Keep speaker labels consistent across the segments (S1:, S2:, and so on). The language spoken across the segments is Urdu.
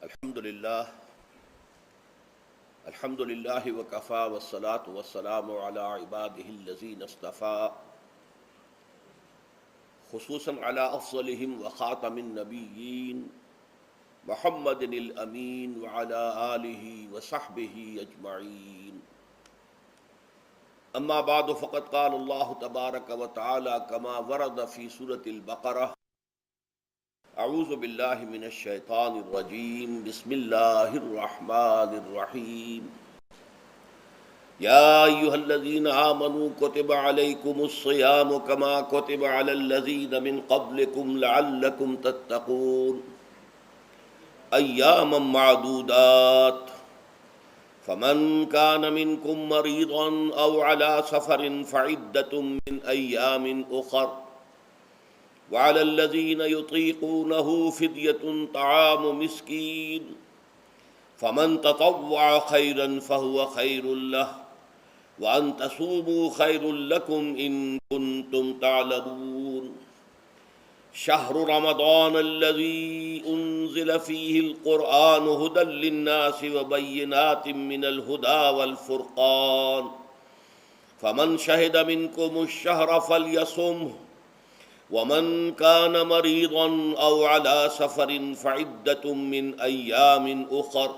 S1: الحمد للہ وکفا والصلاة والسلام علی عباده الذین اصطفى خصوصاً علی افضلهم وخاتم النبیین محمد الامین وعلی آلہ وصحبہ اجمعین. اما بعد فقد قال اللہ تبارک وتعالی کما ورد فی سورة البقرہ اعوذ باللہ من الشیطان الرجیم بسم اللہ الرحمن الرحیم. یا ایہا الذین آمنوا کتب علیکم الصیام کما کتب علی الذین من قبلکم لعلکم تتقون ایاما معدودات فمن کان منکم مریضا او علی سفر فعدۃ من ایام اخر وعلى الذين يطيقونه فدية طعام مسكين فمن تطوع خيرا فهو خير له وأن تصوموا خير لكم إن كنتم تعلمون. شهر رمضان الذي أنزل فيه القرآن هدى للناس وبينات من الهدى والفرقان فمن شهد منكم الشهر فليصمه ومن كان مريضا أو على سفر فعدة من أيام أخر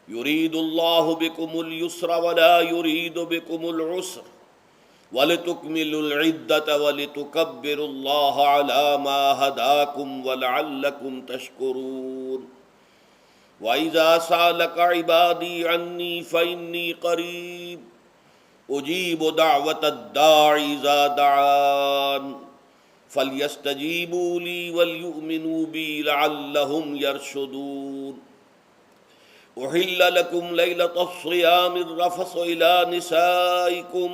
S1: يريد الله بكم اليسر ولا يريد بكم العسر ولتكملوا العدة ولتكبروا الله على ما هداكم ولعلكم تشكرون. وإذا سألك عبادي عني فإني قريب أجيب دعوة الداع إذا دعان فَلْيَسْتَجِيبُوا لِي وَلْيُؤْمِنُوا بِي لَعَلَّهُمْ يَرْشُدُونَ. أُحِلَّ لَكُمْ لَيْلَةَ الصِّيَامِ الرَّفَثُ إِلَىٰ نِسَائِكُمْ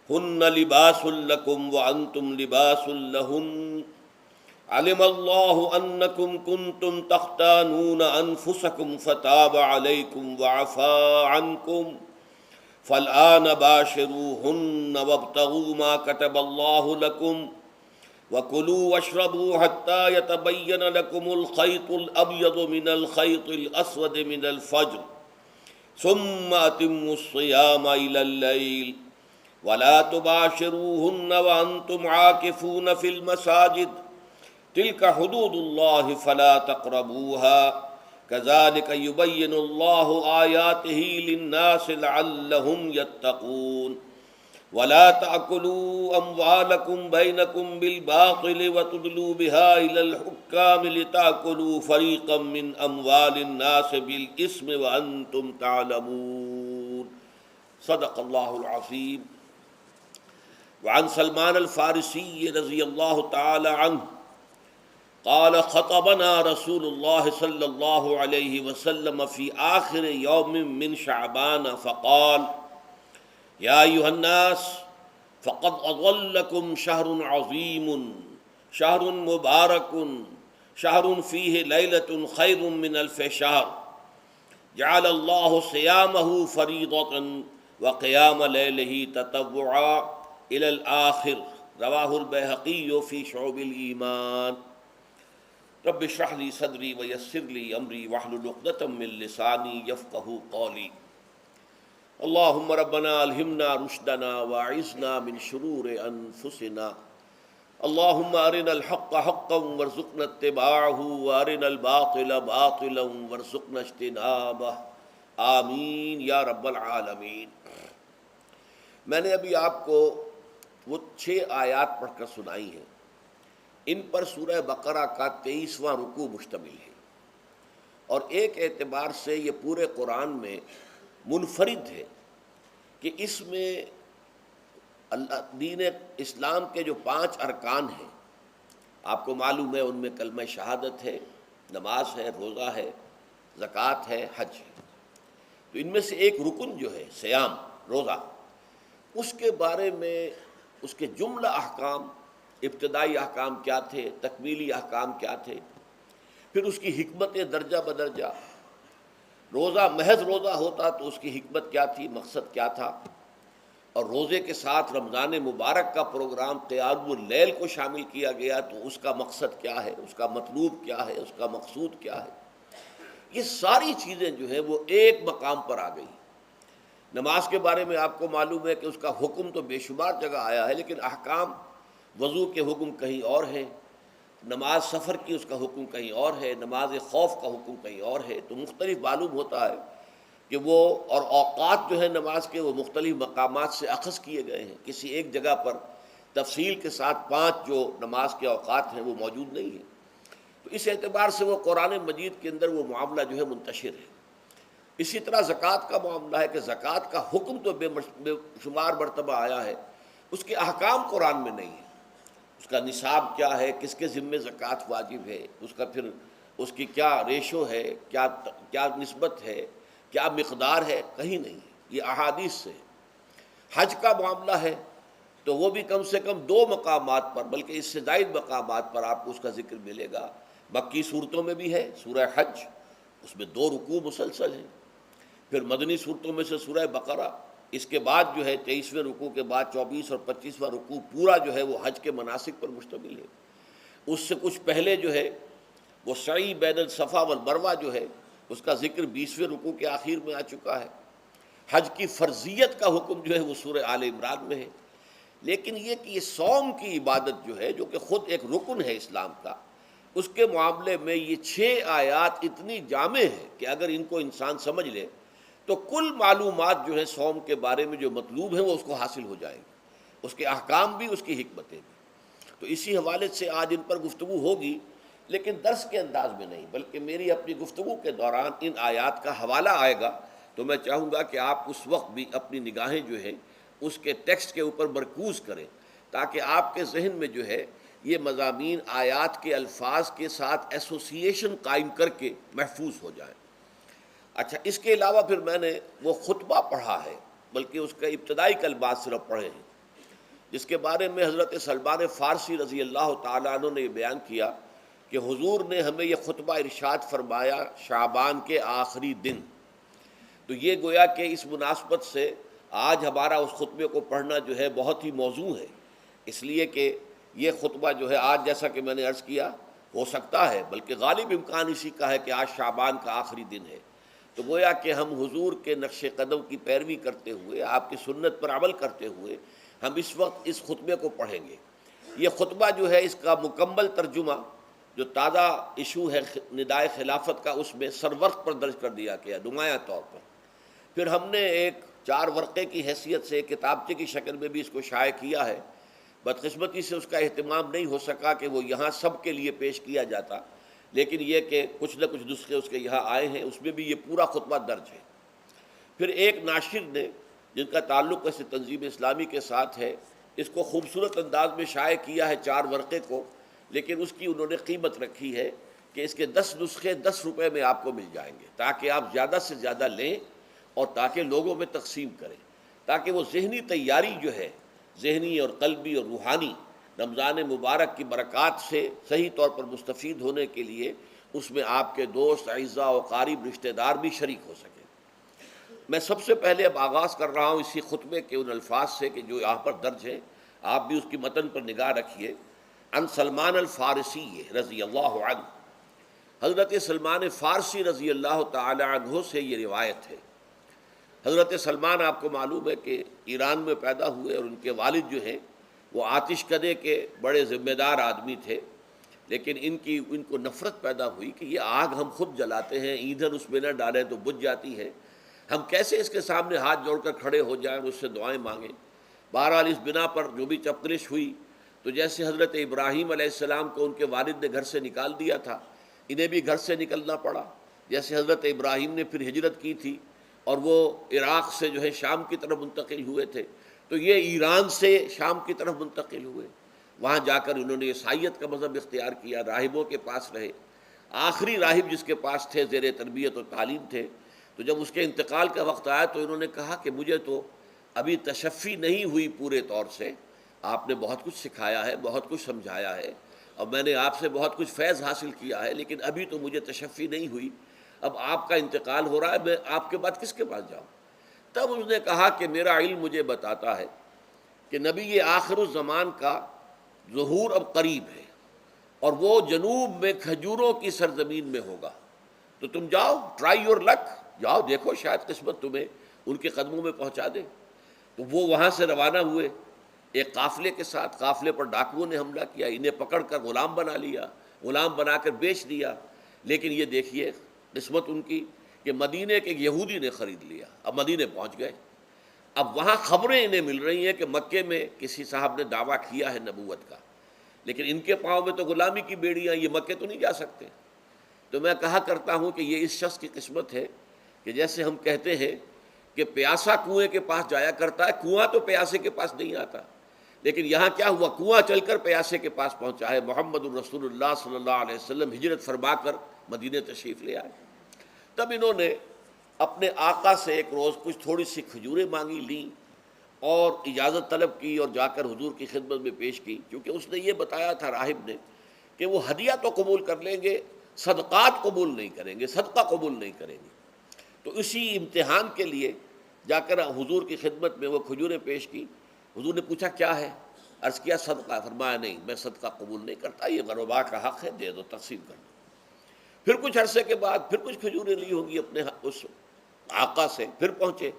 S1: هُنَّ لِبَاسٌ لَكُمْ وَأَنْتُمْ لِبَاسٌ لَهُنَّ عَلِمَ اللَّهُ أَنَّكُمْ كُنْتُمْ تَخْتَانُونَ أَنفُسَكُمْ فَتَابَ عَلَيْكُمْ وَعَفَا عَنْكُمْ فَالْآنَ بَاشِرُوهُنَّ وَابْتَغُوا مَا كَتَبَ اللَّهُ لَكُمْ وَكُلُوا وَاشْرَبُوا حَتَّى يَتَبَيَّنَ لَكُمُ الْخَيْطُ الْأَبْيَضُ مِنَ الْخَيْطِ الْأَسْوَدِ مِنَ الْفَجْرِ ثُمَّ أَتِمُّوا الصِّيَامَ إِلَى اللَّيْلِ وَلَا تُبَاشِرُوهُنَّ وَأَنْتُمْ عَاكِفُونَ فِي الْمَسَاجِدِ تِلْكَ حُدُودُ اللَّهِ فَلَا تَقْرَبُوهَا كَذَلِكَ يُبَيِّنُ اللَّهُ آيَاتِهِ لِلنَّاسِ لَعَلَّهُمْ يَتَّقُونَ. وَلَا تَأْكُلُوا أَمْوَالَكُمْ بَيْنَكُمْ بِالْبَاطِلِ وَتُدْلُوا بِهَا إِلَى الْحُكَّامِ لِتَأْكُلُوا فَرِيقًا مِّنْ أَمْوَالِ النَّاسِ بِالْإِثْمِ وَأَنْتُمْ تَعْلَمُونَ. صدق اللہ العظیم. وعن سلمان الفارسی رضی اللہ تعالی عنہ قال خطبنا رسول اللہ صلی اللہ علیہ وسلم فی آخر یوم من شعبان فقال یا ایھا الناس فقد اضلکم شہر عظیم شہر مبارک شہر فیہ لیلۃ خیر من الف شہر جعل اللہ صیامہ فریضۃ وقیام لیلہ تطوعا الی الآخر. رواہ البیہقی فی شعب الایمان. رب اشرح لی صدری ویسر لی امری واحلل عقدۃ من لسانی یفقہوا قولی. اللہم ربنا الہمنا رشدنا واعذنا من شرور انفسنا. اللہم ارنا الحق حقا وارزقنا اتباعہ وارنا الباطل باطلا وارزقنا اجتنابہ. آمین یا رب العالمین. میں نے ابھی آپ کو وہ 6 آیات پڑھ کر سنائی ہیں. ان پر سورہ بقرہ کا 23واں رکوع مشتمل ہے اور ایک اعتبار سے یہ پورے قرآن میں منفرد ہے کہ اس میں دین اسلام کے جو 5 ارکان ہیں آپ کو معلوم ہے، ان میں کلمہ شہادت ہے، نماز ہے، روزہ ہے، زکوٰۃ ہے، حج ہے. تو ان میں سے ایک رکن جو ہے صیام، روزہ، اس کے بارے میں اس کے جملہ احکام، ابتدائی احکام کیا تھے، تکمیلی احکام کیا تھے، پھر اس کی حکمت درجہ بدرجہ. روزہ محض روزہ ہوتا تو اس کی حکمت کیا تھی، مقصد کیا تھا، اور روزے کے ساتھ رمضان مبارک کا پروگرام قیام اللیل کو شامل کیا گیا تو اس کا مقصد کیا ہے، اس کا مطلوب کیا ہے، اس کا مقصود کیا ہے. یہ ساری چیزیں جو ہیں وہ ایک مقام پر آ گئی۔ نماز کے بارے میں آپ کو معلوم ہے کہ اس کا حکم تو بے شمار جگہ آیا ہے، لیکن احکام وضو کے حکم کہیں اور ہیں، نماز سفر کی اس کا حکم کہیں اور ہے، نماز خوف کا حکم کہیں اور ہے۔ تو مختلف معلوم ہوتا ہے کہ وہ اور اوقات جو ہے نماز کے وہ مختلف مقامات سے اخذ کیے گئے ہیں، کسی ایک جگہ پر تفصیل کے ساتھ 5 جو نماز کے اوقات ہیں وہ موجود نہیں ہیں۔ تو اس اعتبار سے وہ قرآن مجید کے اندر وہ معاملہ جو ہے منتشر ہے۔ اسی طرح زکوٰۃ کا معاملہ ہے کہ زکوٰۃ کا حکم تو بے شمار مرتبہ آیا ہے، اس کے احکام قرآن میں نہیں ہیں۔ اس کا نصاب کیا ہے، کس کے ذمے زکوٰۃ واجب ہے، اس کا پھر اس کی کیا ریشو ہے، کیا نسبت ہے، کیا مقدار ہے، کہیں نہیں ہے، یہ احادیث سے ہے۔ حج کا معاملہ ہے تو وہ بھی کم سے کم 2 مقامات پر، بلکہ اس سے زائد مقامات پر آپ کو اس کا ذکر ملے گا۔ مکی صورتوں میں بھی ہے سورہ حج، اس میں 2 رکوع مسلسل ہیں، پھر مدنی صورتوں میں سے سورہ بقرہ، اس کے بعد جو ہے 23ویں رکوع کے بعد 24 اور 25واں رکوع پورا جو ہے وہ حج کے مناسک پر مشتمل ہے۔ اس سے کچھ پہلے جو ہے وہ سعی بین الصفا والمروہ جو ہے اس کا ذکر 20ویں رکوع کے آخر میں آ چکا ہے۔ حج کی فرضیت کا حکم جو ہے وہ سورہ آل عمران میں ہے۔ لیکن یہ کہ یہ صوم کی عبادت جو ہے، جو کہ خود ایک رکن ہے اسلام کا، اس کے معاملے میں یہ 6 آیات اتنی جامع ہیں کہ اگر ان کو انسان سمجھ لے تو کل معلومات جو ہے صوم کے بارے میں جو مطلوب ہیں وہ اس کو حاصل ہو جائیں گے، اس کے احکام بھی، اس کی حکمتیں بھی۔ تو اسی حوالے سے آج ان پر گفتگو ہوگی، لیکن درس کے انداز میں نہیں، بلکہ میری اپنی گفتگو کے دوران ان آیات کا حوالہ آئے گا، تو میں چاہوں گا کہ آپ اس وقت بھی اپنی نگاہیں جو ہیں اس کے ٹیکسٹ کے اوپر مرکوز کریں، تاکہ آپ کے ذہن میں جو ہے یہ مضامین آیات کے الفاظ کے ساتھ ایسوسیشن قائم کر کے محفوظ ہو جائیں۔ اچھا، اس کے علاوہ پھر میں نے وہ خطبہ پڑھا ہے، بلکہ اس کا ابتدائی کلمات صرف پڑھے ہیں، جس کے بارے میں حضرت سلمان فارسی رضی اللہ تعالیٰ عنہ نے یہ بیان کیا کہ حضور نے ہمیں یہ خطبہ ارشاد فرمایا شعبان کے آخری دن۔ تو یہ گویا کہ اس مناسبت سے آج ہمارا اس خطبے کو پڑھنا جو ہے بہت ہی موزوں ہے، اس لیے کہ یہ خطبہ جو ہے آج، جیسا کہ میں نے عرض کیا، ہو سکتا ہے بلکہ غالب امکان اسی کا ہے کہ آج شعبان کا آخری دن ہے۔ تو گویا کہ ہم حضور کے نقش قدم کی پیروی کرتے ہوئے، آپ کی سنت پر عمل کرتے ہوئے ہم اس وقت اس خطبے کو پڑھیں گے۔ یہ خطبہ جو ہے اس کا مکمل ترجمہ جو تازہ ایشو ہے ندائے خلافت کا، اس میں سرورق پر درج کر دیا گیا نمایاں طور پر۔ پھر ہم نے ایک 4 ورقے کی حیثیت سے کتابچے کی شکل میں بھی اس کو شائع کیا ہے۔ بدقسمتی سے اس کا اہتمام نہیں ہو سکا کہ وہ یہاں سب کے لیے پیش کیا جاتا، لیکن یہ کہ کچھ نہ کچھ نسخے اس کے یہاں آئے ہیں، اس میں بھی یہ پورا خطبہ درج ہے۔ پھر ایک ناشر نے، جن کا تعلق ایسے تنظیم اسلامی کے ساتھ ہے، اس کو خوبصورت انداز میں شائع کیا ہے 4 ورقے کو، لیکن اس کی انہوں نے قیمت رکھی ہے کہ اس کے 10 نسخے 10 روپے میں آپ کو مل جائیں گے، تاکہ آپ زیادہ سے زیادہ لیں اور تاکہ لوگوں میں تقسیم کریں، تاکہ وہ ذہنی تیاری جو ہے، ذہنی اور قلبی اور روحانی، رمضان مبارک کی برکات سے صحیح طور پر مستفید ہونے کے لیے اس میں آپ کے دوست، اعزاء و قارب، رشتہ دار بھی شریک ہو سکیں۔ میں سب سے پہلے اب آغاز کر رہا ہوں اسی خطبے کے ان الفاظ سے کہ جو یہاں پر درج ہیں، آپ بھی اس کی متن پر نگاہ رکھیے۔ ان سلمان الفارسی رضی اللہ عنہ، حضرت سلمان فارسی رضی اللہ تعالی عنہ سے یہ روایت ہے۔ حضرت سلمان آپ کو معلوم ہے کہ ایران میں پیدا ہوئے، اور ان کے والد جو ہیں وہ آتش کدے کے بڑے ذمہ دار آدمی تھے، لیکن ان کو نفرت پیدا ہوئی کہ یہ آگ ہم خود جلاتے ہیں، ایندھن اس میں نہ ڈالیں تو بجھ جاتی ہے، ہم کیسے اس کے سامنے ہاتھ جوڑ کر کھڑے ہو جائیں اور اس سے دعائیں مانگیں۔ بہرحال اس بنا پر جو بھی چپقلش ہوئی، تو جیسے حضرت ابراہیم علیہ السلام کو ان کے والد نے گھر سے نکال دیا تھا، انہیں بھی گھر سے نکلنا پڑا۔ جیسے حضرت ابراہیم نے پھر ہجرت کی تھی اور وہ عراق سے جو ہے شام کی طرف منتقل ہوئے تھے، تو یہ ایران سے شام کی طرف منتقل ہوئے، وہاں جا کر انہوں نے عیسائیت کا مذہب اختیار کیا، راہبوں کے پاس رہے۔ آخری راہب جس کے پاس تھے، زیر تربیت و تعلیم تھے، تو جب اس کے انتقال کا وقت آیا تو انہوں نے کہا کہ مجھے تو ابھی تشفی نہیں ہوئی پورے طور سے، آپ نے بہت کچھ سکھایا ہے، بہت کچھ سمجھایا ہے، اور میں نے آپ سے بہت کچھ فیض حاصل کیا ہے، لیکن ابھی تو مجھے تشفی نہیں ہوئی، اب آپ کا انتقال ہو رہا ہے، میں آپ کے بعد کس کے پاس جاؤں؟ تب اس نے کہا کہ میرا علم مجھے بتاتا ہے کہ نبی آخر الزمان کا ظہور اب قریب ہے، اور وہ جنوب میں کھجوروں کی سرزمین میں ہوگا، تو تم جاؤ، ٹرائی یور لک، جاؤ دیکھو شاید قسمت تمہیں ان کے قدموں میں پہنچا دے۔ تو وہ وہاں سے روانہ ہوئے ایک قافلے کے ساتھ، قافلے پر ڈاکوؤں نے حملہ کیا، انہیں پکڑ کر غلام بنا لیا، غلام بنا کر بیچ دیا۔ لیکن یہ دیکھیے قسمت ان کی کہ مدینے کے ایک یہودی نے خرید لیا، اب مدینے پہنچ گئے۔ اب وہاں خبریں انہیں مل رہی ہیں کہ مکے میں کسی صاحب نے دعویٰ کیا ہے نبوت کا، لیکن ان کے پاؤں میں تو غلامی کی بیڑیاں، یہ مکے تو نہیں جا سکتے۔ تو میں کہا کرتا ہوں کہ یہ اس شخص کی قسمت ہے کہ جیسے ہم کہتے ہیں کہ پیاسا کنویں کے پاس جایا کرتا ہے، کنواں تو پیاسے کے پاس نہیں آتا، لیکن یہاں کیا ہوا، کنواں چل کر پیاسے کے پاس پہنچا ہے۔ محمد الرسول اللہ صلی اللہ علیہ وسلم ہجرت فرما کر مدینہ تشریف لے آئے۔ تب انہوں نے اپنے آقا سے ایک روز کچھ تھوڑی سی کھجوریں مانگی، لیں اور اجازت طلب کی اور جا کر حضور کی خدمت میں پیش کی، کیونکہ اس نے یہ بتایا تھا راہب نے کہ وہ ہدیہ تو قبول کر لیں گے، صدقات قبول نہیں کریں گے، صدقہ قبول نہیں کریں گے۔ تو اسی امتحان کے لیے جا کر حضور کی خدمت میں وہ کھجوریں پیش کی۔ حضور نے پوچھا کیا ہے؟ عرض کیا صدقہ، فرمایا نہیں میں صدقہ قبول نہیں کرتا، یہ غربا کا حق ہے، دے دو، تقسیم کر دو۔ پھر کچھ عرصے کے بعد پھر کچھ کھجوریں لی ہوں گی اپنے اس آقا سے، پھر پہنچے،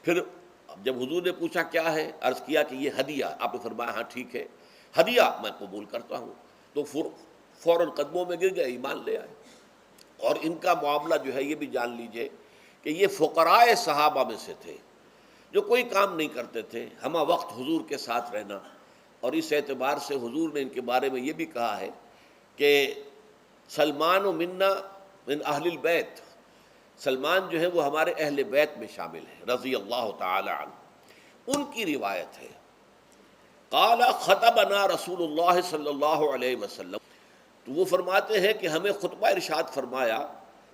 S1: پھر جب حضور نے پوچھا کیا ہے، عرض کیا کہ یہ ہدیہ، آپ نے فرمایا ہاں ٹھیک ہے، ہدیہ میں قبول کرتا ہوں۔ تو فوراً قدموں میں گر گئے، ایمان لے آئے۔ اور ان کا معاملہ جو ہے یہ بھی جان لیجئے کہ یہ فقراء صحابہ میں سے تھے جو کوئی کام نہیں کرتے تھے، ہمہ وقت حضور کے ساتھ رہنا، اور اس اعتبار سے حضور نے ان کے بارے میں یہ بھی کہا ہے کہ سلمان و منا من اہل البیت، سلمان جو ہے وہ ہمارے اہل بیت میں شامل ہے رضی اللہ تعالی عنہ۔ ان کی روایت ہے قال خطبنا رسول اللہ صلی اللہ علیہ وسلم، تو وہ فرماتے ہیں کہ ہمیں خطبہ ارشاد فرمایا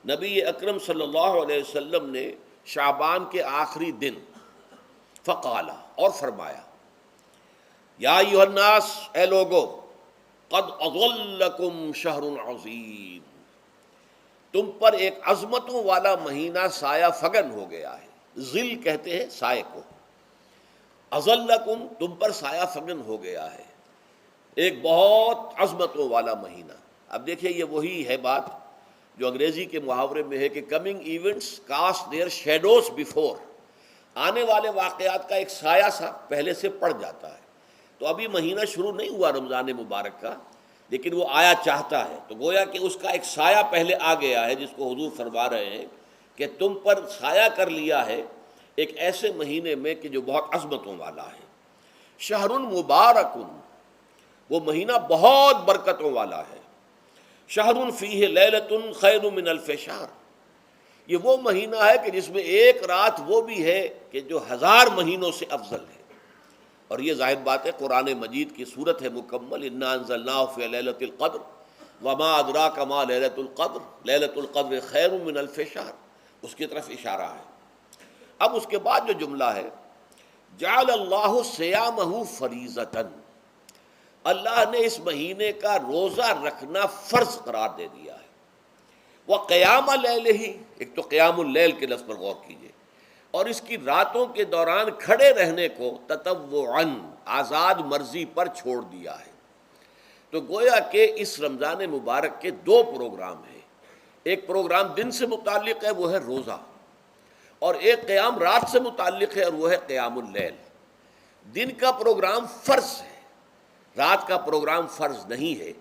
S1: نبی اکرم صلی اللہ علیہ وسلم نے شعبان کے آخری دن، فقال، اور فرمایا یا ایھا الناس، اے لوگو، قد اظلکم شہر عظیم، تم پر ایک عظمتوں والا مہینہ سایہ فگن ہو گیا ہے۔ ظل کہتے ہیں سائے کو، اظلکم تم پر سایہ فگن ہو گیا ہے، ایک بہت عظمتوں والا مہینہ۔ اب دیکھیے یہ وہی ہے بات جو انگریزی کے محاورے میں ہے کہ coming events cast their shadows before, آنے والے واقعات کا ایک سایہ سا پہلے سے پڑ جاتا ہے۔ تو ابھی مہینہ شروع نہیں ہوا رمضان مبارک کا، لیکن وہ آیا چاہتا ہے، تو گویا کہ اس کا ایک سایہ پہلے آ گیا ہے، جس کو حضور فرما رہے ہیں کہ تم پر سایہ کر لیا ہے ایک ایسے مہینے میں کہ جو بہت عظمتوں والا ہے۔ شہر مبارک، وہ مہینہ بہت برکتوں والا ہے۔ شہر فیہ لیلۃ خیر من الف شہر، یہ وہ مہینہ ہے کہ جس میں ایک رات وہ بھی ہے کہ جو 1000 مہینوں سے افضل ہے۔ اور یہ ظاہر بات ہے قرآن مجید کی صورت ہے مکمل، انا انزلناہ فی لیلۃ القدر وما ادراک ما لیلۃ القدر لیلۃ القدر خیر من الف شہر، اس کی طرف اشارہ ہے۔ اب اس کے بعد جو جملہ ہے جعل اللہ صیامہ فریضۃ، اللہ نے اس مہینے کا روزہ رکھنا فرض قرار دے دیا ہے۔ وقیام اللیلہ، ایک تو قیام اللیل کے لفظ پر غور کیجیے، اور اس کی راتوں کے دوران کھڑے رہنے کو تطوعاً، آزاد مرضی پر چھوڑ دیا ہے۔ تو گویا کہ اس رمضان مبارک کے 2 پروگرام ہیں، ایک پروگرام دن سے متعلق ہے وہ ہے روزہ، اور ایک قیام رات سے متعلق ہے اور وہ ہے قیام اللیل۔ دن کا پروگرام فرض ہے، رات کا پروگرام فرض نہیں ہے،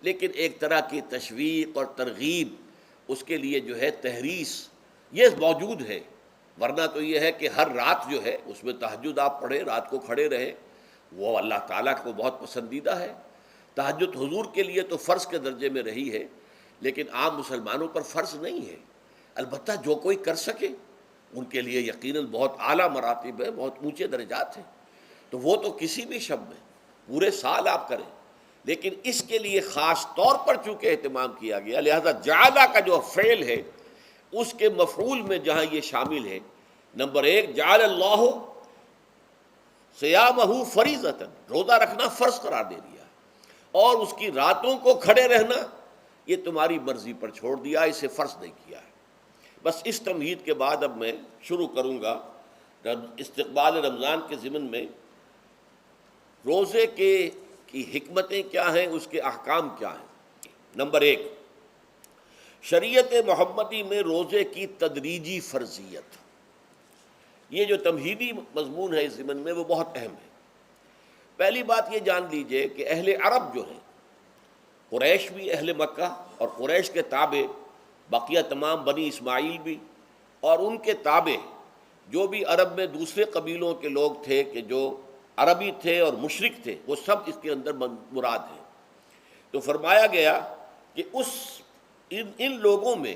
S1: لیکن ایک طرح کی تشویق اور ترغیب، اس کے لیے جو ہے تحریص یہ موجود ہے۔ ورنہ تو یہ ہے کہ ہر رات جو ہے اس میں تہجد آپ پڑھیں، رات کو کھڑے رہیں، وہ اللہ تعالیٰ کو بہت پسندیدہ ہے۔ تہجد حضور کے لیے تو فرض کے درجے میں رہی ہے، لیکن عام مسلمانوں پر فرض نہیں ہے۔ البتہ جو کوئی کر سکے ان کے لیے یقیناً بہت اعلیٰ مراتب ہے، بہت اونچے درجات ہیں، تو وہ تو کسی بھی شب میں پورے سال آپ کریں، لیکن اس کے لیے خاص طور پر چونکہ اہتمام کیا گیا، لہذا جعلہ کا جو فعل ہے اس کے مفعول میں جہاں یہ شامل ہے، نمبر 1 جعل اللہ صیامہ فریضۃ، روزہ رکھنا فرض قرار دے دیا، اور اس کی راتوں کو کھڑے رہنا یہ تمہاری مرضی پر چھوڑ دیا، اسے فرض نہیں کیا ہے۔ بس اس تمہید کے بعد اب میں شروع کروں گا استقبال رمضان کے ضمن میں روزے کی حکمتیں کیا ہیں، اس کے احکام کیا ہیں۔ نمبر 1، شریعت محمدی میں روزے کی تدریجی فرضیت، یہ جو تمہیدی مضمون ہے اس ضمن میں وہ بہت اہم ہے۔ پہلی بات یہ جان لیجئے کہ اہل عرب جو ہیں، قریش بھی، اہل مکہ اور قریش کے تابع بقیہ تمام بنی اسماعیل بھی، اور ان کے تابع جو بھی عرب میں دوسرے قبیلوں کے لوگ تھے کہ جو عربی تھے اور مشرک تھے، وہ سب اس کے اندر مراد ہیں۔ تو فرمایا گیا کہ ان لوگوں میں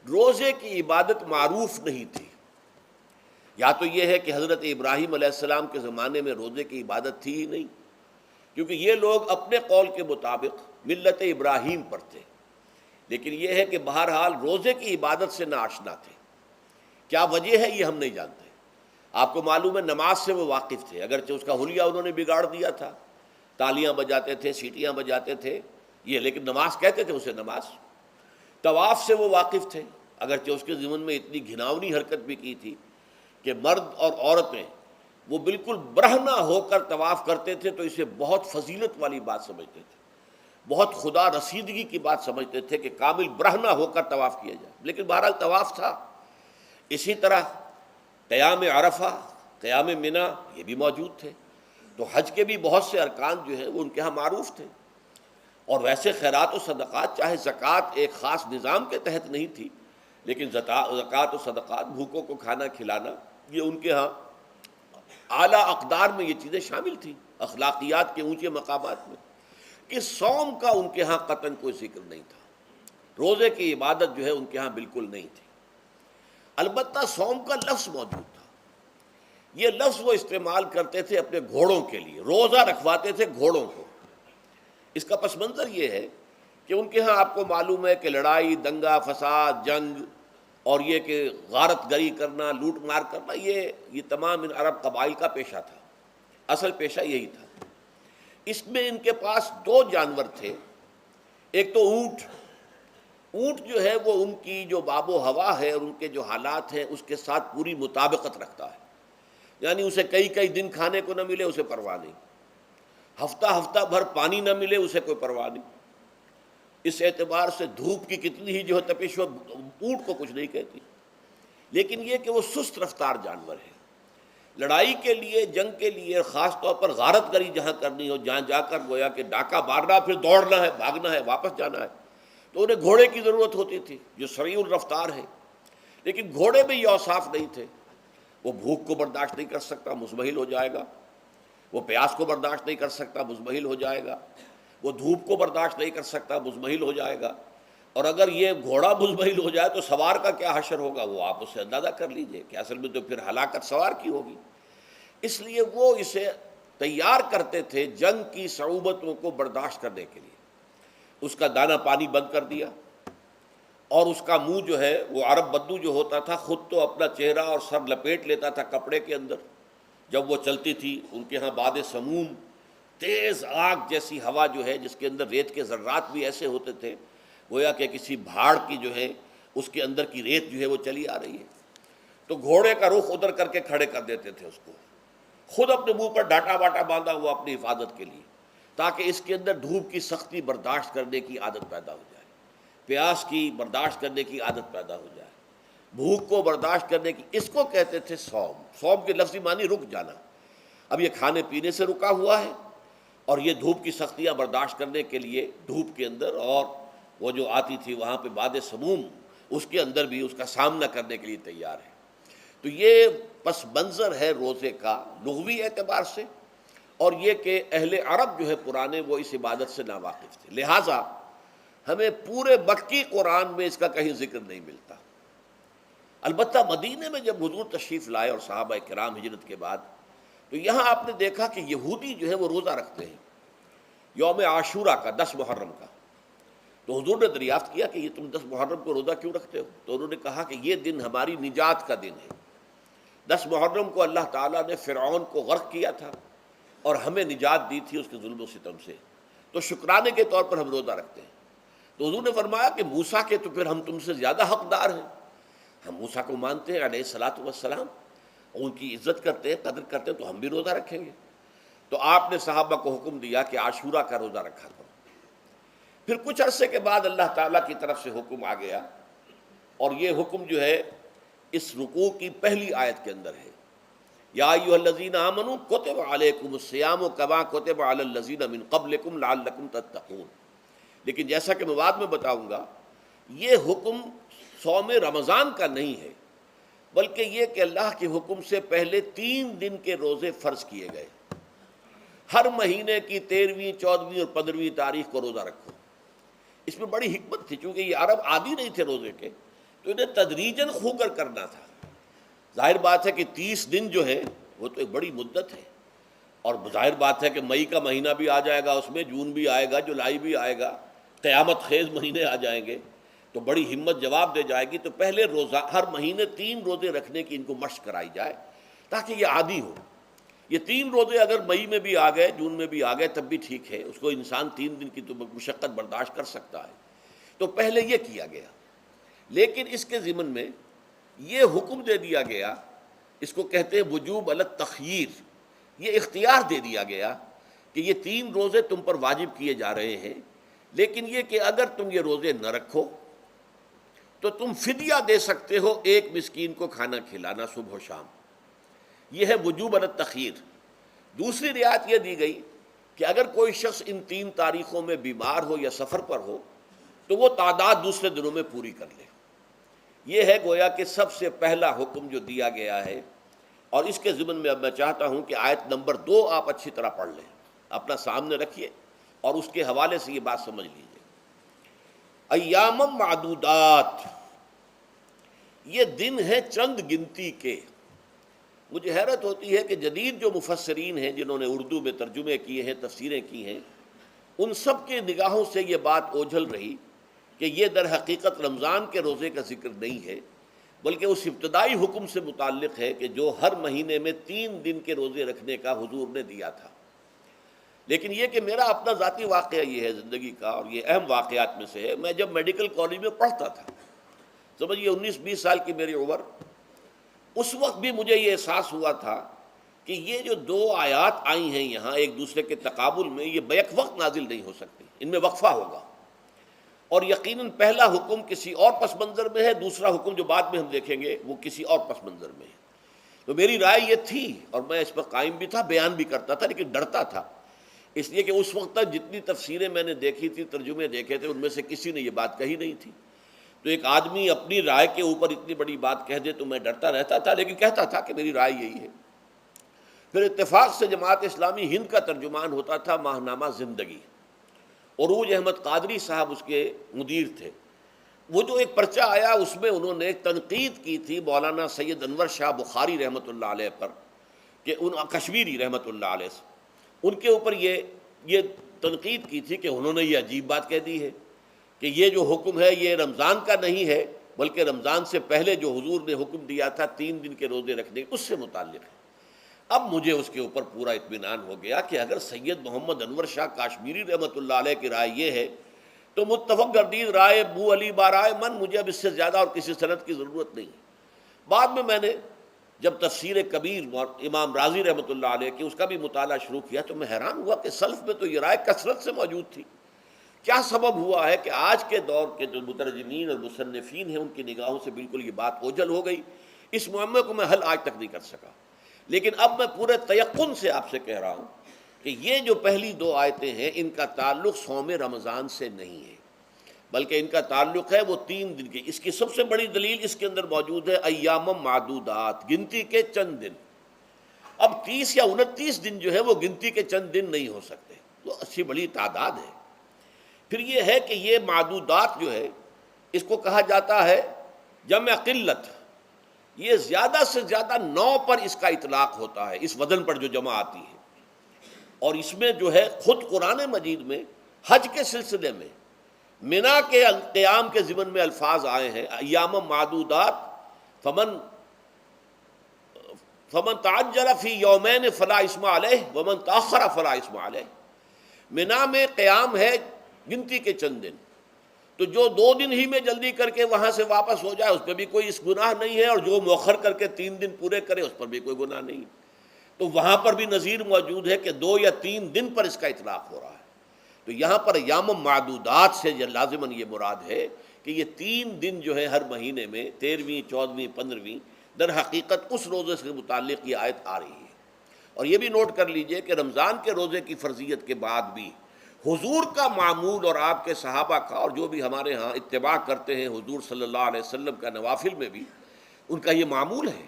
S1: روزے کی عبادت معروف نہیں تھی۔ یا تو یہ ہے کہ حضرت ابراہیم علیہ السلام کے زمانے میں روزے کی عبادت تھی ہی نہیں، کیونکہ یہ لوگ اپنے قول کے مطابق ملت ابراہیم پر تھے، لیکن یہ ہے کہ بہرحال روزے کی عبادت سے ناآشنا تھے۔ کیا وجہ ہے یہ ہم نہیں جانتے۔ آپ کو معلوم ہے نماز سے وہ واقف تھے، اگرچہ اس کا حلیہ انہوں نے بگاڑ دیا تھا، تالیاں بجاتے تھے، سیٹیاں بجاتے تھے یہ، لیکن نماز کہتے تھے اسے نماز۔ طواف سے وہ واقف تھے، اگرچہ اس کے ضمن میں اتنی گھناؤنی حرکت بھی کی تھی کہ مرد اور عورتیں وہ بالکل برہنہ ہو کر طواف کرتے تھے، تو اسے بہت فضیلت والی بات سمجھتے تھے، بہت خدا رسیدگی کی بات سمجھتے تھے کہ کامل برہنہ ہو کر طواف کیا جائے، لیکن بہرحال طواف تھا۔ اسی طرح قیام عرفہ، قیام منی یہ بھی موجود تھے۔ تو حج کے بھی بہت سے ارکان جو ہیں وہ ان کے ہاں معروف تھے، اور ویسے خیرات و صدقات، چاہے زکوٰۃ ایک خاص نظام کے تحت نہیں تھی، لیکن زکوٰۃ و صدقات، بھوکوں کو کھانا کھلانا، یہ ان کے ہاں اعلیٰ اقدار میں یہ چیزیں شامل تھیں، اخلاقیات کے اونچے مقامات میں۔ کہ صوم کا ان کے ہاں قطعاً کوئی ذکر نہیں تھا، روزے کی عبادت جو ہے ان کے ہاں بالکل نہیں تھی۔ البتہ صوم کا لفظ موجود تھا، یہ لفظ وہ استعمال کرتے تھے اپنے گھوڑوں کے لیے، روزہ رکھواتے تھے گھوڑوں کو۔ اس کا پس منظر یہ ہے کہ ان کے ہاں آپ کو معلوم ہے کہ لڑائی، دنگا فساد، جنگ، اور یہ کہ غارت گری کرنا، لوٹ مار کرنا، یہ تمام ان عرب قبائل کا پیشہ تھا، اصل پیشہ یہی تھا۔ اس میں ان کے پاس دو جانور تھے، ایک تو اونٹ۔ اونٹ جو ہے وہ ان کی جو آب و ہوا ہے اور ان کے جو حالات ہیں اس کے ساتھ پوری مطابقت رکھتا ہے، یعنی اسے کئی دن کھانے کو نہ ملے اسے پرواہ نہیں، ہفتہ بھر پانی نہ ملے اسے کوئی پرواہ نہیں۔ اس اعتبار سے دھوپ کی کتنی ہی جو ہے تپش ہو، اونٹ کو کچھ نہیں کہتی۔ لیکن یہ کہ وہ سست رفتار جانور ہے، لڑائی کے لیے، جنگ کے لیے، خاص طور پر غارت گری جہاں کرنی ہو، جہاں جا کر گویا کہ ڈاکہ مارنا، پھر دوڑنا ہے، بھاگنا ہے، واپس جانا ہے، تو انہیں گھوڑے کی ضرورت ہوتی تھی جو سریع الرفتار ہے۔ لیکن گھوڑے میں یہ اوصاف نہیں تھے، وہ بھوک کو برداشت نہیں کر سکتا، مزمحل ہو جائے گا، وہ پیاس کو برداشت نہیں کر سکتا، مزمحل ہو جائے گا، وہ دھوپ کو برداشت نہیں کر سکتا، مزمحل ہو جائے گا، اور اگر یہ گھوڑا مزمحل ہو جائے تو سوار کا کیا حشر ہوگا، وہ آپ اس سے اندازہ کر لیجئے کہ اصل میں تو پھر ہلاکت سوار کی ہوگی۔ اس لیے وہ اسے تیار کرتے تھے جنگ کی صعوبتوں کو برداشت کرنے کے لیے۔ اس کا دانہ پانی بند کر دیا، اور اس کا منہ جو ہے وہ عرب بدو جو ہوتا تھا خود تو اپنا چہرہ اور سر لپیٹ لیتا تھا کپڑے کے اندر، جب وہ چلتی تھی ان کے ہاں باد سموم، تیز آگ جیسی ہوا جو ہے جس کے اندر ریت کے ذرات بھی ایسے ہوتے تھے گویا کہ کسی بھاڑ کی جو ہے اس کے اندر کی ریت جو ہے وہ چلی آ رہی ہے، تو گھوڑے کا رخ ادھر کر کے کھڑے کر دیتے تھے اس کو، خود اپنے منہ پر ڈاٹا واٹا باندھا ہوا اپنی حفاظت کے لیے، تاکہ اس کے اندر دھوپ کی سختی برداشت کرنے کی عادت پیدا ہو جائے، پیاس کی برداشت کرنے کی عادت پیدا ہو جائے، بھوک کو برداشت کرنے کی۔ اس کو کہتے تھے صوم۔ صوم کے لفظی معنی رک جانا۔ اب یہ کھانے پینے سے رکا ہوا ہے، اور یہ دھوپ کی سختیاں برداشت کرنے کے لیے دھوپ کے اندر، اور وہ جو آتی تھی وہاں پہ باد سموم، اس کے اندر بھی اس کا سامنا کرنے کے لیے تیار ہے۔ تو یہ پس منظر ہے روزے کا لغوی اعتبار سے، اور یہ کہ اہل عرب جو ہے پرانے وہ اس عبادت سے ناواقف تھے، لہٰذا ہمیں پورے مکی قرآن میں اس کا کہیں ذکر نہیں ملتا۔ البتہ مدینے میں جب حضور تشریف لائے اور صحابہ کرام ہجرت کے بعد، تو یہاں آپ نے دیکھا کہ یہودی جو ہے وہ روزہ رکھتے ہیں یوم عاشورہ کا، 10 محرم کا۔ تو حضور نے دریافت کیا کہ یہ تم 10 محرم کو روزہ کیوں رکھتے ہو؟ تو انہوں نے کہا کہ یہ دن ہماری نجات کا دن ہے۔ 10 محرم کو اللہ تعالیٰ نے فرعون کو غرق کیا تھا اور ہمیں نجات دی تھی اس کے ظلم و ستم سے، تو شکرانے کے طور پر ہم روزہ رکھتے ہیں۔ تو حضور نے فرمایا کہ موسیٰ کے تو پھر ہم تم سے زیادہ حقدار ہیں، ہم موسیٰ کو مانتے ہیں علیہ الصلاۃ والسلام، ان کی عزت کرتے ہیں، قدر کرتے ہیں، تو ہم بھی روزہ رکھیں گے۔ تو آپ نے صحابہ کو حکم دیا کہ عاشورہ کا روزہ رکھا کرو۔ پھر کچھ عرصے کے بعد اللہ تعالیٰ کی طرف سے حکم آ گیا، اور یہ حکم جو ہے اس رکوع کی پہلی آیت کے اندر ہے، یا ایھا الذین آمنوا کتب علیکم الصیام کما کتب علی الذین من قبلکم لعلکم تتقون۔ لیکن جیسا کہ میں بعد میں بتاؤں گا، یہ حکم صوم رمضان کا نہیں ہے، بلکہ یہ کہ اللہ کے حکم سے پہلے 3 دن کے روزے فرض کیے گئے۔ ہر مہینے کی 13ویں، 14ویں اور 15ویں تاریخ کو روزہ رکھو۔ اس میں بڑی حکمت تھی، چونکہ یہ عرب عادی نہیں تھے روزے کے، تو انہیں تدریجاً خو کر کرنا تھا۔ ظاہر بات ہے کہ 30 دن جو ہے وہ تو ایک بڑی مدت ہے، اور ظاہر بات ہے کہ مئی کا مہینہ بھی آ جائے گا، اس میں جون بھی آئے گا، جولائی بھی آئے گا، قیامت خیز مہینے آ جائیں گے، تو بڑی ہمت جواب دے جائے گی۔ تو پہلے روزہ ہر مہینے 3 روزے رکھنے کی ان کو مشق کرائی جائے تاکہ یہ عادی ہو۔ یہ 3 روزے اگر مئی میں بھی آ گئے، جون میں بھی آ گئے، تب بھی ٹھیک ہے، اس کو انسان 3 دن کی تو مشقت برداشت کر سکتا ہے۔ تو پہلے یہ کیا گیا، لیکن اس کے ضمن میں یہ حکم دے دیا گیا، اس کو کہتے ہیں وجوب علی التخییر، یہ اختیار دے دیا گیا کہ یہ 3 روزے تم پر واجب کیے جا رہے ہیں، لیکن یہ کہ اگر تم یہ روزے نہ رکھو تو تم فدیہ دے سکتے ہو، 1 مسکین کو کھانا کھلانا صبح و شام۔ یہ ہے وجوب علی التخییر۔ دوسری رعایت یہ دی گئی کہ اگر کوئی شخص ان 3 تاریخوں میں بیمار ہو یا سفر پر ہو تو وہ تعداد دوسرے دنوں میں پوری کر لے۔ یہ ہے گویا کہ سب سے پہلا حکم جو دیا گیا ہے، اور اس کے ضمن میں اب میں چاہتا ہوں کہ آیت نمبر 2 آپ اچھی طرح پڑھ لیں، اپنا سامنے رکھیے اور اس کے حوالے سے یہ بات سمجھ لیجیے۔ ایام معدودات، یہ دن ہیں چند گنتی کے۔ مجھے حیرت ہوتی ہے کہ جدید جو مفسرین ہیں جنہوں نے اردو میں ترجمے کیے ہیں، تفسیریں کی ہیں، ان سب کے نگاہوں سے یہ بات اوجھل رہی کہ یہ در حقیقت رمضان کے روزے کا ذکر نہیں ہے، بلکہ اس ابتدائی حکم سے متعلق ہے کہ جو ہر مہینے میں 3 دن کے روزے رکھنے کا حضور نے دیا تھا۔ لیکن یہ کہ میرا اپنا ذاتی واقعہ یہ ہے زندگی کا، اور یہ اہم واقعات میں سے ہے، میں جب میڈیکل کالج میں پڑھتا تھا، سمجھیے 19-20 سال کی میری عمر، اس وقت بھی مجھے یہ احساس ہوا تھا کہ یہ جو 2 آیات آئی ہیں یہاں ایک دوسرے کے تقابل میں، یہ بیک وقت نازل نہیں ہو سکتی، ان میں وقفہ ہوگا، اور یقیناً پہلا حکم کسی اور پس منظر میں ہے، دوسرا حکم جو بعد میں ہم دیکھیں گے وہ کسی اور پس منظر میں ہے۔ تو میری رائے یہ تھی، اور میں اس پر قائم بھی تھا، بیان بھی کرتا تھا، لیکن ڈرتا تھا، اس لیے کہ اس وقت تک جتنی تفسیریں میں نے دیکھی تھی، ترجمے دیکھے تھے، ان میں سے کسی نے یہ بات کہی نہیں تھی۔ تو ایک آدمی اپنی رائے کے اوپر اتنی بڑی بات کہہ دے تو میں ڈرتا رہتا تھا، لیکن کہتا تھا کہ میری رائے یہی ہے۔ پھر اتفاق سے جماعت اسلامی ہند کا ترجمان ہوتا تھا ماہنامہ زندگی، عروج احمد قادری صاحب اس کے مدیر تھے۔ وہ جو ایک پرچہ آیا اس میں انہوں نے ایک تنقید کی تھی مولانا سید انور شاہ بخاری رحمۃ اللہ علیہ پر، کہ ان کشمیری رحمۃ اللہ علیہ سے ان کے اوپر یہ تنقید کی تھی کہ انہوں نے یہ عجیب بات کہہ دی ہے کہ یہ جو حکم ہے یہ رمضان کا نہیں ہے، بلکہ رمضان سے پہلے جو حضور نے حکم دیا تھا 3 دن کے روزے رکھنے اس سے متعلق ہے۔ اب مجھے اس کے اوپر پورا اطمینان ہو گیا کہ اگر سید محمد انور شاہ کاشمیری رحمۃ اللہ علیہ کی رائے یہ ہے تو متفق گردید رائے بو علی بارائے من، مجھے اب اس سے زیادہ اور کسی سند کی ضرورت نہیں۔ بعد میں نے جب تفسیر کبیر امام رازی رحمۃ اللہ علیہ کی اس کا بھی مطالعہ شروع کیا تو میں حیران ہوا کہ سلف میں تو یہ رائے کثرت سے موجود تھی۔ کیا سبب ہوا ہے کہ آج کے دور کے جو مترجمین اور مصنفین ہیں ان کی نگاہوں سے بالکل یہ بات اوجھل ہو گئی؟ اس معاملے کو میں حل آج تک نہیں کر سکا، لیکن اب میں پورے تیقن سے آپ سے کہہ رہا ہوں کہ یہ جو پہلی 2 آیتیں ہیں ان کا تعلق صوم رمضان سے نہیں ہے، بلکہ ان کا تعلق ہے وہ 3 دن کی۔ اس کی سب سے بڑی دلیل اس کے اندر موجود ہے، ایام معدودات، گنتی کے چند دن۔ اب 30 یا 29 دن جو ہے وہ گنتی کے چند دن نہیں ہو سکتے، وہ اچھی بڑی تعداد ہے۔ پھر یہ ہے کہ یہ معدودات جو ہے اس کو کہا جاتا ہے جمع قلت، یہ زیادہ سے زیادہ 9 پر اس کا اطلاق ہوتا ہے، اس وزن پر جو جمع آتی ہے۔ اور اس میں جو ہے خود قرآن مجید میں حج کے سلسلے میں منا کے قیام کے ضمن میں الفاظ آئے ہیں، ایام معدودات فمن تعجل فی یومین فلا اثم علیہ ومن تاخر فلا اثم علیہ۔ منا میں قیام ہے گنتی کے چند دن، تو جو 2 دن ہی میں جلدی کر کے وہاں سے واپس ہو جائے اس پہ بھی کوئی اس گناہ نہیں ہے، اور جو مؤخر کر کے 3 دن پورے کرے اس پر بھی کوئی گناہ نہیں ہے۔ تو وہاں پر بھی نظیر موجود ہے کہ 2 یا 3 دن پر اس کا اطلاق ہو رہا ہے، تو یہاں پر ایام معدودات سے لازماً یہ مراد ہے کہ یہ 3 دن جو ہے ہر مہینے میں 13ویں 14ویں 15ویں در حقیقت اس روزے سے متعلق یہ آیت آ رہی ہے۔ اور یہ بھی نوٹ کر لیجئے کہ رمضان کے روزے کی فرضیت کے بعد بھی حضور کا معمول اور آپ کے صحابہ کا، اور جو بھی ہمارے ہاں اتباع کرتے ہیں حضور صلی اللہ علیہ وسلم کا نوافل میں بھی ان کا یہ معمول ہے۔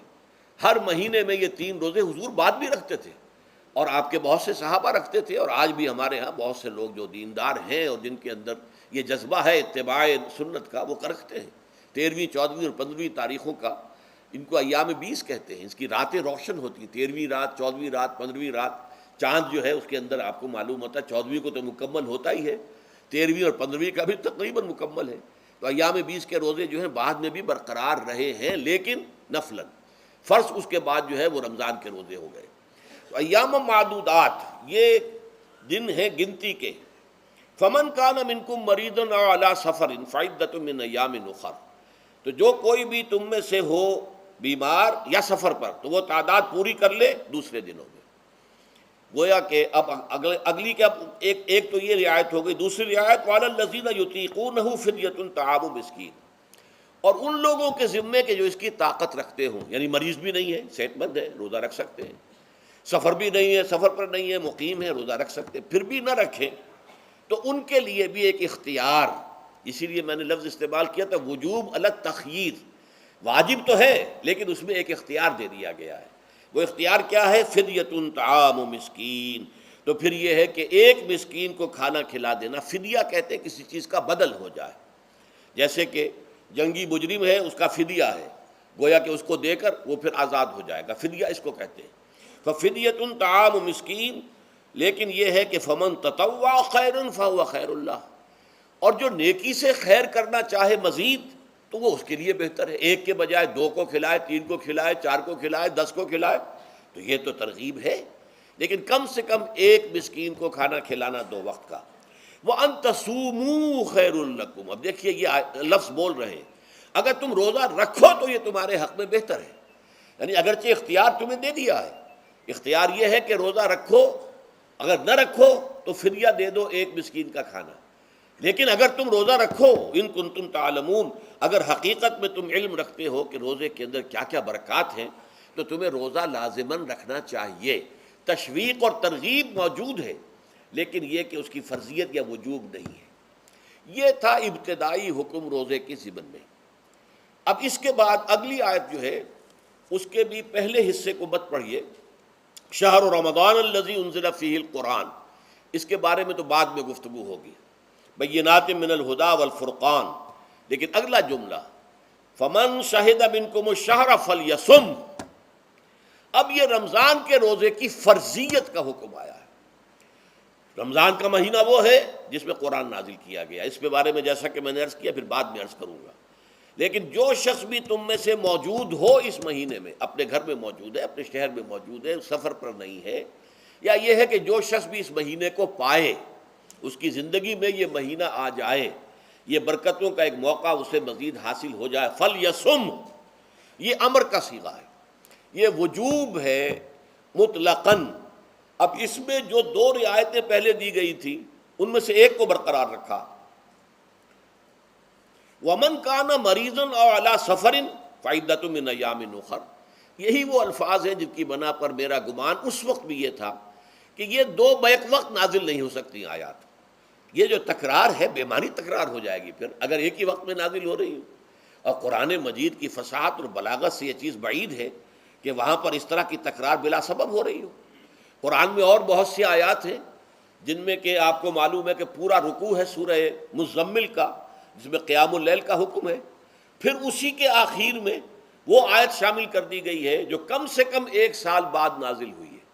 S1: ہر مہینے میں یہ 3 روزے حضور بعد بھی رکھتے تھے، اور آپ کے بہت سے صحابہ رکھتے تھے، اور آج بھی ہمارے ہاں بہت سے لوگ جو دیندار ہیں اور جن کے اندر یہ جذبہ ہے اتباع سنت کا، وہ رکھتے ہیں۔ 13ویں 14ویں اور 15ویں تاریخوں کا ان کو ایام 20 کہتے ہیں۔ اس کی راتیں روشن ہوتی ہیں، 13ویں رات، 14ویں رات، 15ویں رات۔ چاند جو ہے اس کے اندر آپ کو معلوم ہوتا ہے 14ویں کو تو مکمل ہوتا ہی ہے، 13ویں اور 15ویں کا بھی تقریباً مکمل ہے۔ تو ایام 20 کے روزے جو ہیں بعد میں بھی برقرار رہے ہیں، لیکن نفلاً، فرض اس کے بعد جو ہے وہ رمضان کے روزے ہو گئے۔ تو ایام معدودات یہ دن ہیں گنتی کے۔ فمن کان منکم مریضا او علی سفر فعدۃ من ایام اخر، تو جو کوئی بھی تم میں سے ہو بیمار یا سفر پر تو وہ تعداد پوری کر لے دوسرے دنوں میں۔ گویا کہ اب اگلی کے اب ایک تو یہ رعایت ہو گئی، دوسری رعایت وعلی الذین یطیقونہ فدیۃ طعام مسکین، اور ان لوگوں کے ذمے کے جو اس کی طاقت رکھتے ہوں، یعنی مریض بھی نہیں ہے، صحت مند ہے، روزہ رکھ سکتے ہیں، سفر بھی نہیں ہے، سفر پر نہیں ہے، مقیم ہے، روزہ رکھ سکتے ہیں، پھر بھی نہ رکھیں تو ان کے لیے بھی ایک اختیار، اسی لیے میں نے لفظ استعمال کیا تھا وجوب الگ تخییر، واجب تو ہے لیکن اس میں ایک اختیار دے دیا گیا ہے۔ وہ اختیار کیا ہے؟ فدیۃ طعام مسکین، تو پھر یہ ہے کہ ایک مسکین کو کھانا کھلا دینا۔ فدیہ کہتے ہیں کسی چیز کا بدل ہو جائے، جیسے کہ جنگی مجرم ہے، اس کا فدیہ ہے، گویا کہ اس کو دے کر وہ پھر آزاد ہو جائے گا، فدیہ اس کو کہتے ہیں۔ ففدیۃ طعام مسکین، لیکن یہ ہے کہ فمن تطوع خیرا فہو خیر اللہ، اور جو نیکی سے خیر کرنا چاہے مزید تو وہ اس کے لیے بہتر ہے۔ ایک کے بجائے 2 کو کھلائے، 3 کو کھلائے، 4 کو کھلائے، 10 کو کھلائے، تو یہ تو ترغیب ہے، لیکن کم سے کم ایک مسکین کو کھانا کھلانا 2 وقت کا۔ وَأَن تَصُومُوا خَيْرٌ لَكُمْ، اب دیکھیے یہ لفظ بول رہے ہیں، اگر تم روزہ رکھو تو یہ تمہارے حق میں بہتر ہے، یعنی اگرچہ اختیار تمہیں دے دیا ہے، اختیار یہ ہے کہ روزہ رکھو، اگر نہ رکھو تو فدیہ دے دو ایک مسکین کا کھانا، لیکن اگر تم روزہ رکھو، ان کنتم تعلمون، اگر حقیقت میں تم علم رکھتے ہو کہ روزے کے اندر کیا کیا برکات ہیں، تو تمہیں روزہ لازماً رکھنا چاہیے۔ تشویق اور ترغیب موجود ہے، لیکن یہ کہ اس کی فرضیت یا وجوب نہیں ہے۔ یہ تھا ابتدائی حکم روزے کی ضمن میں۔ اب اس کے بعد اگلی آیت جو ہے اس کے بھی پہلے حصے کو مت پڑھیے، شہر رمضان الذی انزل فیہ القرآن، اس کے بارے میں تو بعد میں گفتگو ہوگی، بینات من الہدی والفرقان، لیکن اگلا جملہ فمن شہد منکم الشہر فلیصم، اب یہ رمضان کے روزے کی فرضیت کا حکم آیا ہے۔ رمضان کا مہینہ وہ ہے جس میں قرآن نازل کیا گیا، اس کے بارے میں جیسا کہ میں نے عرض کیا پھر بعد میں عرض کروں گا، لیکن جو شخص بھی تم میں سے موجود ہو اس مہینے میں، اپنے گھر میں موجود ہے، اپنے شہر میں موجود ہے، سفر پر نہیں ہے، یا یہ ہے کہ جو شخص بھی اس مہینے کو پائے، اس کی زندگی میں یہ مہینہ آ جائے، یہ برکتوں کا ایک موقع اسے مزید حاصل ہو جائے، فلیصم، یہ امر کا صیغہ ہے، یہ وجوب ہے مطلقاً۔ اب اس میں جو 2 رعایتیں پہلے دی گئی تھی ان میں سے ایک کو برقرار رکھا، وَمَنْ كَانَ مَرِيضًا أَوْ عَلَى سَفَرٍ فَعِدَّةٌ مِّنْ أَيَّامٍ أُخَرَ، یہی وہ الفاظ ہیں جن کی بنا پر میرا گمان اس وقت بھی یہ تھا کہ یہ 2 بیک وقت نازل نہیں ہو سکتی آیات، یہ جو تکرار ہے بے معنی تکرار ہو جائے گی پھر اگر ایک ہی وقت میں نازل ہو رہی ہو، اور قرآن مجید کی فصاحت اور بلاغت سے یہ چیز بعید ہے کہ وہاں پر اس طرح کی تکرار بلا سبب ہو رہی ہو۔ قرآن میں اور بہت سی آیات ہیں جن میں کہ آپ کو معلوم ہے کہ پورا رکوع ہے سورہ مزمل کا، جس میں قیام اللیل کا حکم ہے، پھر اسی کے آخر میں وہ آیت شامل کر دی گئی ہے جو کم سے کم 1 سال بعد نازل ہوئی ہے،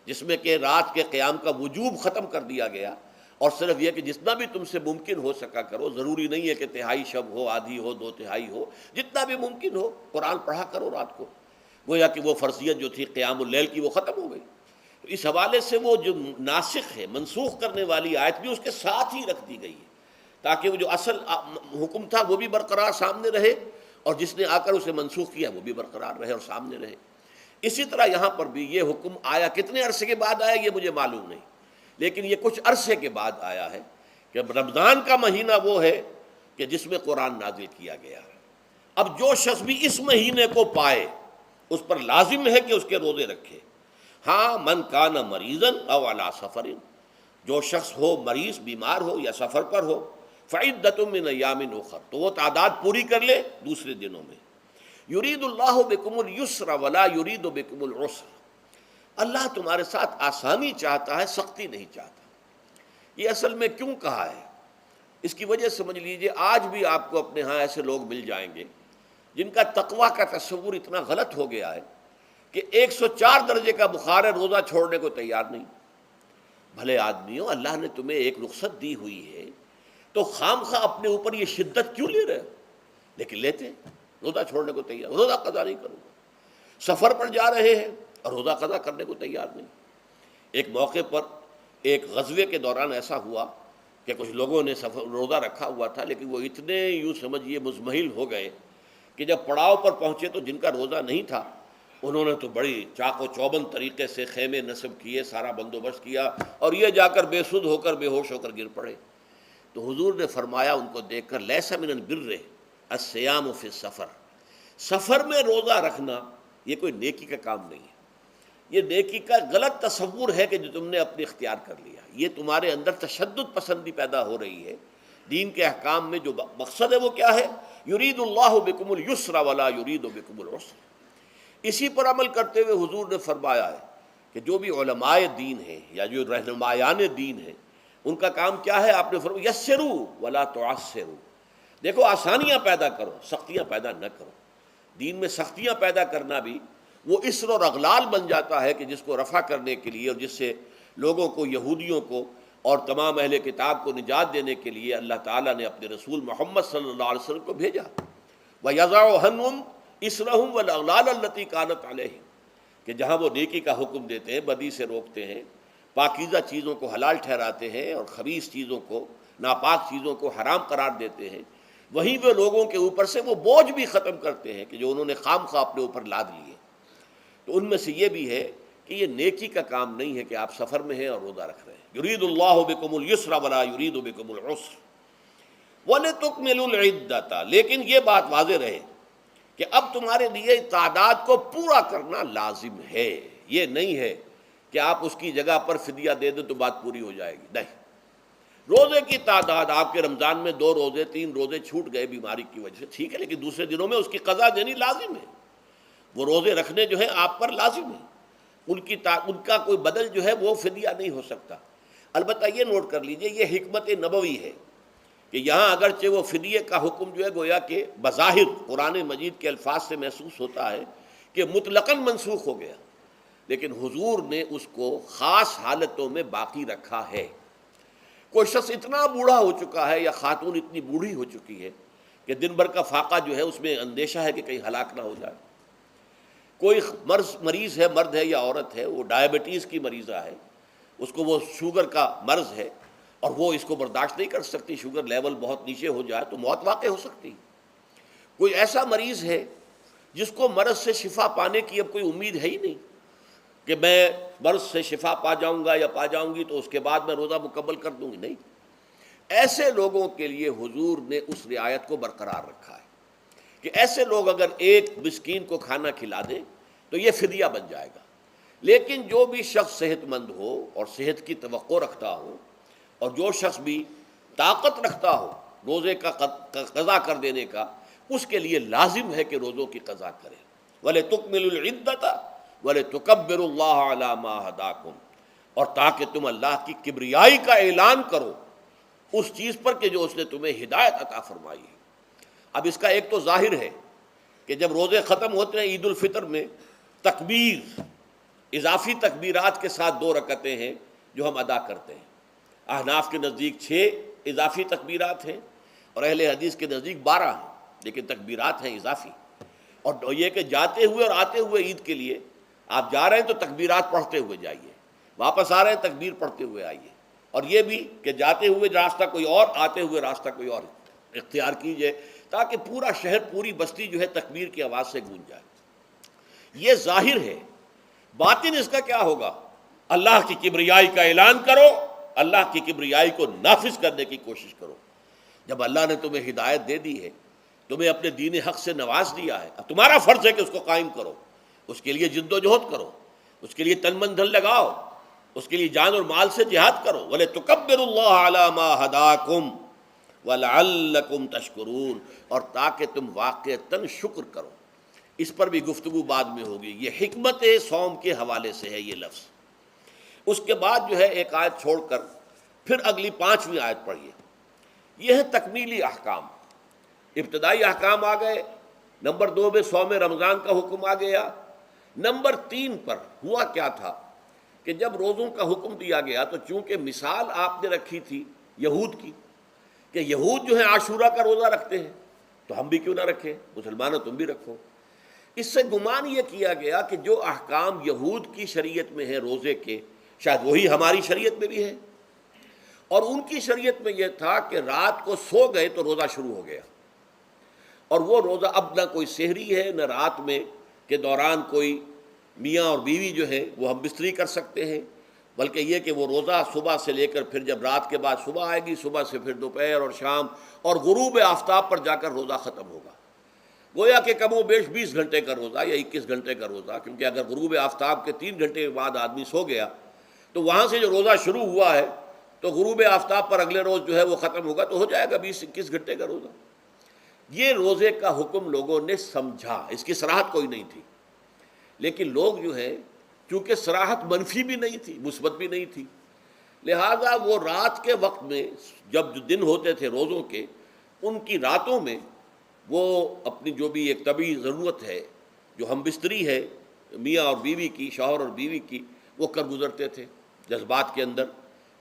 S1: جس میں کہ رات کے قیام کا وجوب ختم کر دیا گیا، اور صرف یہ کہ جتنا بھی تم سے ممکن ہو سکا کرو، ضروری نہیں ہے کہ تہائی شب ہو، آدھی ہو، 2/3 ہو، جتنا بھی ممکن ہو قرآن پڑھا کرو رات کو، گویا کہ وہ فرضیت جو تھی قیام اللیل کی وہ ختم ہو گئی۔ تو اس حوالے سے وہ جو ناسخ ہے، منسوخ کرنے والی آیت بھی اس کے ساتھ ہی رکھ دی گئی ہے، تاکہ وہ جو اصل حکم تھا وہ بھی برقرار سامنے رہے، اور جس نے آ کر اسے منسوخ کیا وہ بھی برقرار رہے اور سامنے رہے۔ اسی طرح یہاں پر بھی یہ حکم آیا، کتنے عرصے کے بعد آیا یہ مجھے معلوم نہیں، لیکن یہ کچھ عرصے کے بعد آیا ہے کہ رمضان کا مہینہ وہ ہے کہ جس میں قرآن نازل کیا گیا ہے۔ اب جو شخص بھی اس مہینے کو پائے اس پر لازم ہے کہ اس کے روزے رکھے۔ ہاں، من کان مریضا او علی سفر، جو شخص ہو مریض، بیمار ہو یا سفر پر ہو، فعدۃ من ایام اخر، تو وہ تعداد پوری کر لے دوسرے دنوں میں۔ یرید اللہ بکم الیسر ولا یرید بکم العسر، اللہ تمہارے ساتھ آسانی چاہتا ہے، سختی نہیں چاہتا۔ یہ اصل میں کیوں کہا ہے، اس کی وجہ سمجھ لیجئے۔ آج بھی آپ کو اپنے ہاں ایسے لوگ مل جائیں گے جن کا تقویٰ کا تصور اتنا غلط ہو گیا ہے کہ 104 درجے کا بخار ہے، روزہ چھوڑنے کو تیار نہیں۔ بھلے آدمیوں، اللہ نے تمہیں ایک رخصت دی ہوئی ہے تو خام خواہ اپنے اوپر یہ شدت کیوں لے رہے ہو؟ لیکن لیتے، روزہ چھوڑنے کو تیار، روزہ قضا نہیں کروں گا۔ سفر پر جا رہے ہیں اور روزہ قضا کرنے کو تیار نہیں۔ ایک موقع پر ایک غزوے کے دوران ایسا ہوا کہ کچھ لوگوں نے روزہ رکھا ہوا تھا، لیکن وہ اتنے یوں سمجھیے مزمحل ہو گئے کہ جب پڑاؤ پر پہنچے تو جن کا روزہ نہیں تھا انہوں نے تو بڑی چاق و چوبند طریقے سے خیمے نصب کیے، سارا بندوبست کیا، اور یہ جا کر بے سدھ ہو کر بے ہوش ہو کر گر پڑے۔ تو حضور نے فرمایا ان کو دیکھ کر، لیس من البر الصیام فی السفر، سفر میں روزہ رکھنا یہ کوئی نیکی کا کام نہیں ہے، یہ نیکی کا غلط تصور ہے کہ جو تم نے اپنے اختیار کر لیا۔ یہ تمہارے اندر تشدد پسندی پیدا ہو رہی ہے۔ دین کے احکام میں جو مقصد ہے وہ کیا ہے؟ یرید اللہ بکم الیسر ولا یرید بکم العسر۔ اسی پر عمل کرتے ہوئے حضور نے فرمایا ہے کہ جو بھی علماء دین ہیں یا جو رہنمایان دین ہیں ان کا کام کیا ہے؟ آپ نے فرمایا یسروا ولا تعسروا، دیکھو آسانیاں پیدا کرو، سختیاں پیدا نہ کرو۔ دین میں سختیاں پیدا کرنا بھی وہ اسر اور اغلال بن جاتا ہے کہ جس کو رفع کرنے کے لیے اور جس سے لوگوں کو، یہودیوں کو اور تمام اہل کتاب کو نجات دینے کے لیے اللہ تعالیٰ نے اپنے رسول محمد صلی اللہ علیہ وسلم کو بھیجا۔ وَيَضَعُ عَنْهُمْ إِصْرَهُمْ وَالْأَغْلَالَ الَّتِي كَانَتْ عَلَيْهِمْ، کہ جہاں وہ نیکی کا حکم دیتے ہیں، بدی سے روکتے ہیں، پاکیزہ چیزوں کو حلال ٹھہراتے ہیں اور خبیث چیزوں کو، ناپاک چیزوں کو حرام قرار دیتے ہیں، وہیں وہ لوگوں کے اوپر سے وہ بوجھ بھی ختم کرتے ہیں کہ جو انہوں نے خام خواہ اپنے اوپر لاد لیے۔ تو ان میں سے یہ بھی ہے کہ یہ نیکی کا کام نہیں ہے کہ آپ سفر میں ہیں اور روزہ رکھ رہے ہیں۔ یرید اللہ بکم الیسر ولا یرید بکم العسر وَلِتُكْمِلُوا الْعِدَّةَ، لیکن یہ بات واضح رہے کہ اب تمہارے لیے تعداد کو پورا کرنا لازم ہے۔ یہ نہیں ہے کہ آپ اس کی جگہ پر فدیہ دے دیں تو بات پوری ہو جائے گی، نہیں۔ روزے کی تعداد آپ کے رمضان میں 2 روزے 3 روزے چھوٹ گئے بیماری کی وجہ سے، ٹھیک ہے، لیکن دوسرے دنوں میں اس کی قضا دینی لازم ہے۔ وہ روزے رکھنے جو ہیں آپ پر لازم ہے، ان کا کوئی بدل جو ہے وہ فدیہ نہیں ہو سکتا۔ البتہ یہ نوٹ کر لیجئے، یہ حکمت نبوی ہے کہ یہاں اگرچہ وہ فدیے کا حکم جو ہے گویا کہ بظاہر قرآن مجید کے الفاظ سے محسوس ہوتا ہے کہ مطلقاً منسوخ ہو گیا، لیکن حضور نے اس کو خاص حالتوں میں باقی رکھا ہے۔ کوئی شخص اتنا بوڑھا ہو چکا ہے یا خاتون اتنی بوڑھی ہو چکی ہے کہ دن بھر کا فاقہ جو ہے اس میں اندیشہ ہے کہ کہیں ہلاک نہ ہو جائے، کوئی مریض ہے، مرد ہے یا عورت ہے، وہ ڈائبٹیز کی مریضہ ہے، اس کو وہ شوگر کا مرض ہے اور وہ اس کو برداشت نہیں کر سکتی، شوگر لیول بہت نیچے ہو جائے تو موت واقع ہو سکتی۔ کوئی ایسا مریض ہے جس کو مرض سے شفا پانے کی اب کوئی امید ہے ہی نہیں کہ میں مرض سے شفا پا جاؤں گا یا پا جاؤں گی تو اس کے بعد میں روزہ مکمل کر دوں گی، نہیں۔ ایسے لوگوں کے لیے حضور نے اس رعایت کو برقرار رکھا ہے کہ ایسے لوگ اگر ایک مسکین کو کھانا کھلا دیں تو یہ فدیہ بن جائے گا۔ لیکن جو بھی شخص صحت مند ہو اور صحت کی توقع رکھتا ہو اور جو شخص بھی طاقت رکھتا ہو روزے کا قضا کر دینے کا، اس کے لیے لازم ہے کہ روزوں کی قضا کرے۔ وَلِتُكْمِلُوا الْعِدَّةَ وَلِتُكَبِّرُوا اللَّهَ عَلَىٰ مَا هَدَاكُمْ، اور تاکہ تم اللہ کی کبریائی کا اعلان کرو اس چیز پر کہ جو اس نے تمہیں ہدایت عطا فرمائی ہے۔ اب اس کا ایک تو ظاہر ہے کہ جب روزے ختم ہوتے ہیں عید الفطر میں تکبیر، اضافی تکبیرات کے ساتھ 2 رکعتیں ہیں جو ہم ادا کرتے ہیں۔ احناف کے نزدیک 6 اضافی تکبیرات ہیں اور اہل حدیث کے نزدیک 12 ہیں، لیکن تکبیرات ہیں اضافی۔ اور یہ کہ جاتے ہوئے اور آتے ہوئے عید کے لیے آپ جا رہے ہیں تو تکبیرات پڑھتے ہوئے جائیے، واپس آ رہے ہیں تکبیر پڑھتے ہوئے آئیے، اور یہ بھی کہ جاتے ہوئے راستہ کوئی اور، آتے ہوئے راستہ کوئی اور اختیار کیجئے تاکہ پورا شہر، پوری بستی جو ہے تکبیر کی آواز سے گونج جائے۔ یہ ظاہر ہے۔ باطن اس کا کیا ہوگا؟ اللہ کی کبریائی کا اعلان کرو اللہ کی کبریائی کو نافذ کرنے کی کوشش کرو۔ جب اللہ نے تمہیں ہدایت دے دی ہے، تمہیں اپنے دین حق سے نواز دیا ہے، اب تمہارا فرض ہے کہ اس کو قائم کرو، اس کے لیے جد و جہد کرو، اس کے لیے تن من دھن لگاؤ، اس کے لیے جان اور مال سے جہاد کرو۔ وَلِتُكَبِّرُوا اللَّهَ عَلَى مَا هَدَاكُمْ وَلَعَلَّكُمْ تَشْكُرُونَ، اور تاکہ تم واقعتاً شکر کرو۔ اس پر بھی گفتگو بعد میں ہوگی۔ یہ حکمت صوم کے حوالے سے ہے یہ لفظ۔ اس کے بعد جو ہے ایک آیت چھوڑ کر پھر اگلی 5ویں آیت پڑھیے۔ یہ ہے تکمیلی احکام۔ ابتدائی احکام آ گئے، نمبر 2 میں صوم رمضان کا حکم آ گیا۔ نمبر 3 پر ہوا کیا تھا کہ جب روزوں کا حکم دیا گیا تو چونکہ مثال آپ نے رکھی تھی یہود کی کہ یہود جو ہے عاشورہ کا روزہ رکھتے ہیں تو ہم بھی کیوں نہ رکھیں، مسلمانوں تم بھی رکھو۔ اس سے گمان یہ کیا گیا کہ جو احکام یہود کی شریعت میں ہیں روزے کے، شاید وہی ہماری شریعت میں بھی ہے، اور ان کی شریعت میں یہ تھا کہ رات کو سو گئے تو روزہ شروع ہو گیا، اور وہ روزہ اب نہ کوئی سحری ہے نہ رات میں کے دوران کوئی میاں اور بیوی جو ہے وہ ہم بستری کر سکتے ہیں، بلکہ یہ کہ وہ روزہ صبح سے لے کر پھر جب رات کے بعد صبح آئے گی، صبح سے پھر دوپہر اور شام اور غروب آفتاب پر جا کر روزہ ختم ہوگا۔ گویا کہ کم و بیش 20 گھنٹے کا روزہ یا 21 گھنٹے کا روزہ، کیونکہ اگر غروب آفتاب کے 3 گھنٹے کے بعد آدمی سو گیا تو وہاں سے جو روزہ شروع ہوا ہے تو غروب آفتاب پر اگلے روز جو ہے وہ ختم ہوگا، تو ہو جائے گا 20-21 گھنٹے کا روزہ۔ یہ روزے کا حکم لوگوں نے سمجھا، اس کی صراحت کوئی نہیں تھی، لیکن لوگ جو ہے چونکہ صراحت منفی بھی نہیں تھی مثبت بھی نہیں تھی، لہذا وہ رات کے وقت میں جب جو دن ہوتے تھے روزوں کے، ان کی راتوں میں وہ اپنی جو بھی ایک طبعی ضرورت ہے، جو ہم بستری ہے میاں اور بیوی کی، شوہر اور بیوی کی، وہ کر گزرتے تھے۔ جذبات کے اندر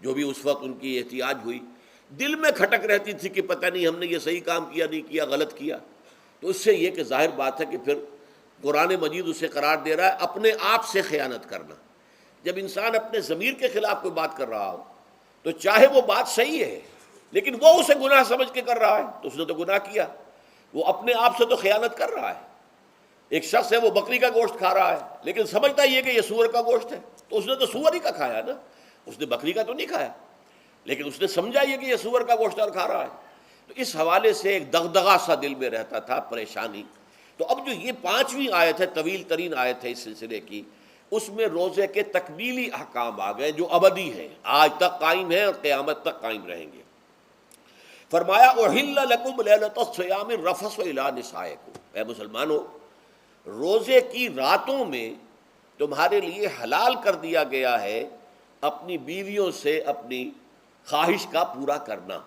S1: جو بھی اس وقت ان کی احتیاج ہوئی، دل میں کھٹک رہتی تھی کہ پتہ نہیں ہم نے یہ صحیح کام کیا نہیں کیا، غلط کیا، تو اس سے یہ کہ ظاہر بات ہے کہ پھر قرآن مجید اسے قرار دے رہا ہے اپنے آپ سے خیانت کرنا۔ جب انسان اپنے ضمیر کے خلاف کوئی بات کر رہا ہو تو چاہے وہ بات صحیح ہے لیکن وہ اسے گناہ سمجھ کے کر رہا ہے تو اس نے تو گناہ کیا، وہ اپنے آپ سے تو خیانت کر رہا ہے۔ ایک شخص ہے وہ بکری کا گوشت کھا رہا ہے لیکن سمجھتا یہ کہ یہ سور کا گوشت ہے، تو اس نے تو سور ہی کا کھایا نا، اس نے بکری کا تو نہیں کھایا، لیکن اس نے سمجھا یہ کہ یہ سور کا گوشت اور کھا رہا ہے۔ تو اس حوالے سے ایک دغدغہ سا دل میں رہتا تھا، پریشانی۔ تو اب جو یہ 5ویں آیت ہے، طویل ترین آیت ہے اس سلسلے کی، اس میں روزے کے تکمیلی احکام آ گئے جو ابدی ہیں، آج تک قائم ہیں اور قیامت تک قائم رہیں گے۔ فرمایا احل لکم لیلۃ الصیام الرفث الی نسائکم، اے مسلمانوں روزے کی راتوں میں تمہارے لیے حلال کر دیا گیا ہے اپنی بیویوں سے اپنی خواہش کا پورا کرنا۔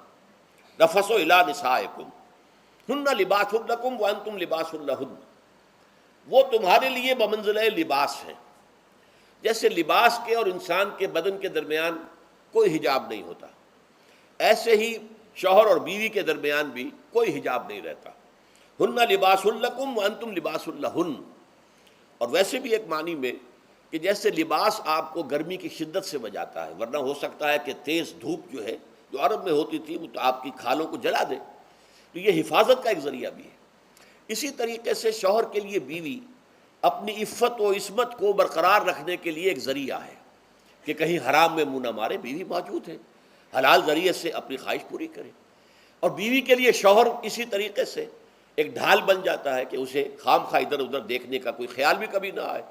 S1: رفث الی نسائکم ہن لباس لکم وانتم لباس لہن، وہ تمہارے لیے بمنزلہ لباس ہیں، جیسے لباس کے اور انسان کے بدن کے درمیان کوئی حجاب نہیں ہوتا، ایسے ہی شوہر اور بیوی کے درمیان بھی کوئی حجاب نہیں رہتا۔ ہن لباس لکم وانتم لباس لہن، اور ویسے بھی ایک معنی میں کہ جیسے لباس آپ کو گرمی کی شدت سے بچاتا ہے، ورنہ ہو سکتا ہے کہ تیز دھوپ جو ہے جو عرب میں ہوتی تھی وہ تو آپ کی کھالوں کو جلا دے، تو یہ حفاظت کا ایک ذریعہ بھی ہے۔ اسی طریقے سے شوہر کے لیے بیوی اپنی عفت و عصمت کو برقرار رکھنے کے لیے ایک ذریعہ ہے کہ کہیں حرام میں منہ نہ مارے، بیوی موجود ہے، حلال ذریعے سے اپنی خواہش پوری کرے۔ اور بیوی کے لیے شوہر اسی طریقے سے ایک ڈھال بن جاتا ہے کہ اسے خام خواہ ادھر ادھر دیکھنے کا کوئی خیال بھی کبھی نہ آئے،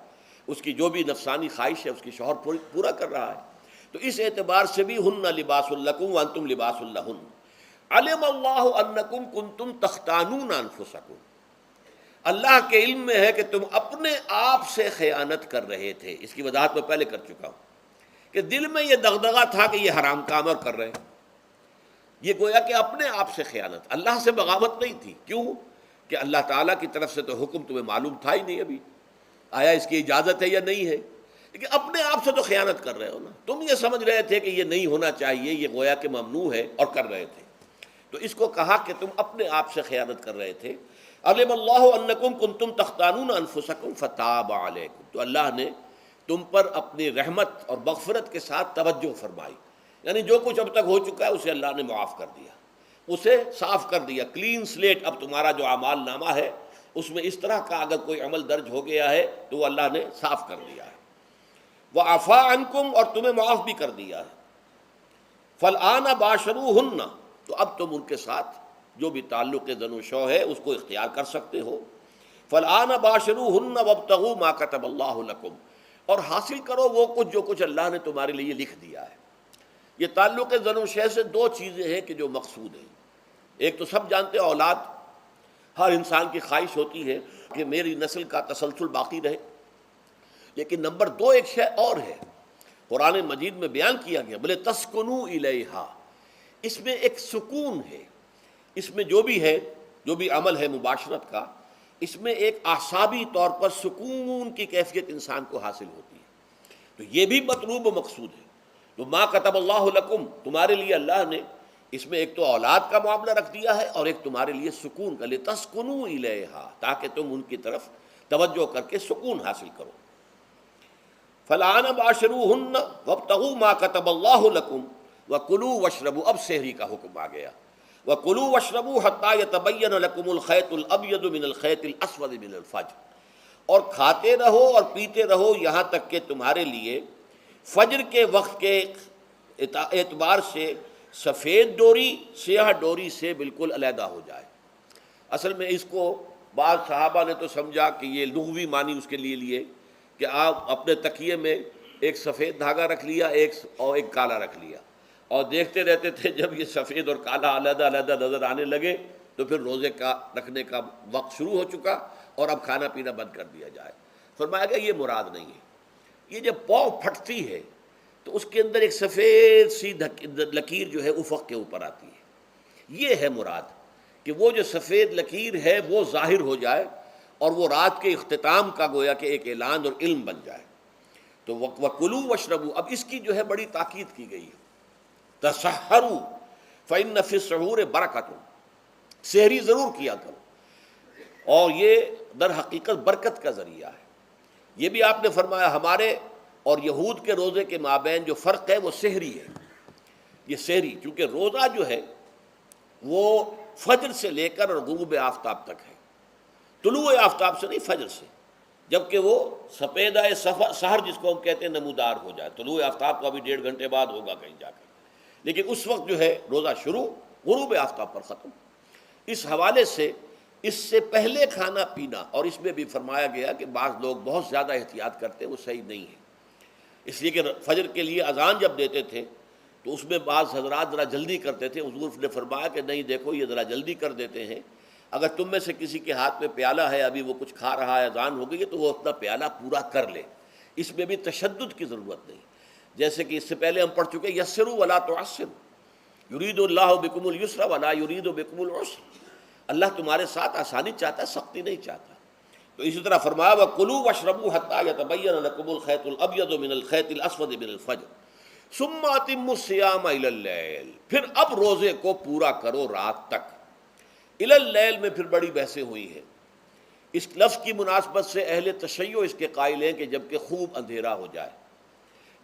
S1: اس کی جو بھی نفسانی خواہش ہے اس کی شوہر پورا کر رہا ہے۔ تو اس اعتبار سے بھی ہن لباس لکم وانتم لباس لہن، علم اللہ انکم کنتم تختانون انفسکم، اللہ کے علم میں ہے کہ تم اپنے آپ سے خیانت کر رہے تھے۔ اس کی وضاحت میں پہلے کر چکا ہوں کہ دل میں یہ دغدغہ تھا کہ یہ حرام کام اور کر رہے ہیں، یہ گویا کہ اپنے آپ سے خیانت، اللہ سے بغاوت نہیں تھی۔ کیوں کہ اللہ تعالیٰ کی طرف سے تو حکم تمہیں معلوم تھا ہی نہیں ابھی، آیا اس کی اجازت ہے یا نہیں ہے، لیکن اپنے آپ سے تو خیانت کر رہے ہو نا، تم یہ سمجھ رہے تھے کہ یہ نہیں ہونا چاہیے، یہ گویا کہ ممنوع ہے اور کر رہے تھے، تو اس کو کہا کہ تم اپنے آپ سے خیانت کر رہے تھے۔ علم اللہ انکم کنتم تختانون انفسکم فتاب علیکم، تو اللہ نے تم پر اپنی رحمت اور مغفرت کے ساتھ توجہ فرمائی، یعنی جو کچھ اب تک ہو چکا ہے اسے اللہ نے معاف کر دیا، اسے صاف کر دیا، کلین سلیٹ۔ اب تمہارا جو اعمال نامہ ہے اس میں اس طرح کا اگر کوئی عمل درج ہو گیا ہے تو وہ اللہ نے صاف کر دیا ہے۔ وعفا عنکم، اور تمہیں معاف بھی کر دیا ہے۔ فالآن باشروہن، تو اب تم ان کے ساتھ جو بھی تعلق زن و شو ہے اس کو اختیار کر سکتے ہو. فالآن باشروہن وابتغوا ما کتب اللہ لکم، اور حاصل کرو وہ کچھ جو کچھ اللہ نے تمہارے لیے لکھ دیا ہے. یہ تعلق زن و شے سے دو چیزیں ہیں کہ جو مقصود ہیں. ایک تو سب جانتے ہیں اولاد، ہر انسان کی خواہش ہوتی ہے کہ میری نسل کا تسلسل باقی رہے. لیکن نمبر دو ایک شے اور ہے، قرآن مجید میں بیان کیا گیا، بلے تسکنو الیہا، اس میں ایک سکون ہے، اس میں جو بھی ہے، جو بھی عمل ہے مباشرت کا، اس میں ایک اعصابی طور پر سکون کی کیفیت انسان کو حاصل ہوتی ہے. تو یہ بھی مطلوب و مقصود ہے. تو ما کتب اللہ لکم، تمہارے لیے اللہ نے اس میں ایک تو اولاد کا معاملہ رکھ دیا ہے اور ایک تمہارے لیے سکون کا، لتسکنوا الیہا، تاکہ تم ان کی طرف توجہ کر کے سکون حاصل کرو. فالآن باشروہن وابتغوا ما کتب اللہ لکم وکلوا واشربوا، اب سحری کا حکم آ گیا. وکلوا واشربوا حتی یتبین لکم الخیط الابیض من الخیط الاسود من الفجر، اور کھاتے رہو اور پیتے رہو یہاں تک کہ تمہارے لیے فجر کے وقت کے اعتبار سے سفید ڈوری سیاہ ڈوری سے بالکل علیحدہ ہو جائے. اصل میں اس کو بعض صحابہ نے تو سمجھا کہ یہ لغوی معنی اس کے لیے کہ آپ اپنے تکیے میں ایک سفید دھاگا رکھ لیا اور ایک کالا رکھ لیا، اور دیکھتے رہتے تھے جب یہ سفید اور کالا علیحدہ علیحدہ نظر آنے لگے تو پھر روزے کا رکھنے کا وقت شروع ہو چکا اور اب کھانا پینا بند کر دیا جائے. فرمایا گیا یہ مراد نہیں ہے. یہ جب پاؤں پھٹتی ہے تو اس کے اندر ایک سفید سی لکیر جو ہے افق کے اوپر آتی ہے، یہ ہے مراد، کہ وہ جو سفید لکیر ہے وہ ظاہر ہو جائے اور وہ رات کے اختتام کا گویا کہ ایک اعلان اور علم بن جائے. تو وَكُلُوا وَاشْرَبُوا، اب اس کی جو ہے بڑی تاکید کی گئی ہے. تَسَحَّرُوا فَإِنَّ فِي السَّحُورِ بَرَكَةٌ، سحری ضرور کیا کرو، اور یہ در حقیقت برکت کا ذریعہ ہے. یہ بھی آپ نے فرمایا ہمارے اور یہود کے روزے کے مابین جو فرق ہے وہ سحری ہے. یہ سحری، چونکہ روزہ جو ہے وہ فجر سے لے کر اور غروب آفتاب تک ہے، طلوع آفتاب سے نہیں، فجر سے، جبکہ وہ سپیدہ سحر جس کو ہم کہتے ہیں نمودار ہو جائے. طلوع آفتاب کا بھی 1.5 گھنٹے بعد ہوگا کہیں جا کر، لیکن اس وقت جو ہے روزہ شروع، غروب آفتاب پر ختم. اس حوالے سے اس سے پہلے کھانا پینا، اور اس میں بھی فرمایا گیا کہ بعض لوگ بہت زیادہ احتیاط کرتے ہیں، وہ صحیح نہیں ہے. اس لیے کہ فجر کے لیے اذان جب دیتے تھے تو اس میں بعض حضرات ذرا جلدی کرتے تھے. حضور نے فرمایا کہ نہیں، دیکھو یہ ذرا جلدی کر دیتے ہیں، اگر تم میں سے کسی کے ہاتھ میں پیالہ ہے، ابھی وہ کچھ کھا رہا ہے، اذان ہو گئی ہے، تو وہ اپنا پیالہ پورا کر لے. اس میں بھی تشدد کی ضرورت نہیں. جیسے کہ اس سے پہلے ہم پڑھ چکے یسروا ولا تعسروا، یرید اللہ بکم الیسر ولا یرید بکم العسر، اللہ تمہارے ساتھ آسانی چاہتا ہے، سختی نہیں چاہتا. تو اسی طرح فرمایا وَكُلُوا وَاشْرَبُوا حَتَّى يَتَبَيَّنَ لَكُمُ الْخَيْطُ الْأَبْيَضُ مِنَ الْخَيْطِ الْأَسْوَدِ مِنَ الْفَجْرِ ثُمَّ أَتِمُّوا الصِّيَامَ إِلَى اللَّيْلِ، پھر اب روزے کو پورا کرو رات تک. إِلَى اللَّيْلِ میں پھر بڑی بحثیں ہوئی ہیں. اس لفظ کی مناسبت سے اہل تشیع اس کے قائل ہیں کہ جب کہ خوب اندھیرا ہو جائے،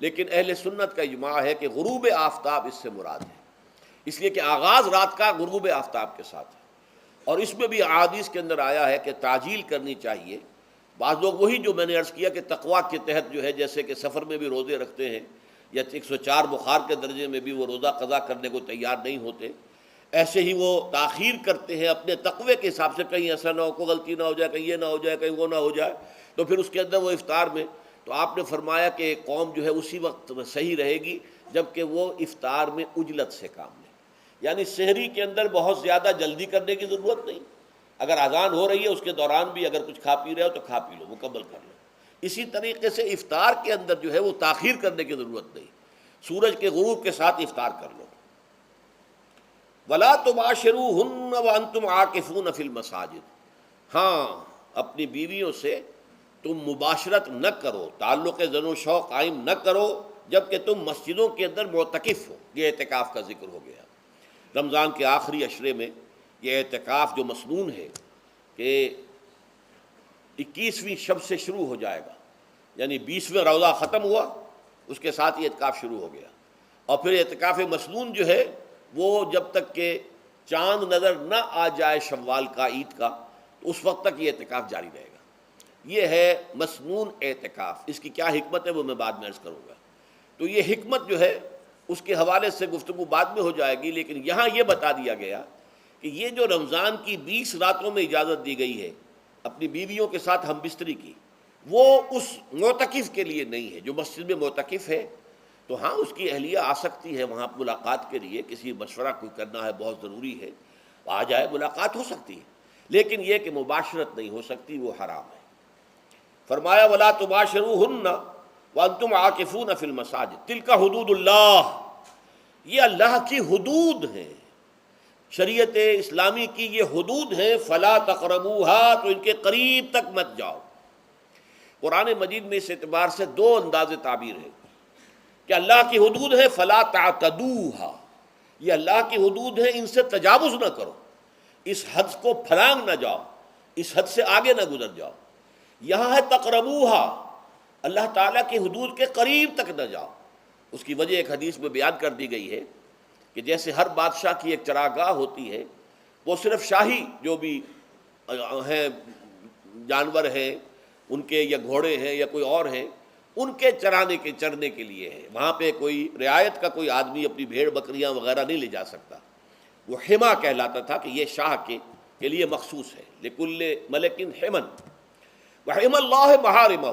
S1: لیکن اہل سنت کا اجماع ہے کہ غروب آفتاب اس سے مراد ہے، اس لیے کہ آغاز رات کا غروب آفتاب کے ساتھ ہے. اور اس میں بھی احادیث کے اندر آیا ہے کہ تعجیل کرنی چاہیے. بعض لوگ وہی جو میں نے عرض کیا کہ تقویٰ کے تحت جو ہے، جیسے کہ سفر میں بھی روزے رکھتے ہیں، یا 104 بخار کے درجے میں بھی وہ روزہ قضا کرنے کو تیار نہیں ہوتے، ایسے ہی وہ تاخیر کرتے ہیں اپنے تقوی کے حساب سے، کہیں ایسا نہ ہو، کوئی غلطی نہ ہو جائے، کہیں یہ نہ ہو جائے، کہیں وہ نہ ہو جائے، تو پھر اس کے اندر وہ افطار میں. تو آپ نے فرمایا کہ قوم جو ہے اسی وقت صحیح رہے گی جب کہ وہ افطار میں عجلت سے کام لے. یعنی سحری کے اندر بہت زیادہ جلدی کرنے کی ضرورت نہیں. اگر اذان ہو رہی ہے اس کے دوران بھی اگر کچھ کھا پی رہے ہو تو کھا پی لو، مکمل کر لو. اسی طریقے سے افطار کے اندر جو ہے وہ تاخیر کرنے کی ضرورت نہیں، سورج کے غروب کے ساتھ افطار کر لو. وَلَا تُبَاشِرُوهُنَّ وَأَنْتُمْ عَاكِفُونَ فِي الْمَسَاجِدِ، ہاں اپنی بیویوں سے تم مباشرت نہ کرو، تعلق زن و شو قائم نہ کرو جب کہ تم مسجدوں کے اندر معتکف ہو. یہ اعتکاف کا ذکر ہو گیا. رمضان کے آخری عشرے میں یہ اعتکاف جو مسنون ہے کہ 21ویں شب سے شروع ہو جائے گا، یعنی 20واں روزہ ختم ہوا اس کے ساتھ یہ اعتکاف شروع ہو گیا. اور پھر اعتکاف مسنون جو ہے وہ جب تک کہ چاند نظر نہ آ جائے شوال کا، عید کا، تو اس وقت تک یہ اعتکاف جاری رہے گا. یہ ہے مسنون اعتکاف. اس کی کیا حکمت ہے وہ میں بعد میں عرض کروں گا. تو یہ حکمت جو ہے اس کے حوالے سے گفتگو بعد میں ہو جائے گی، لیکن یہاں یہ بتا دیا گیا کہ یہ جو رمضان کی 20 راتوں میں اجازت دی گئی ہے اپنی بیویوں کے ساتھ ہم بستری کی، وہ اس معتکف کے لیے نہیں ہے جو مسجد میں معتکف ہے۔ تو ہاں اس کی اہلیہ آ سکتی ہے وہاں ملاقات کے لیے، کسی مشورہ کوئی کرنا ہے بہت ضروری ہے، آ جائے، ملاقات ہو سکتی ہے، لیکن یہ کہ مباشرت نہیں ہو سکتی، وہ حرام ہے۔ فرمایا وَلَا تُبَاشِرُوهُنَّ وَأَنْتُمْ عَاكِفُونَ فِي الْمَسَاجِدِ تِلْكَ حُدُودُ اللَّهِ، یہ اللہ کی حدود ہیں، شریعت اسلامی کی یہ حدود ہیں، فَلَا تَقْرَبُوهَا، تو ان کے قریب تک مت جاؤ۔ قرآن مجید میں اس اعتبار سے دو انداز تعبیر ہے کہ اللہ کی حدود ہے فَلَا تَعْتَدُوهَا، یہ اللہ کی حدود ہے، ان سے تجاوز نہ کرو، اس حد کو پھلانگ نہ جاؤ، اس حد سے آگے نہ گزر جاؤ۔ یہاں ہے تقربوہا، اللہ تعالیٰ کی حدود کے قریب تک نہ جاؤ۔ اس کی وجہ ایک حدیث میں بیان کر دی گئی ہے کہ جیسے ہر بادشاہ کی ایک چراگاہ ہوتی ہے، وہ صرف شاہی جو بھی ہیں جانور ہیں ان کے، یا گھوڑے ہیں یا کوئی اور ہیں، ان کے چرنے کے لیے ہے، وہاں پہ کوئی رعایت کا کوئی آدمی اپنی بھیڑ بکریاں وغیرہ نہیں لے جا سکتا۔ وہ حما کہلاتا تھا کہ یہ شاہ کے لیے مخصوص ہے، لکل ملک حمن وحم اللہ محارمہ،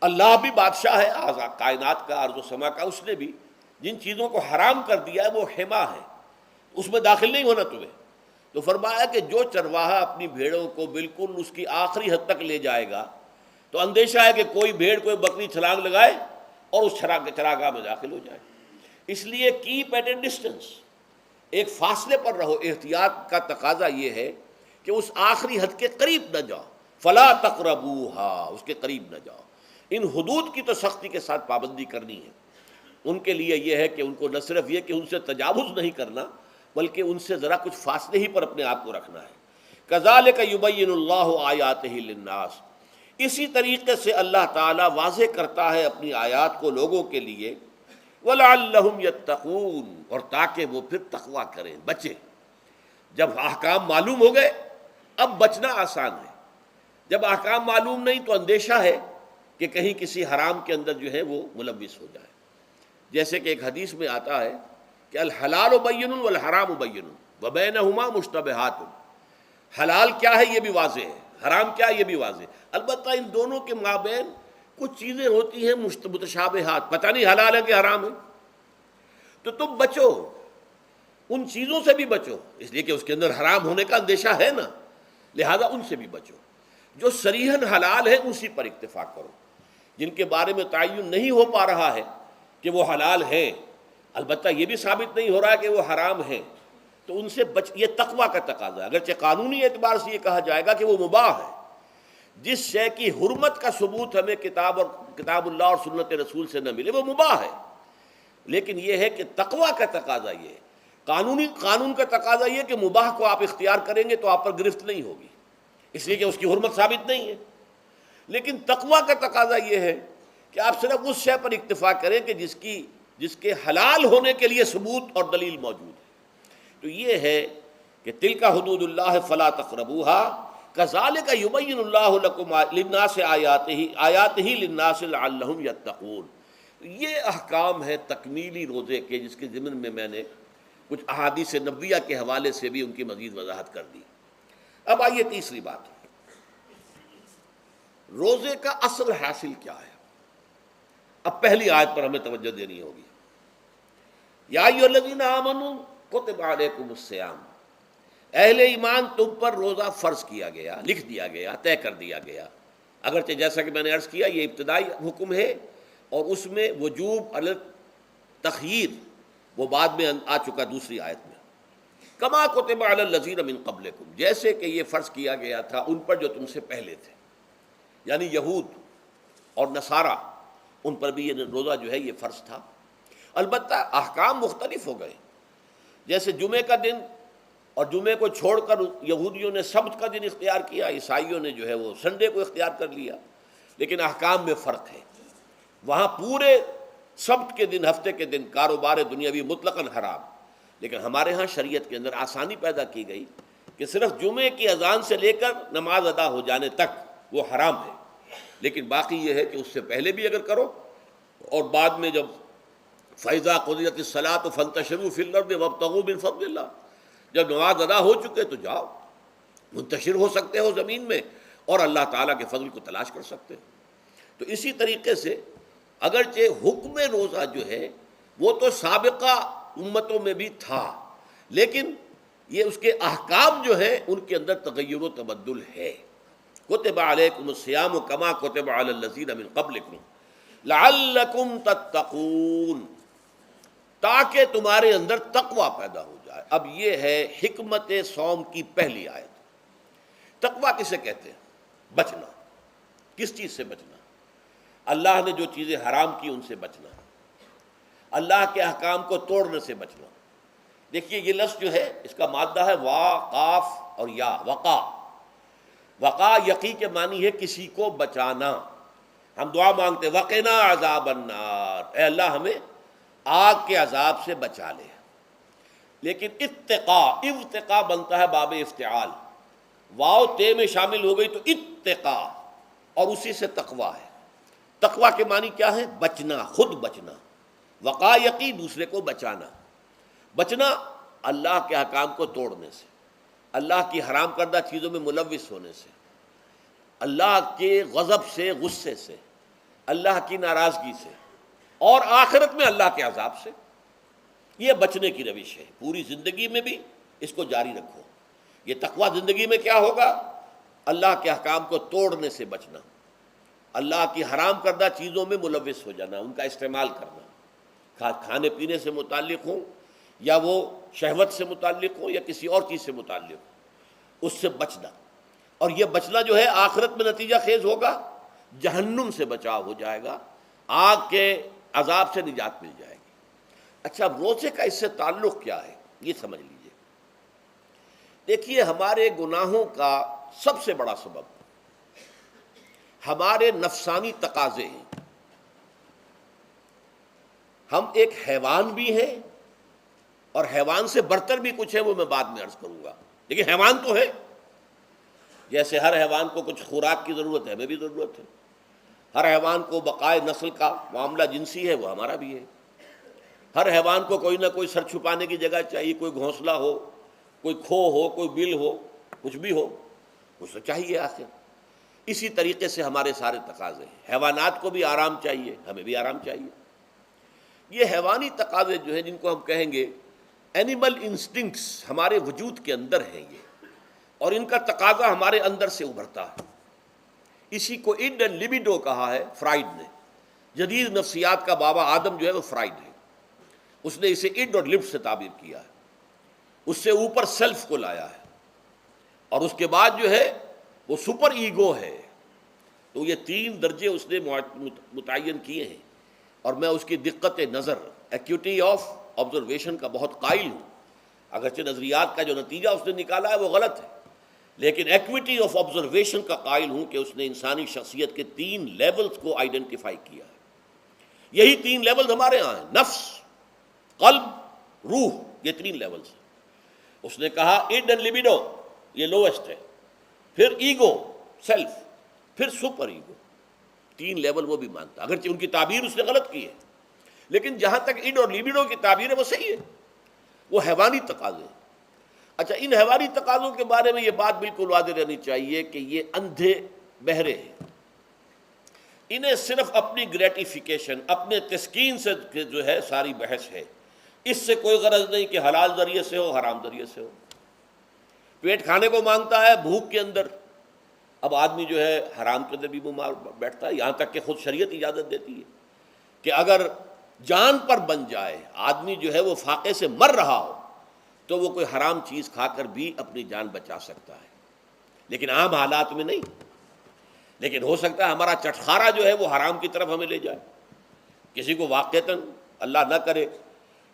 S1: اللہ بھی بادشاہ ہے کائنات کا، ارض و سما کا، اس نے بھی جن چیزوں کو حرام کر دیا ہے وہ حما ہے، اس میں داخل نہیں ہونا تمہیں۔ تو فرمایا کہ جو چرواہا اپنی بھیڑوں کو بالکل اس کی آخری حد تک لے جائے گا تو اندیشہ ہے کہ کوئی بھیڑ کوئی بکری چھلانگ لگائے اور اس چراگاہ میں داخل ہو جائے۔ اس لیے کیپ ایٹ اے ڈسٹینس، ایک فاصلے پر رہو۔ احتیاط کا تقاضا یہ ہے کہ اس آخری حد کے قریب نہ جاؤ، فلا تقربوہا، اس کے قریب نہ جاؤ۔ ان حدود کی تو سختی کے ساتھ پابندی کرنی ہے۔ ان کے لیے یہ ہے کہ ان کو نہ صرف یہ کہ ان سے تجاوز نہیں کرنا، بلکہ ان سے ذرا کچھ فاصلے ہی پر اپنے آپ کو رکھنا ہے۔ کذالک یبین اللہ آیاتہ للناس، اسی طریقے سے اللہ تعالیٰ واضح کرتا ہے اپنی آیات کو لوگوں کے لیے، وَلَعَلَّهُمْ يَتَّقُونَ، اور تاکہ وہ پھر تقویٰ کریں، بچیں۔ جب احکام معلوم ہو گئے اب بچنا آسان ہے، جب احکام معلوم نہیں تو اندیشہ ہے کہ کہیں کسی حرام کے اندر جو ہے وہ ملوث ہو جائے۔ جیسے کہ ایک حدیث میں آتا ہے کہ الحلال بین والحرام بین وبینہما مشتبہات، حلال کیا ہے یہ بھی واضح ہے، حرام کیا ہے یہ بھی واضح ہے، البتہ ان دونوں کے مابین کچھ چیزیں ہوتی ہیں متشابہات، پتہ نہیں حلال ہے کہ حرام ہے، تو تم بچو، ان چیزوں سے بھی بچو، اس لیے کہ اس کے اندر حرام ہونے کا اندیشہ ہے نا، لہذا ان سے بھی بچو۔ جو صریحاً حلال ہے اسی پر اکتفا کرو، جن کے بارے میں تعین نہیں ہو پا رہا ہے کہ وہ حلال ہیں، البتہ یہ بھی ثابت نہیں ہو رہا کہ وہ حرام ہیں، تو ان سے یہ تقویٰ کا تقاضا ہے۔ اگرچہ قانونی اعتبار سے یہ کہا جائے گا کہ وہ مباح ہے، جس شے کی حرمت کا ثبوت ہمیں کتاب اللہ اور سنت رسول سے نہ ملے وہ مباح ہے، لیکن یہ ہے کہ تقویٰ کا تقاضا یہ ہے، قانون کا تقاضا یہ کہ مباح کو آپ اختیار کریں گے تو آپ پر گرفت نہیں ہوگی، اس لیے کہ اس کی حرمت ثابت نہیں ہے، لیکن تقویٰ کا تقاضا یہ ہے کہ آپ صرف اس شے پر اکتفا کریں کہ جس کے حلال ہونے کے لیے ثبوت اور دلیل موجود ہے۔ تو یہ ہے کہ تلک حدود اللہ فلا تقربوها کذالک یبین اللہ لکم للناس آیاتہ للناس لعلہم یتقون۔ یہ احکام ہے تکمیلی روزے کے، جس کے ضمن میں میں نے کچھ احادیث نبویہ کے حوالے سے بھی ان کی مزید وضاحت کر دی۔ اب آئیے تیسری بات، روزے کا اصل حاصل کیا ہے۔ اب پہلی آیت پر ہمیں توجہ دینی ہوگی، یا ایھا الذین آمنوا کتب علیکم الصیام، اہل ایمان تم پر روزہ فرض کیا گیا، لکھ دیا گیا، طے کر دیا گیا۔ اگرچہ جیسا کہ میں نے عرض کیا یہ ابتدائی حکم ہے اور اس میں وجوب علی تخییر وہ بعد میں آ چکا دوسری آیت میں، کما کتب علی الذین من قبلکم، جیسے کہ یہ فرض کیا گیا تھا ان پر جو تم سے پہلے تھے، یعنی یہود اور نصارہ، ان پر بھی یہ روزہ جو ہے یہ فرض تھا۔ البتہ احکام مختلف ہو گئے، جیسے جمعے کا دن اور جمعے کو چھوڑ کر یہودیوں نے سبت کا دن اختیار کیا، عیسائیوں نے جو ہے وہ سنڈے کو اختیار کر لیا، لیکن احکام میں فرق ہے۔ وہاں پورے سبت کے دن، ہفتے کے دن کاروبار دنیاوی مطلقاً حرام، لیکن ہمارے ہاں شریعت کے اندر آسانی پیدا کی گئی کہ صرف جمعے کی اذان سے لے کر نماز ادا ہو جانے تک وہ حرام ہے، لیکن باقی یہ ہے کہ اس سے پہلے بھی اگر کرو اور بعد میں جب فَإِذَا قُضِيَتِ الصَّلَاةُ فَانتَشِرُوا فِي الْأَرْضِ وَابْتَغُوا مِنْ فَضْلِ اللَّهِ، جب نماز ادا ہو چکے تو جاؤ، منتشر ہو سکتے ہو زمین میں اور اللہ تعالیٰ کے فضل کو تلاش کر سکتے ہو۔ تو اسی طریقے سے اگرچہ حکم روزہ جو ہے وہ تو سابقہ امتوں میں بھی تھا، لیکن یہ اس کے احکام جو ہیں ان کے اندر تغیر و تبدل ہے۔ کتب علیکم الصیام کما کتب علی الذین من قبلکم لعلکم تتقون، تاکہ تمہارے اندر تقوی پیدا ہو جائے۔ اب یہ ہے حکمت صوم کی پہلی آیت۔ تقوی کسے کہتے ہیں؟ بچنا۔ کس چیز سے بچنا؟ اللہ نے جو چیزیں حرام کی ان سے بچنا، اللہ کے احکام کو توڑنے سے بچنا۔ دیکھیے یہ لفظ جو ہے اس کا مادہ ہے وا، قاف اور یا، وقا۔ وقا یقی کے معنی ہے کسی کو بچانا۔ ہم دعا مانگتے وقنا عذاب النار، اے اللہ ہمیں آگ کے عذاب سے بچا لے۔ لیکن اتقا بنتا ہے باب افتعال، واو تے میں شامل ہو گئی تو اتقا، اور اسی سے تقوی ہے۔ تقوی کے معنی کیا ہے؟ بچنا، خود بچنا۔ وقا یقی دوسرے کو بچانا۔ بچنا اللہ کے احکام کو توڑنے سے، اللہ کی حرام کردہ چیزوں میں ملوث ہونے سے، اللہ کے غضب سے، غصے سے، اللہ کی ناراضگی سے، اور آخرت میں اللہ کے عذاب سے۔ یہ بچنے کی روش ہے، پوری زندگی میں بھی اس کو جاری رکھو۔ یہ تقوی زندگی میں کیا ہوگا؟ اللہ کے احکام کو توڑنے سے بچنا، اللہ کی حرام کردہ چیزوں میں ملوث ہو جانا، ان کا استعمال کرنا، کھانے پینے سے متعلق ہوں یا وہ شہوت سے متعلق ہو یا کسی اور چیز سے متعلق ہو، اس سے بچنا۔ اور یہ بچنا جو ہے آخرت میں نتیجہ خیز ہوگا، جہنم سے بچاؤ ہو جائے گا، آگ کے عذاب سے نجات مل جائے گی۔ اچھا روزے کا اس سے تعلق کیا ہے یہ سمجھ لیجئے۔ دیکھیے ہمارے گناہوں کا سب سے بڑا سبب ہمارے نفسانی تقاضے ہیں۔ ہم ایک حیوان بھی ہیں اور حیوان سے برتر بھی کچھ ہے، وہ میں بعد میں عرض کروں گا، لیکن حیوان تو ہے۔ جیسے ہر حیوان کو کچھ خوراک کی ضرورت ہے، ہمیں بھی ضرورت ہے۔ ہر حیوان کو بقائے نسل کا معاملہ جنسی ہے، وہ ہمارا بھی ہے۔ ہر حیوان کو کوئی نہ کوئی سر چھپانے کی جگہ چاہیے، کوئی گھونسلہ ہو، کوئی کھو ہو، کوئی بل ہو، کچھ بھی ہو، کچھ تو چاہیے آخر۔ اسی طریقے سے ہمارے سارے تقاضے ہیں۔ حیوانات کو بھی آرام چاہیے، ہمیں بھی آرام چاہیے۔ یہ حیوانی تقاضے جو ہیں، جن کو ہم کہیں گے اینیمل انسٹنکٹس، ہمارے وجود کے اندر ہیں یہ، اور ان کا تقاضا ہمارے اندر سے ابھرتا ہے۔ اسی کو اڈ اینڈ لیبیڈو کہا ہے فرائڈ نے۔ جدید نفسیات کا بابا آدم جو ہے وہ فرائڈ ہے، اس نے اسے اڈ اور لب سے تعبیر کیا ہے، اس سے اوپر سیلف کو لایا ہے، اور اس کے بعد جو ہے وہ سپر ایگو ہے۔ تو یہ تین درجے اس نے متعین کیے ہیں، اور میں اس کی دقت نظر، ایکیوٹی آف آبزرویشن کا بہت قائل ہوں۔ اگرچہ نظریات کا جو نتیجہ اس نے نکالا ہے وہ غلط ہے، لیکن ایکویٹی آف آبزرویشن کا قائل ہوں کہ اس نے انسانی شخصیت کے تین لیولز کو آئیڈینٹیفائی کیا ہے۔ یہی تین لیولز ہمارے ہاں ہیں، نفس، قلب، روح، یہ تین لیولز ہیں۔ اس نے کہا اڈ اینڈ لیبیڈو یہ لویسٹ ہے، پھر ایگو، سیلف، پھر سپر ایگو۔ تین لیول وہ بھی مانتا، اگرچہ ان کی تعبیر اس نے غلط کی ہے، لیکن جہاں تک اڈ اور لیبیڈو کی تعبیر ہے وہ صحیح ہے، وہ حیوانی تقاضے ہیں۔ اچھا ان حیوانی تقاضوں کے بارے میں یہ بات بالکل واضح رہنی چاہیے کہ یہ اندھے بہرے ہیں، انہیں صرف اپنی گریٹیفیکیشن، اپنے تسکین سے جو ہے ساری بحث ہے، اس سے کوئی غرض نہیں کہ حلال ذریعے سے ہو، حرام ذریعے سے ہو۔ پیٹ کھانے کو مانگتا ہے بھوک کے اندر، اب آدمی جو ہے حرام کے اندر بھی بیمار بیٹھتا ہے، یہاں تک کہ خود شریعت اجازت دیتی ہے کہ اگر جان پر بن جائے، آدمی جو ہے وہ فاقے سے مر رہا ہو، تو وہ کوئی حرام چیز کھا کر بھی اپنی جان بچا سکتا ہے، لیکن عام حالات میں نہیں۔ لیکن ہو سکتا ہے ہمارا چٹخارا جو ہے وہ حرام کی طرف ہمیں لے جائے۔ کسی کو واقعتاً اللہ نہ کرے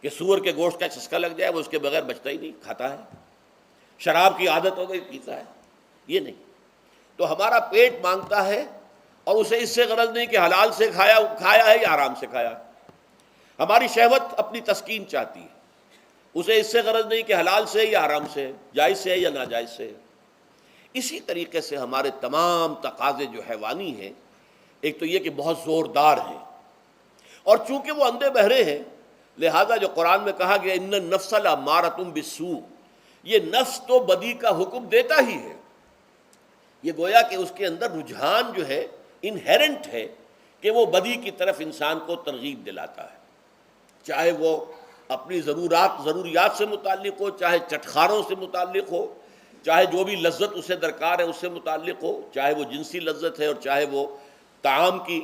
S1: کہ سور کے گوشت کا چسکا لگ جائے، وہ اس کے بغیر بچتا ہی نہیں، کھاتا ہے۔ شراب کی عادت ہو گئی، پیتا ہے، یہ نہیں۔ تو ہمارا پیٹ مانگتا ہے، اور اسے اس سے غرض نہیں کہ حلال سے کھایا ہے یا حرام سے کھایا ہے۔ ہماری شہوت اپنی تسکین چاہتی ہے، اسے اس سے غرض نہیں کہ حلال سے یا حرام سے، جائز سے یا ناجائز سے۔ اسی طریقے سے ہمارے تمام تقاضے جو حیوانی ہیں، ایک تو یہ کہ بہت زوردار ہیں، اور چونکہ وہ اندھے بہرے ہیں لہذا جو قرآن میں کہا گیا ان النفس لامارۃ بالسوء، یہ نفس تو بدی کا حکم دیتا ہی ہے، یہ گویا کہ اس کے اندر رجحان جو ہے انہیرنٹ ہے کہ وہ بدی کی طرف انسان کو ترغیب دلاتا ہے، چاہے وہ اپنی ضروریات سے متعلق ہو، چاہے چٹخاروں سے متعلق ہو، چاہے جو بھی لذت اسے درکار ہے اس سے متعلق ہو، چاہے وہ جنسی لذت ہے اور چاہے وہ طعام کی،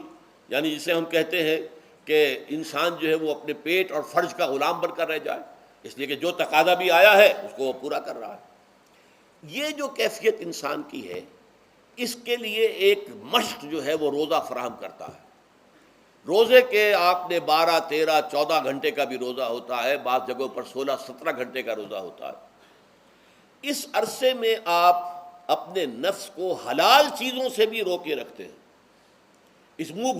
S1: یعنی جسے ہم کہتے ہیں کہ انسان جو ہے وہ اپنے پیٹ اور فرج کا غلام بن کر رہ جائے، اس لیے کہ جو تقاضا بھی آیا ہے اس کو وہ پورا کر رہا ہے۔ یہ جو کیفیت انسان کی ہے، اس کے لیے ایک مشق جو ہے وہ روزہ فراہم کرتا ہے۔ روزے کے آپ نے 12، 13، 14 گھنٹے کا بھی روزہ ہوتا ہے، بعض جگہوں پر 16، 17 گھنٹے کا روزہ ہوتا ہے۔ اس عرصے میں آپ اپنے نفس کو حلال چیزوں سے بھی روکے رکھتے ہیں۔ اس منہ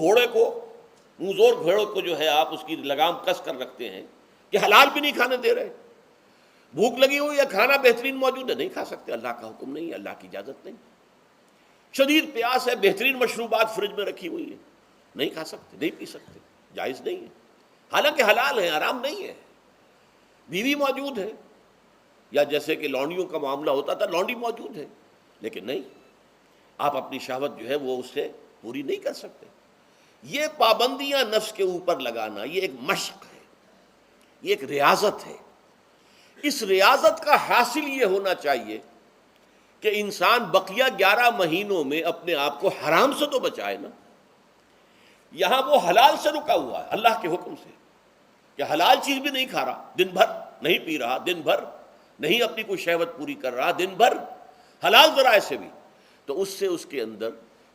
S1: زور گھوڑے کو جو ہے آپ اس کی لگام کس کر رکھتے ہیں کہ حلال بھی نہیں کھانے دے رہے، بھوک لگی ہوئی ہے، کھانا بہترین موجود ہے، نہیں کھا سکتے، اللہ کا حکم نہیں ہے، اللہ کی اجازت نہیں۔ شدید پیاس ہے، بہترین مشروبات فریج میں رکھی ہوئی ہے، نہیں کھا سکتے، نہیں پی سکتے، جائز نہیں ہے، حالانکہ حلال ہے، حرام نہیں ہے۔ بیوی موجود ہے، یا جیسے کہ لونڈیوں کا معاملہ ہوتا تھا، لونڈی موجود ہے، لیکن نہیں، آپ اپنی شہوت جو ہے وہ اس سے پوری نہیں کر سکتے۔ یہ پابندیاں نفس کے اوپر لگانا، یہ ایک مشق ہے، یہ ایک ریاضت ہے۔ اس ریاضت کا حاصل یہ ہونا چاہیے کہ انسان بقیہ 11 مہینوں میں اپنے آپ کو حرام سے تو بچائے نا۔ یہاں وہ حلال سے رکا ہوا ہے اللہ کے حکم سے، کہ حلال چیز بھی نہیں کھا رہا، دن بھر نہیں پی رہا، دن بھر نہیں اپنی کوئی شہوت پوری کر رہا، دن بھر حلال ذرائع سے بھی، تو اس سے اس کے اندر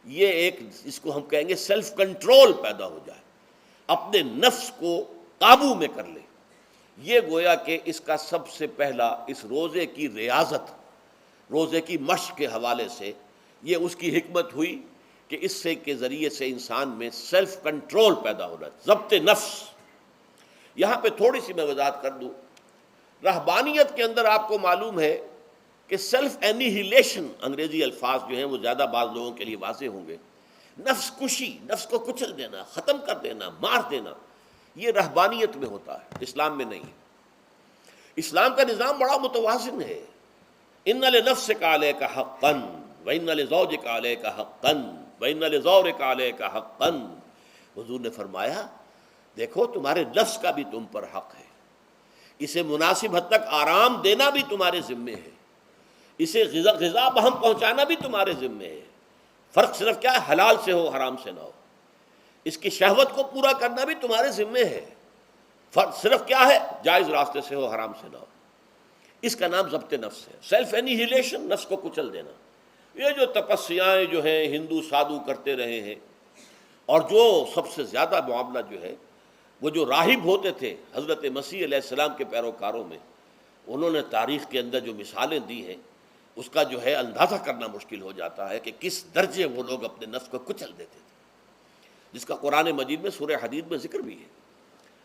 S1: یہ ایک، اس کو ہم کہیں گے سیلف کنٹرول پیدا ہو جائے، اپنے نفس کو قابو میں کر لے۔ یہ گویا کہ اس کا سب سے پہلا، اس روزے کی ریاضت، روزے کی مشق کے حوالے سے یہ اس کی حکمت ہوئی کہ اس سے کے ذریعے سے انسان میں سیلف کنٹرول پیدا ہو رہا ہے، ضبط نفس۔ یہاں پہ تھوڑی سی میں وضاحت کر دوں، رہبانیت کے اندر آپ کو معلوم ہے کہ سیلف اینیہیلیشن، انگریزی الفاظ جو ہیں وہ زیادہ بعض لوگوں کے لیے واضح ہوں گے، نفس کشی، نفس کو کچل دینا، ختم کر دینا، مار دینا، یہ رہبانیت میں ہوتا ہے، اسلام میں نہیں ہے۔ اسلام کا نظام بڑا متوازن ہے۔ ان لنفسک علیک حقا وان لزوجک علیک حقا وان لزورک علیک حقا۔ حضور نے فرمایا دیکھو تمہارے نفس کا بھی تم پر حق ہے، اسے مناسب حد تک آرام دینا بھی تمہارے ذمے ہے، اسے غذا بہم پہنچانا بھی تمہارے ذمے ہے۔ فرق صرف کیا ہے، حلال سے ہو، حرام سے نہ ہو۔ اس کی شہوت کو پورا کرنا بھی تمہارے ذمے ہے، فرق صرف کیا ہے، جائز راستے سے ہو، حرام سے نہ ہو۔ اس کا نام ضبط نفس ہے، سیلف اینیہیلیشن، نفس کو کچل دینا۔ یہ جو تپسیائیں جو ہیں ہندو سادھو کرتے رہے ہیں، اور جو سب سے زیادہ معاملہ جو ہے وہ جو راہب ہوتے تھے حضرت مسیح علیہ السلام کے پیروکاروں میں، انہوں نے تاریخ کے اندر جو مثالیں دی ہیں اس کا جو ہے اندازہ کرنا مشکل ہو جاتا ہے کہ کس درجے وہ لوگ اپنے نفس کو کچل دیتے تھے، جس کا قرآن مجید میں سورہ حدید میں ذکر بھی ہے۔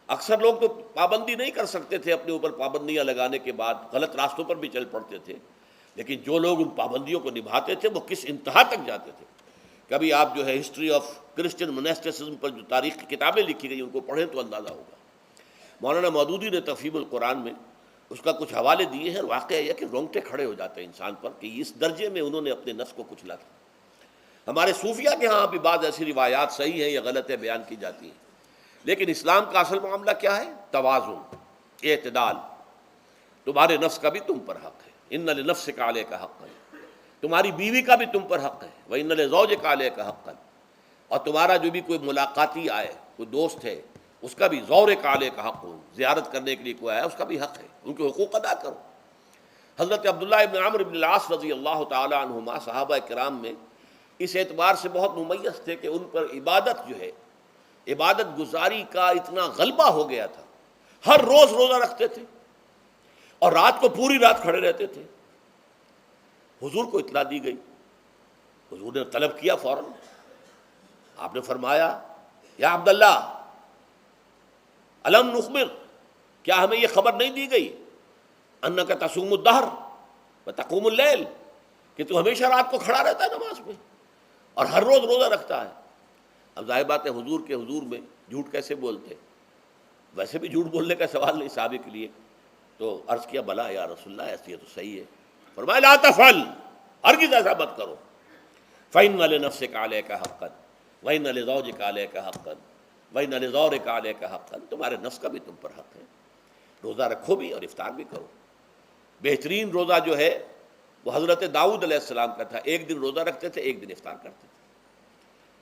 S1: اکثر لوگ تو پابندی نہیں کر سکتے تھے، اپنے اوپر پابندیاں لگانے کے بعد غلط راستوں پر بھی چل پڑتے تھے، لیکن جو لوگ ان پابندیوں کو نبھاتے تھے وہ کس انتہا تک جاتے تھے۔ کبھی آپ جو ہے ہسٹری آف کرسچن مناسٹسزم پر جو تاریخ کی کتابیں لکھی گئی ان کو پڑھیں تو اندازہ ہوگا۔ مولانا مودودی نے تفہیم القرآن میں اس کا کچھ حوالے دیے ہیں، واقعہ یہ کہ رونگٹے کھڑے ہو جاتے ہیں انسان پر کہ اس درجے میں انہوں نے اپنے نفس کو کچلا تھا۔ ہمارے صوفیہ کے ہاں بھی بعض ایسی روایات صحیح ہیں یا غلط ہے بیان کی جاتی ہیں، لیکن اسلام کا اصل معاملہ کیا ہے، توازن، اعتدال۔ تمہارے نفس کا بھی تم پر حق ہے، ان لنفسک علیک حقا، تمہاری بیوی کا بھی تم پر حق ہے، وَإِنَّ لِزَوْجِكَ عَلَيْكَ حَقًّا، اور تمہارا جو بھی کوئی ملاقاتی آئے، کوئی دوست ہے، اس کا بھی زورک علیک حق، زیارت کرنے کے لیے کوئی آیا اس کا بھی حق ہے، ان کے حقوق ادا کرو۔ حضرت عبداللہ ابن عمرو بن العاص رضی اللہ تعالی عنہما صحابہ کرام میں اس اعتبار سے بہت ممیز تھے کہ ان پر عبادت جو ہے، عبادت گزاری کا اتنا غلبہ ہو گیا تھا، ہر روز روزہ رکھتے تھے اور رات کو پوری رات کھڑے رہتے تھے۔ حضور کو اطلاع دی گئی، حضور نے طلب کیا فوراً، آپ نے فرمایا یا عبداللہ الم نخبر، کیا ہمیں یہ خبر نہیں دی گئی انک تصوم الدہر وتقوم اللیل، کہ تو ہمیشہ رات کو کھڑا رہتا ہے نماز میں اور ہر روز روزہ رکھتا ہے۔ اب ظاہر بات ہے حضور کے حضور میں جھوٹ کیسے بولتے، ویسے بھی جھوٹ بولنے کا سوال نہیں صحابی کے لیے. تو عرض کیا بلا یا رسول اللہ ایسی ہے تو صحیح ہے. فرمایا لا تفعل، ہرگز ایسا مت کرو. فإن لنفسك عليك حقا وإن لزوجك عليك حقا وإن لزورك عليك حقا، تمہارے نفس کا بھی تم پر حق ہے. روزہ رکھو بھی اور افطار بھی کرو. بہترین روزہ جو ہے وہ حضرت داؤد علیہ السلام کا تھا. ایک دن روزہ رکھتے تھے، ایک دن افطار کرتے تھے.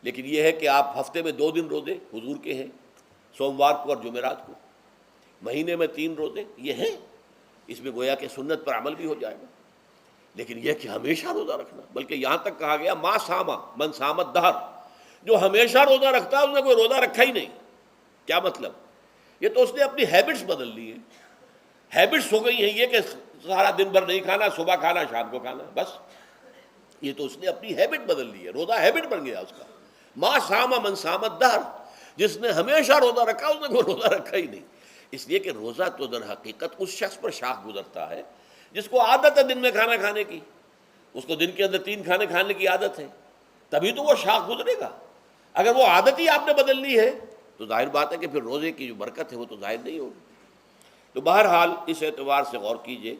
S1: لیکن یہ ہے کہ آپ ہفتے میں 2 دن روزے حضور کے ہیں، سوموار کو اور جمعرات کو. مہینے میں 3 روزے یہ ہیں. اس میں گویا کہ سنت پر عمل بھی ہو جائے گا. لیکن یہ کہ ہمیشہ روزہ رکھنا، بلکہ یہاں تک کہا گیا ما ساما من سامت دہر، جو ہمیشہ روزہ رکھتا ہے اس نے کوئی روزہ رکھا ہی نہیں. کیا مطلب؟ یہ تو اس نے اپنی ہیبٹس بدل لی ہیں. ہیبٹس ہو گئی ہیں یہ کہ سارا دن بھر نہیں کھانا، صبح کھانا شام کو کھانا، بس. یہ تو اس نے اپنی ہیبٹ بدل لی ہے. روزہ ہیبٹ بن گیا اس کا. ما ساما من سامت دہر، جس نے ہمیشہ روزہ رکھا اس نے کوئی روزہ رکھا ہی نہیں. اس لیے کہ روزہ تو در حقیقت اس شخص پر شاخ گزرتا ہے جس کو عادت ہے دن میں کھانا کھانے کی. اس کو دن کے اندر 3 کھانے کھانے کی عادت ہے، تبھی تو وہ شاخ گزرے گا. اگر وہ عادت ہی آپ نے بدل لی ہے تو ظاہر بات ہے کہ پھر روزے کی جو برکت ہے وہ تو ظاہر نہیں ہوگی. تو بہرحال اس اعتبار سے غور کیجئے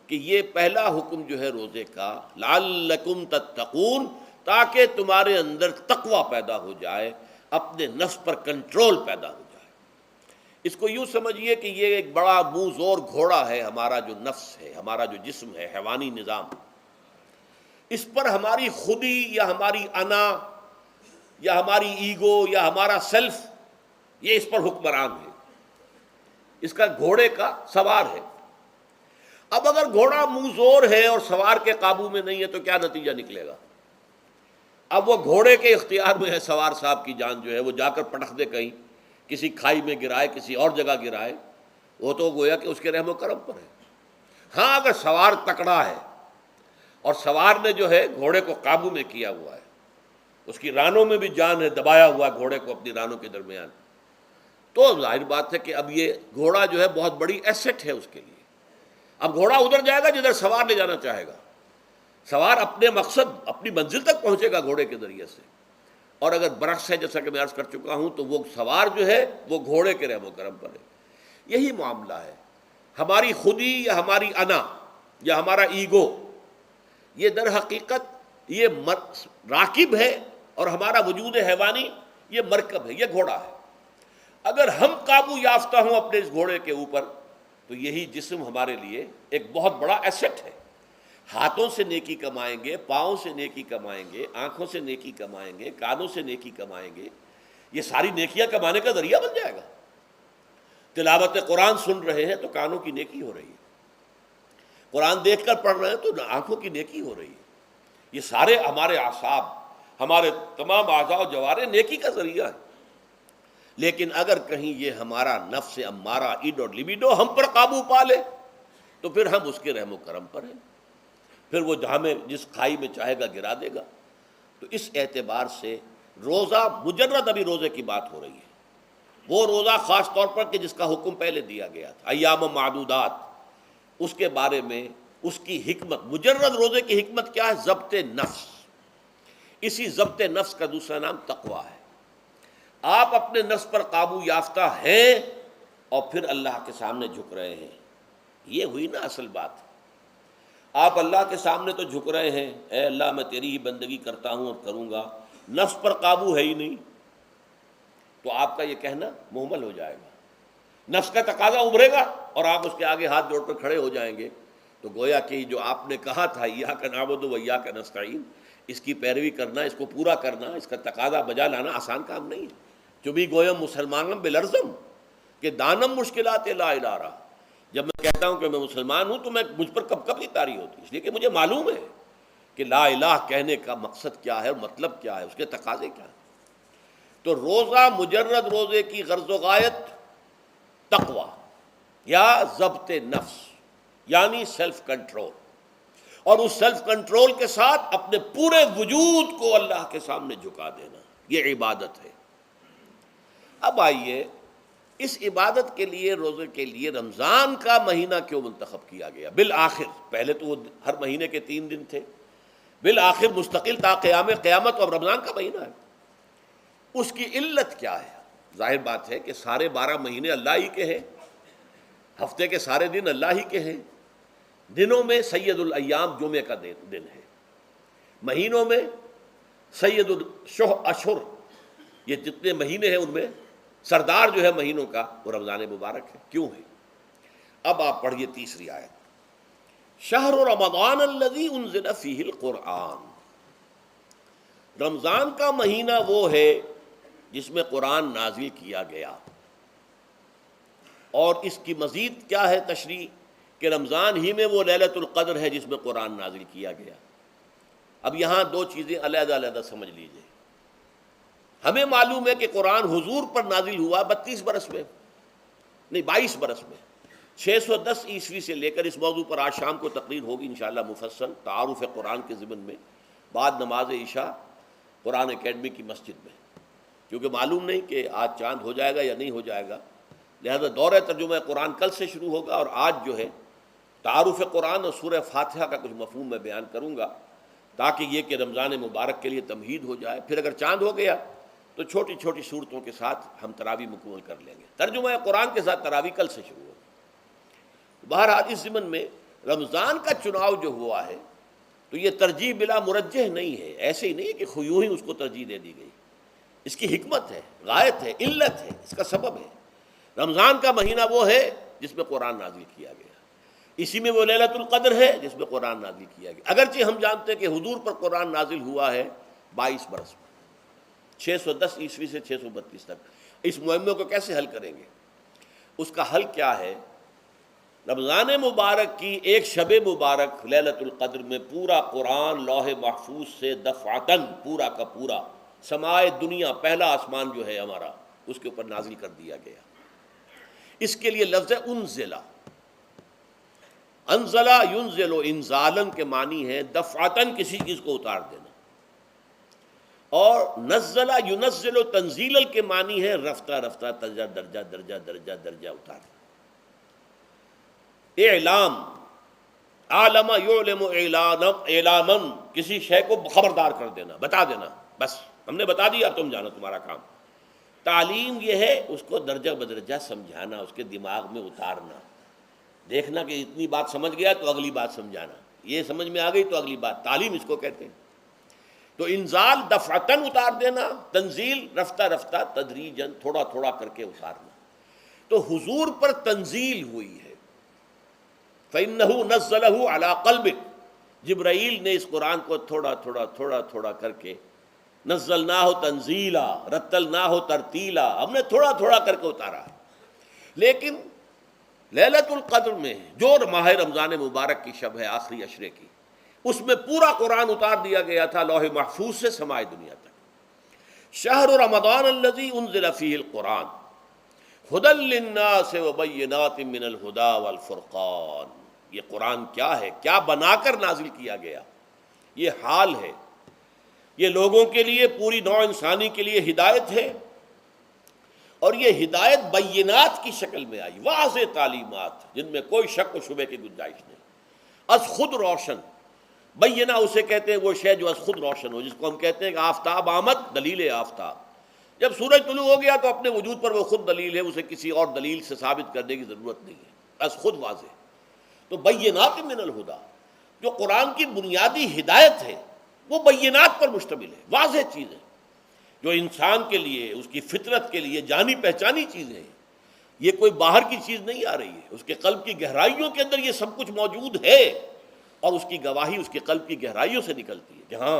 S1: کہ یہ پہلا حکم جو ہے روزے کا، لعلکم تتقون، تاکہ تمہارے اندر تقوی پیدا ہو جائے، اپنے نفس پر کنٹرول پیدا ہو جائے. اس کو یوں سمجھیے کہ یہ ایک بڑا منہ زور گھوڑا ہے ہمارا جو نفس ہے، ہمارا جو جسم ہے، حیوانی نظام. اس پر ہماری خودی یا ہماری انا یا ہماری ایگو یا ہمارا سیلف، یہ اس پر حکمران ہے، اس کا گھوڑے کا سوار ہے. اب اگر گھوڑا منہ زور ہے اور سوار کے قابو میں نہیں ہے تو کیا نتیجہ نکلے گا؟ اب وہ گھوڑے کے اختیار میں ہے، سوار صاحب کی جان جو ہے وہ جا کر پٹخ دے کہیں، کسی کھائی میں گرائے، کسی اور جگہ گرائے، وہ تو گویا کہ اس کے رحم و کرم پر ہے. ہاں اگر سوار تکڑا ہے اور سوار نے جو ہے گھوڑے کو قابو میں کیا ہوا ہے، اس کی رانوں میں بھی جان ہے، دبایا ہوا ہے گھوڑے کو اپنی رانوں کے درمیان، تو ظاہر بات ہے کہ اب یہ گھوڑا جو ہے بہت بڑی ایسٹ ہے اس کے لیے. اب گھوڑا ادھر جائے گا جدھر سوار لے جانا چاہے گا. سوار اپنے مقصد، اپنی منزل تک پہنچے گا گھوڑے کے ذریعے سے. اور اگر برعکس ہے، جیسا کہ میں عرض کر چکا ہوں، تو وہ سوار جو ہے وہ گھوڑے کے رحم و کرم پر ہے. یہی معاملہ ہے. ہماری خودی یا ہماری انا یا ہمارا ایگو، یہ در حقیقت یہ راکب ہے، اور ہمارا وجود حیوانی یہ مرکب ہے، یہ گھوڑا ہے. اگر ہم قابو یافتہ ہوں اپنے اس گھوڑے کے اوپر تو یہی جسم ہمارے لیے ایک بہت بڑا ایسٹ ہے. ہاتھوں سے نیکی کمائیں گے، پاؤں سے نیکی کمائیں گے، آنکھوں سے نیکی کمائیں گے، کانوں سے نیکی کمائیں گے، یہ ساری نیکیاں کمانے کا ذریعہ بن جائے گا. تلاوت قرآن سن رہے ہیں تو کانوں کی نیکی ہو رہی ہے، قرآن دیکھ کر پڑھ رہے ہیں تو آنکھوں کی نیکی ہو رہی ہے. یہ سارے ہمارے اعصاب، ہمارے تمام اعضاء و جوارے نیکی کا ذریعہ ہے. لیکن اگر کہیں یہ ہمارا نفس امارہ، ایڈ اور لیبیڈو ہم پر قابو پا لے تو پھر ہم اس کے رحم و کرم پر ہیں، پھر وہ ہمیں جس کھائی میں چاہے گا گرا دے گا. تو اس اعتبار سے روزہ مجرد، ابھی روزے کی بات ہو رہی ہے، وہ روزہ خاص طور پر کہ جس کا حکم پہلے دیا گیا تھا، ایام معدودات، اس کے بارے میں اس کی حکمت، مجرد روزے کی حکمت کیا ہے؟ ضبط نفس. اسی ضبط نفس کا دوسرا نام تقویٰ ہے. آپ اپنے نفس پر قابو یافتہ ہیں اور پھر اللہ کے سامنے جھک رہے ہیں. یہ ہوئی نا اصل بات. آپ اللہ کے سامنے تو جھک رہے ہیں، اے اللہ میں تیری ہی بندگی کرتا ہوں اور کروں گا، نفس پر قابو ہے ہی نہیں، تو آپ کا یہ کہنا مہمل ہو جائے گا. نفس کا تقاضا ابھرے گا اور آپ اس کے آگے ہاتھ جوڑ کر کھڑے ہو جائیں گے. تو گویا کہ جو آپ نے کہا تھا ایاک نعبد و ایاک نستعین، اس کی پیروی کرنا، اس کو پورا کرنا، اس کا تقاضا بجا لانا آسان کام نہیں ہے. چبی گویم مسلمانم بلرزم کہ دانم مشکلات لا الارا. جب میں کہتا ہوں کہ میں مسلمان ہوں تو میں مجھ پر کب کب کی طاری ہوتی، اس لیے کہ مجھے معلوم ہے کہ لا الہ کہنے کا مقصد کیا ہے اور مطلب کیا ہے، اس کے تقاضے کیا ہیں. تو روزہ مجرد روزے کی غرض و غایت تقوی یا ضبط نفس، یعنی سیلف کنٹرول، اور اس سیلف کنٹرول کے ساتھ اپنے پورے وجود کو اللہ کے سامنے جھکا دینا، یہ عبادت ہے. اب آئیے اس عبادت کے لیے، روزے کے لیے رمضان کا مہینہ کیوں منتخب کیا گیا بالآخر؟ پہلے تو وہ ہر مہینے کے 3 دن تھے، بالآخر مستقل تا قیامت اور رمضان کا مہینہ ہے. اس کی علت کیا ہے؟ ظاہر بات ہے کہ سارے 12 مہینے اللہ ہی کے ہیں، ہفتے کے سارے دن اللہ ہی کے ہیں، دنوں میں سید الایام جمعے کا دن ہے، مہینوں میں سید الاشہر، یہ جتنے مہینے ہیں ان میں سردار جو ہے مہینوں کا وہ رمضان مبارک ہے۔ کیوں ہے؟ اب آپ پڑھیے تیسری آیت، شہر رمضان الذی انزل فیہ القرآن، رمضان کا مہینہ وہ ہے جس میں قرآن نازل کیا گیا۔ اور اس کی مزید کیا ہے تشریح کہ رمضان ہی میں وہ لیلۃ القدر ہے جس میں قرآن نازل کیا گیا۔ اب یہاں دو چیزیں علیحدہ علیحدہ سمجھ لیجئے۔ ہمیں معلوم ہے کہ قرآن حضور پر نازل ہوا 32 برس میں، نہیں 22 برس میں، 610 عیسوی سے لے کر اس موضوع پر آج شام کو تقریر ہوگی انشاءاللہ مفصل تعارف قرآن کے ضمن میں، بعد نماز عشاء قرآن اکیڈمی کی مسجد میں، کیونکہ معلوم نہیں کہ آج چاند ہو جائے گا یا نہیں ہو جائے گا، لہذا دورہ ترجمہ قرآن کل سے شروع ہوگا، اور آج جو ہے تعارف قرآن اور سورہ فاتحہ کا کچھ مفہوم میں بیان کروں گا، تاکہ یہ کہ رمضان مبارک کے لیے تمہید ہو جائے۔ پھر اگر چاند ہو گیا تو چھوٹی چھوٹی صورتوں کے ساتھ ہم تراویح مکمل کر لیں گے، ترجمہ قرآن کے ساتھ تراویح کل سے شروع ہوگی۔ بہرحال اس ضمن میں رمضان کا چناؤ جو ہوا ہے تو یہ ترجیح بلا مرجح نہیں ہے، ایسے ہی نہیں ہے کہ یوں ہی اس کو ترجیح دے دی گئی، اس کی حکمت ہے، غایت ہے، علت ہے، اس کا سبب ہے۔ رمضان کا مہینہ وہ ہے جس میں قرآن نازل کیا گیا، اسی میں وہ لیلۃ القدر ہے جس میں قرآن نازل کیا گیا، اگرچہ ہم جانتے ہیں کہ حضور پر قرآن نازل ہوا ہے 22 برس میں، 610 عیسوی سے 632 تک۔ اس معمے کو کیسے حل کریں گے؟ اس کا حل کیا ہے؟ رمضان مبارک کی ایک شب مبارک لیلۃ القدر میں پورا قرآن لوح محفوظ سے دفعتاً پورا کا پورا سمائے دنیا، پہلا آسمان جو ہے ہمارا، اس کے اوپر نازل کر دیا گیا۔ اس کے لیے لفظ ہے انزلہ، انزلہ ینزل انزالن کے معنی ہے دفعتاً کسی چیز کو اتار دینا، اور نزلہ ینزل تنزیلا کے معنی ہے رفتہ رفتہ درجہ درجہ درجہ درجہ درجہ اتارنا۔ اعلام، عالم یعلم اعلاما، کسی شے کو خبردار کر دینا، بتا دینا، بس ہم نے بتا دیا اب تم جانو، تمہارا کام۔ تعلیم یہ ہے اس کو درجہ بدرجہ سمجھانا، اس کے دماغ میں اتارنا، دیکھنا کہ اتنی بات سمجھ گیا تو اگلی بات سمجھانا، یہ سمجھ میں آ گئی تو اگلی بات، تعلیم اس کو کہتے ہیں۔ تو انزال دفعتاً اتار دینا، تنزیل رفتہ رفتہ تدریجاً تھوڑا تھوڑا کر کے اتارنا۔ تو حضور پر تنزیل ہوئی ہے، فَإِنَّهُ نَزَّلَهُ عَلَىٰ قَلْبِكَ، جبرائیل نے اس قرآن کو تھوڑا تھوڑا تھوڑا تھوڑا کر کے، نزلناہ تنزیلا، رتلناہ ترتیلا، ہم نے تھوڑا تھوڑا کر کے اتارا ہے۔ لیکن لیلۃ القدر میں جو ماہ رمضان مبارک کی شب ہے آخری عشرے کی، اس میں پورا قرآن اتار دیا گیا تھا لوح محفوظ سے سمائے دنیا تک۔ شہر رمضان الذی انزل فیہ القرآن ھدی للناس وبینات من الہدی والفرقان، یہ قرآن کیا ہے، کیا بنا کر نازل کیا گیا؟ یہ حال ہے، یہ لوگوں کے لیے، پوری نوع انسانی کے لیے ہدایت ہے، اور یہ ہدایت بینات کی شکل میں آئی، واضح تعلیمات جن میں کوئی شک و شبے کی گنجائش نہیں، از خود روشن۔ بینہ اسے کہتے ہیں وہ شے جو از خود روشن ہو، جس کو ہم کہتے ہیں کہ آفتاب آمد، دلیل آفتاب، جب سورج طلوع ہو گیا تو اپنے وجود پر وہ خود دلیل ہے، اسے کسی اور دلیل سے ثابت کرنے کی ضرورت نہیں ہے، از خود واضح۔ تو بینات من الہدی، جو قرآن کی بنیادی ہدایت ہے وہ بینات پر مشتمل ہے، واضح چیز ہے، جو انسان کے لیے، اس کی فطرت کے لیے جانی پہچانی چیزیں ہیں، یہ کوئی باہر کی چیز نہیں آ رہی ہے، اس کے قلب کی گہرائیوں کے اندر یہ سب کچھ موجود ہے، اور اس کی گواہی اس کے قلب کی گہرائیوں سے نکلتی ہے۔ جہاں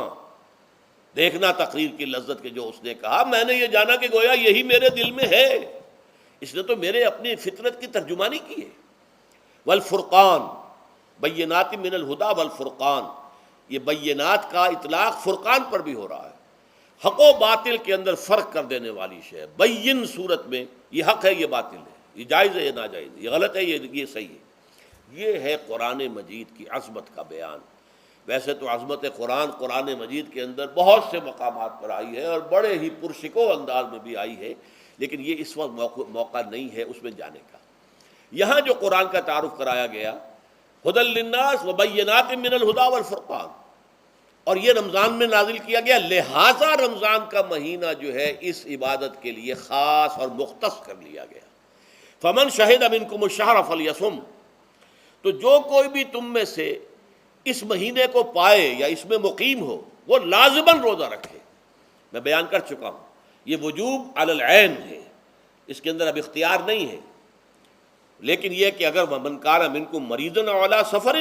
S1: دیکھنا تقریر کی لذت کے جو اس نے کہا، میں نے یہ جانا کہ گویا یہی میرے دل میں ہے، اس نے تو میرے اپنی فطرت کی ترجمانی کی ہے۔ والفرقان، بینات من الہدی والفرقان، یہ بینات کا اطلاق فرقان پر بھی ہو رہا ہے، حق و باطل کے اندر فرق کر دینے والی شے۔ بین صورت میں یہ حق ہے، یہ باطل ہے، یہ جائز ہے، یہ ناجائز ہے، یہ غلط ہے، یہ صحیح ہے۔ یہ ہے قرآن مجید کی عظمت کا بیان۔ ویسے تو عظمت قرآن مجید کے اندر بہت سے مقامات پر آئی ہے اور بڑے ہی پرشکو انداز میں بھی آئی ہے، لیکن یہ اس وقت موقع نہیں ہے اس میں جانے کا۔ یہاں جو قرآن کا تعارف کرایا گیا، ھدی للناس وبینات من الہدی والفرقان، اور یہ رمضان میں نازل کیا گیا، لہٰذا رمضان کا مہینہ جو ہے اس عبادت کے لیے خاص اور مختص کر لیا گیا۔ فمن شہد منکم الشہر فلیصم، تو جو کوئی بھی تم میں سے اس مہینے کو پائے یا اس میں مقیم ہو وہ لازماً روزہ رکھے۔ میں بیان کر چکا ہوں یہ وجوب علی العین ہے، اس کے اندر اب اختیار نہیں ہے، لیکن یہ کہ اگر من کان منکم مریضا او علی سفر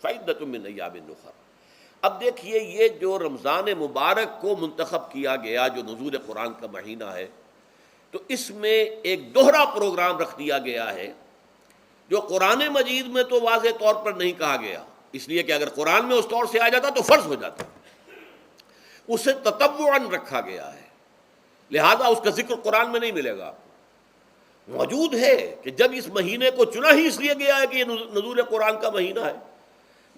S1: فعدۃ من ایام اخر۔ اب دیکھیے یہ جو رمضان مبارک کو منتخب کیا گیا جو نزول قرآن کا مہینہ ہے، تو اس میں ایک دوہرا پروگرام رکھ دیا گیا ہے جو قرآن مجید میں تو واضح طور پر نہیں کہا گیا، اس لیے کہ اگر قرآن میں اس طور سے آ جاتا تو فرض ہو جاتا، اسے تطوعاً رکھا گیا ہے، لہذا اس کا ذکر قرآن میں نہیں ملے گا۔ موجود ہے کہ جب اس مہینے کو چنا ہی اس لیے گیا ہے کہ یہ نزول قرآن کا مہینہ ہے،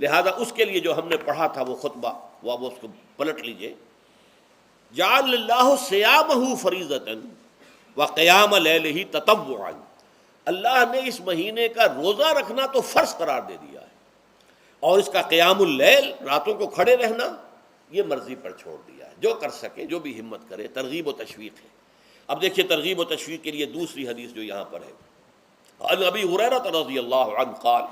S1: لہذا اس کے لیے جو ہم نے پڑھا تھا وہ خطبہ وہ اس کو پلٹ لیجئے۔ جعل اللہ صیامہ فریضۃ وقیام لیلہ تطوعا، اللہ نے اس مہینے کا روزہ رکھنا تو فرض قرار دے دیا ہے، اور اس کا قیام اللیل راتوں کو کھڑے رہنا یہ مرضی پر چھوڑ دیا ہے، جو کر سکے جو بھی ہمت کرے، ترغیب و تشویق ہے۔ اب دیکھیے ترغیب و تشویق کے لیے دوسری حدیث جو یہاں پر ہے، عن ابی ہریرہ رضی اللہ عنہ قال،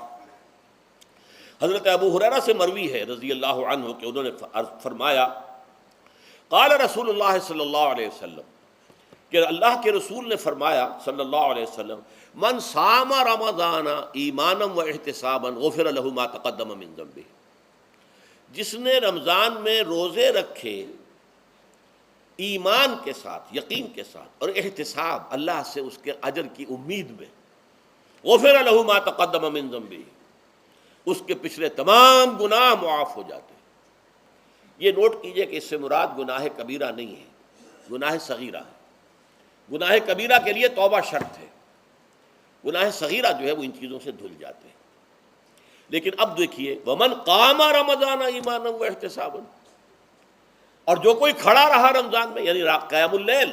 S1: حضرت ابو ہریرہ سے مروی ہے رضی اللہ عنہ کہ انہوں نے فرمایا قال رسول اللہ صلی اللہ علیہ وسلم، کہ اللہ کے رسول نے فرمایا صلی اللہ علیہ وسلم، من صام رمضان ایمانا و احتسابا غفر له ما تقدم من ذنبه، جس نے رمضان میں روزے رکھے ایمان کے ساتھ، یقین کے ساتھ، اور احتساب اللہ سے اس کے اجر کی امید میں، غفر له ما تقدم من ذنبه، اس کے پچھلے تمام گناہ معاف ہو جاتے ہیں۔ یہ نوٹ کیجئے کہ اس سے مراد گناہ کبیرہ نہیں ہے، گناہ صغیرہ ہے۔ گناہ کبیرہ کے لیے توبہ شرط ہے، گناہ صغیرہ جو ہے وہ ان چیزوں سے دھل جاتے ہیں۔ لیکن اب دیکھیے ومن قام رمضان ایمانا و احتسابا، اور جو کوئی کھڑا رہا رمضان میں یعنی قیام اللیل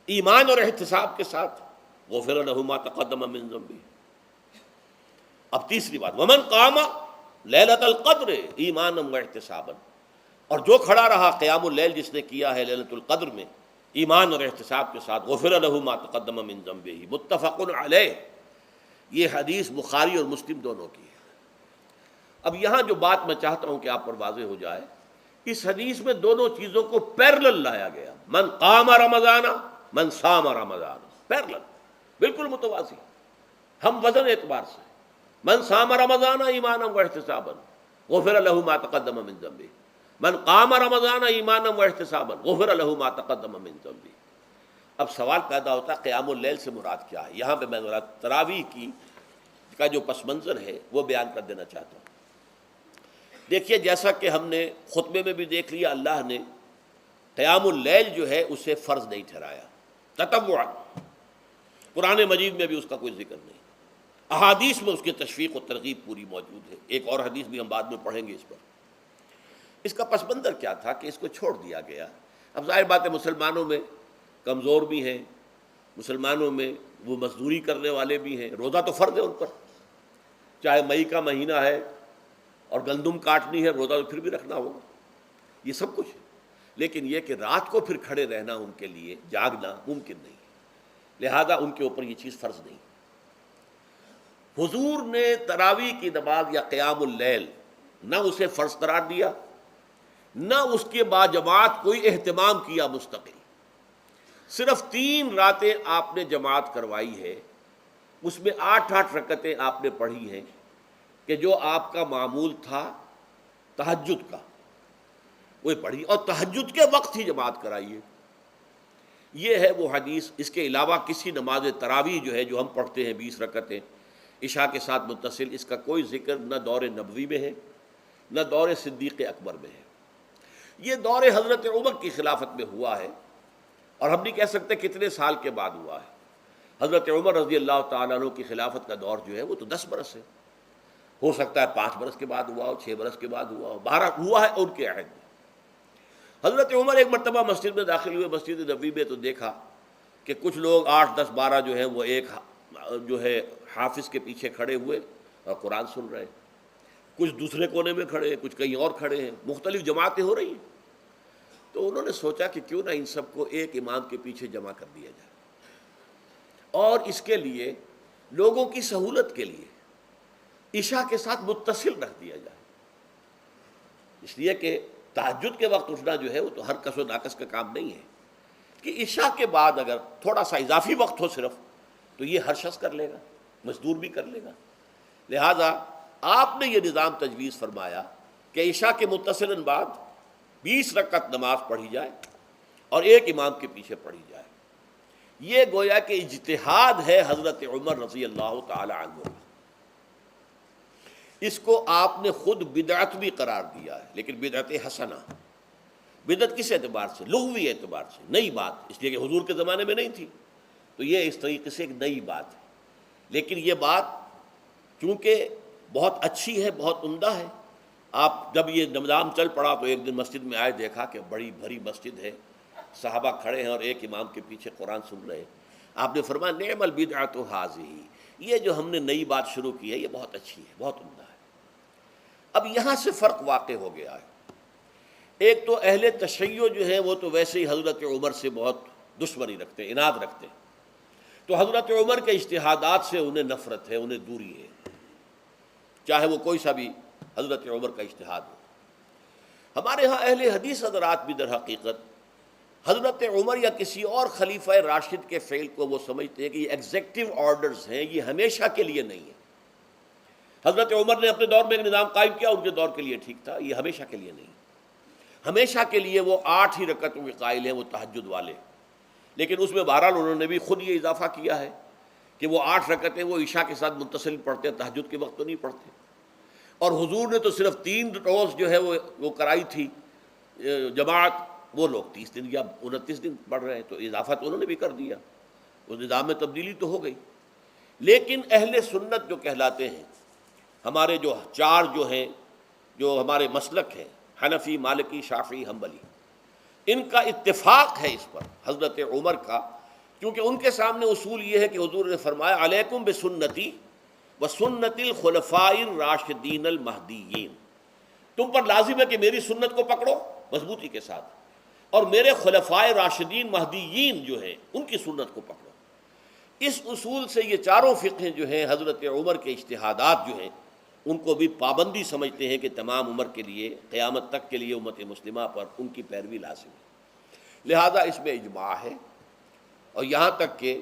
S1: ایمان اور احتساب کے ساتھ، غفر له ما تقدم من ذنبه۔ اب تیسری بات، ومن قام لیلۃ القدر ایمانا و احتسابا، اور جو کھڑا رہا قیام اللیل جس نے کیا ہے لیلۃ القدر میں ایمان اور احتساب کے ساتھ، غفر له ما تقدم من ذنبه، متفق علیہ۔ یہ حدیث بخاری اور مسلم دونوں کی ہے۔ اب یہاں جو بات میں چاہتا ہوں کہ آپ پر واضح ہو جائے، اس حدیث میں دونوں چیزوں کو پیرلل لایا گیا، من قام رمضان من صام رمضان، پیرلل، بالکل متوازی، ہم وزن اعتبار سے، من صام رمضان ایمانا و احتسابا غفر له ما تقدم من ذنبه، من قام رمضان ایمانا و احتسابا غفر له ما تقدم من ذنبه۔ اب سوال پیدا ہوتا ہے قیام اللیل سے مراد کیا ہے؟ یہاں پہ میں ذرا تراویح کا جو پس منظر ہے وہ بیان کر دینا چاہتا ہوں۔ دیکھیے جیسا کہ ہم نے خطبے میں بھی دیکھ لیا، اللہ نے قیام اللیل جو ہے اسے فرض نہیں ٹھہرایا، تطوعا، قرآن مجید میں بھی اس کا کوئی ذکر نہیں، احادیث میں اس کی تشویق و ترغیب پوری موجود ہے، ایک اور حدیث بھی ہم بعد میں پڑھیں گے اس پر۔ اس کا پس منظر کیا تھا کہ اس کو چھوڑ دیا گیا۔ اب ظاہر بات ہے مسلمانوں میں کمزور بھی ہیں، مسلمانوں میں وہ مزدوری کرنے والے بھی ہیں، روزہ تو فرض ہے ان پر، چاہے مئی کا مہینہ ہے اور گندم کاٹنی ہے، روزہ تو پھر بھی رکھنا ہوگا، یہ سب کچھ ہے، لیکن یہ کہ رات کو پھر کھڑے رہنا ان کے لیے، جاگنا ممکن نہیں ہے، لہذا ان کے اوپر یہ چیز فرض نہیں۔ حضور نے تراویح کی نماز یا قیام اللیل نہ اسے فرض قرار دیا، نہ اس کے بعد جماعت کوئی اہتمام کیا مستقل، صرف 3 راتیں آپ نے جماعت کروائی ہے، اس میں 8 رکعتیں آپ نے پڑھی ہیں کہ جو آپ کا معمول تھا تہجد کا وہ پڑھی، اور تہجد کے وقت ہی جماعت کرائی ہے۔ یہ ہے وہ حدیث، اس کے علاوہ کسی نماز تراویح جو ہے جو ہم پڑھتے ہیں 20 رکعتیں عشاء کے ساتھ متصل، اس کا کوئی ذکر نہ دور نبوی میں ہے نہ دور صدیق اکبر میں ہے۔ یہ دور حضرت عمر کی خلافت میں ہوا ہے، اور ہم نہیں کہہ سکتے کتنے سال کے بعد ہوا ہے۔ حضرت عمر رضی اللہ تعالیٰ عنہ کی خلافت کا دور جو ہے وہ تو 10 برس ہے، ہو سکتا ہے 5 برس کے بعد ہوا ہو، 6 برس کے بعد ہوا ہو، 12 ہوا ہے ان کے عہد میں۔ حضرت عمر ایک مرتبہ مسجد میں داخل ہوئے، مسجد نبوی میں، تو دیکھا کہ کچھ لوگ 8 10 12 جو ہیں وہ ایک جو ہے حافظ کے پیچھے کھڑے ہوئے اور قرآن سن رہے، کچھ دوسرے کونے میں کھڑے ہیں، کچھ کہیں اور کھڑے ہیں، مختلف جماعتیں ہو رہی ہیں۔ تو انہوں نے سوچا کہ کیوں نہ ان سب کو ایک امام کے پیچھے جمع کر دیا جائے، اور اس کے لیے لوگوں کی سہولت کے لیے عشاء کے ساتھ متصل رکھ دیا جائے، اس لیے کہ تہجد کے وقت اٹھنا جو ہے وہ تو ہر کس و ناقص کا کام نہیں ہے، کہ عشاء کے بعد اگر تھوڑا سا اضافی وقت ہو صرف، تو یہ ہر شخص کر لے گا، مزدور بھی کر لے گا۔ لہذا آپ نے یہ نظام تجویز فرمایا کہ عشاء کے متصلاً بعد 20 رکعت نماز پڑھی جائے اور ایک امام کے پیچھے پڑھی جائے۔ یہ گویا کہ اجتہاد ہے حضرت عمر رضی اللہ تعالی عنہ کا، اس کو آپ نے خود بدعت بھی قرار دیا ہے، لیکن بدعت حسنہ۔ بدعت کس اعتبار سے؟ لغوی اعتبار سے، نئی بات، اس لیے کہ حضور کے زمانے میں نہیں تھی، تو یہ اس طریقے سے ایک نئی بات ہے۔ لیکن یہ بات چونکہ بہت اچھی ہے، بہت عمدہ ہے، آپ جب یہ نظام چل پڑا تو ایک دن مسجد میں آئے، دیکھا کہ بڑی بھری مسجد ہے، صحابہ کھڑے ہیں اور ایک امام کے پیچھے قرآن سن رہے ہیں۔ آپ نے فرمایا نعم البدعۃ ھذہ، یہ جو ہم نے نئی بات شروع کی ہے یہ بہت اچھی ہے، بہت عمدہ ہے۔ اب یہاں سے فرق واقع ہو گیا ہے۔ ایک تو اہل تشیع جو ہے وہ تو ویسے ہی حضرت عمر سے بہت دشمنی رکھتے ہیں، عناد رکھتے ہیں، تو حضرت عمر کے اجتہادات سے انہیں نفرت ہے، انہیں دوری ہے، چاہے وہ کوئی سا بھی حضرت عمر کا اجتہاد ہو۔ ہمارے ہاں اہل حدیث حضرات بھی در حقیقت حضرت عمر یا کسی اور خلیفہ راشد کے فعل کو وہ سمجھتے ہیں کہ یہ ایگزیکٹو آرڈرز ہیں، یہ ہمیشہ کے لیے نہیں ہے۔ حضرت عمر نے اپنے دور میں ایک نظام قائم کیا، ان کے دور کے لیے ٹھیک تھا، یہ ہمیشہ کے لیے نہیں۔ ہمیشہ کے لیے وہ 8 ہی رکعتوں کے قائل ہیں، وہ تہجد والے، لیکن اس میں بہرحال انہوں نے بھی خود یہ اضافہ کیا ہے کہ وہ 8 رکعتیں وہ عشاء کے ساتھ متصل پڑھتے ہیں، تہجد کے وقت تو نہیں پڑھتے۔ اور حضور نے تو صرف 3 روز جو ہے وہ کرائی تھی جماعت، وہ لوگ 30 دن یا 29 دن پڑھ رہے ہیں، تو اضافہ تو انہوں نے بھی کر دیا، اس نظام میں تبدیلی تو ہو گئی۔ لیکن اہل سنت جو کہلاتے ہیں، ہمارے جو 4 جو ہیں، جو ہمارے مسلک ہیں، حنفی، مالکی، شافعی، حنبلی، ان کا اتفاق ہے اس پر حضرت عمر کا، کیونکہ ان کے سامنے اصول یہ ہے کہ حضور نے فرمایا علیکم بسنتی وسنت الخلفاء الراشدین المہدیین، تم پر لازم ہے کہ میری سنت کو پکڑو مضبوطی کے ساتھ، اور میرے خلفائے راشدین مہدیین جو ہیں ان کی سنت کو پکڑو۔ اس اصول سے یہ چاروں فقہیں جو ہیں حضرت عمر کے اجتہادات جو ہیں ان کو بھی پابندی سمجھتے ہیں کہ تمام عمر کے لیے، قیامت تک کے لیے امت مسلمہ پر ان کی پیروی لازم ہے۔ لہذا اس میں اجماع ہے، اور یہاں تک کہ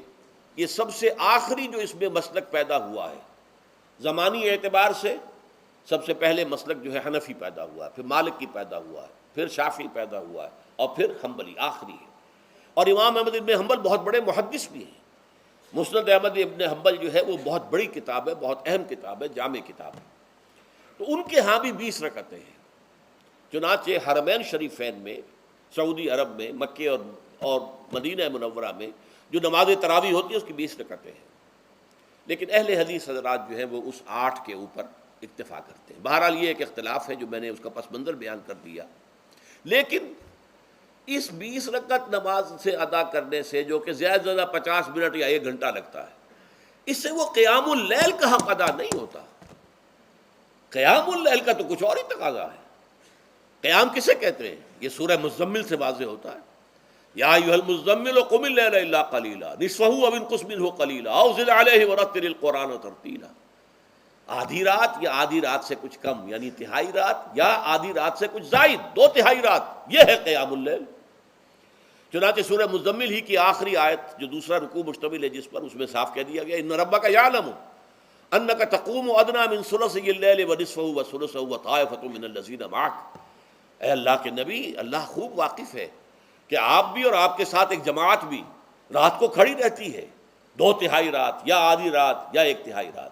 S1: یہ سب سے آخری جو اس میں مسلک پیدا ہوا ہے زمانی اعتبار سے، سب سے پہلے مسلک جو ہے حنفی پیدا ہوا ہے، پھر مالک کی پیدا ہوا ہے، پھر شافعی پیدا ہوا ہے، اور پھر حنبلی آخری ہے۔ اور امام احمد ابن حنبل بہت بڑے محدث بھی ہیں، مسند احمد ابن حنبل جو ہے وہ بہت بڑی کتاب ہے، بہت اہم کتاب ہے، جامع کتاب ہے۔ تو ان کے ہاں بھی 20 رکعتیں ہیں، چنانچہ حرمین شریفین میں، سعودی عرب میں، مکے اور مدینہ منورہ میں جو نماز تراویح ہوتی ہے اس کی 20 رکعتیں ہیں، لیکن اہل حدیث حضرات جو ہیں وہ اس 8 کے اوپر اکتفا کرتے ہیں۔ بہرحال یہ ایک اختلاف ہے جو میں نے اس کا پس منظر بیان کر دیا، لیکن اس 20 رکعت نماز سے ادا کرنے سے، جو کہ زیادہ سے زیادہ 50 منٹ یا 1 گھنٹہ لگتا ہے، اس سے وہ قیام اللیل کا حق ادا نہیں ہوتا۔ قیام اللیل کا تو کچھ اور ہی تقاضا ہے۔ قیام کسے کہتے ہیں؟ یہ سورہ مزمل سے واضح ہوتا ہے، یا ایھا المزمل قم اللیل الا قلیلا نصفہ او انقص منہ قلیلا او زد علیہ ورتل القرآن ترتیلا۔ آدھی رات یا آدھی رات سے کچھ کم، یعنی تہائی رات، یا آدھی رات سے کچھ زائد، 2/3 رات، یہ ہے قیام اللیل۔ چنانچہ سورہ مزمل ہی کی آخری آیت جو دوسرا رکوع مشتمل ہے جس پر، اس میں صاف کہہ دیا گیا ان ربک یعلم انک تقوم ادنی من ثلثی اللیل ونصفہ وثلثہ وطائفۃ من الذین معک۔ اے اللہ کے نبی، اللہ خوب واقف ہے کہ آپ بھی اور آپ کے ساتھ ایک جماعت بھی رات کو کھڑی رہتی ہے، 2/3 رات یا آدھی رات یا 1/3 رات۔